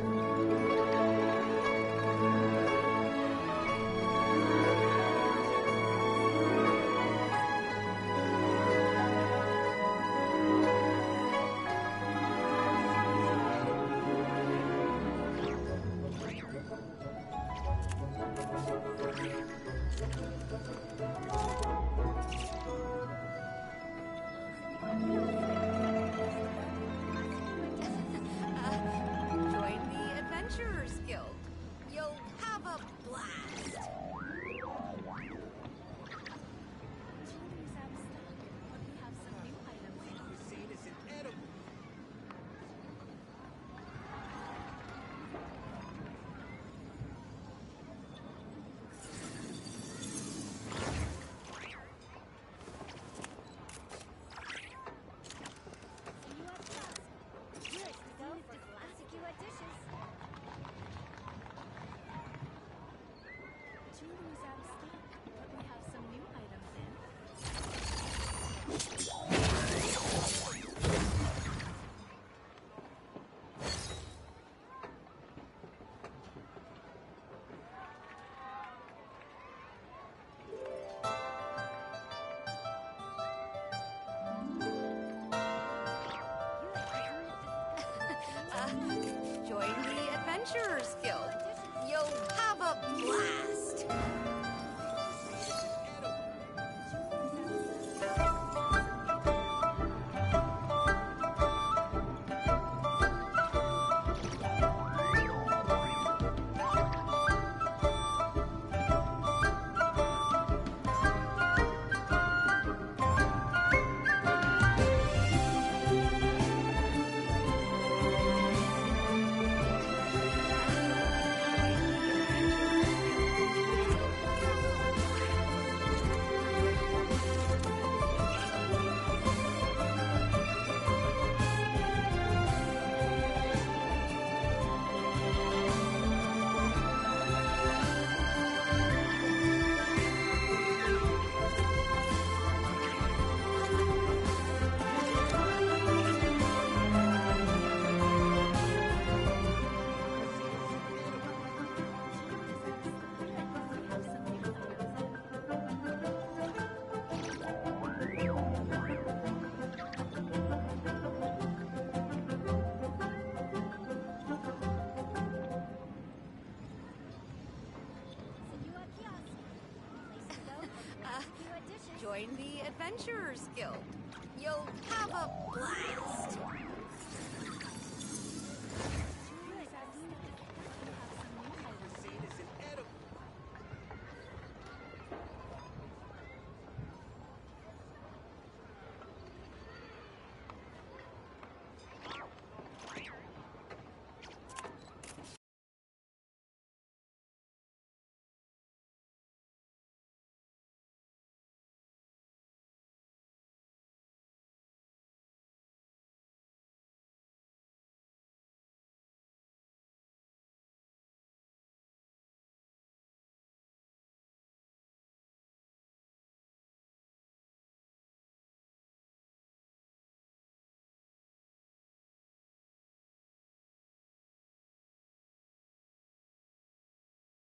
the Adventurers Guild. You'll have a blast. Years to go for classic dishes. Jewelry's out of stock, but we have some new items in. Join the Adventurers Guild. You'll have a blast. Join the Adventurers Guild. You'll have a blast.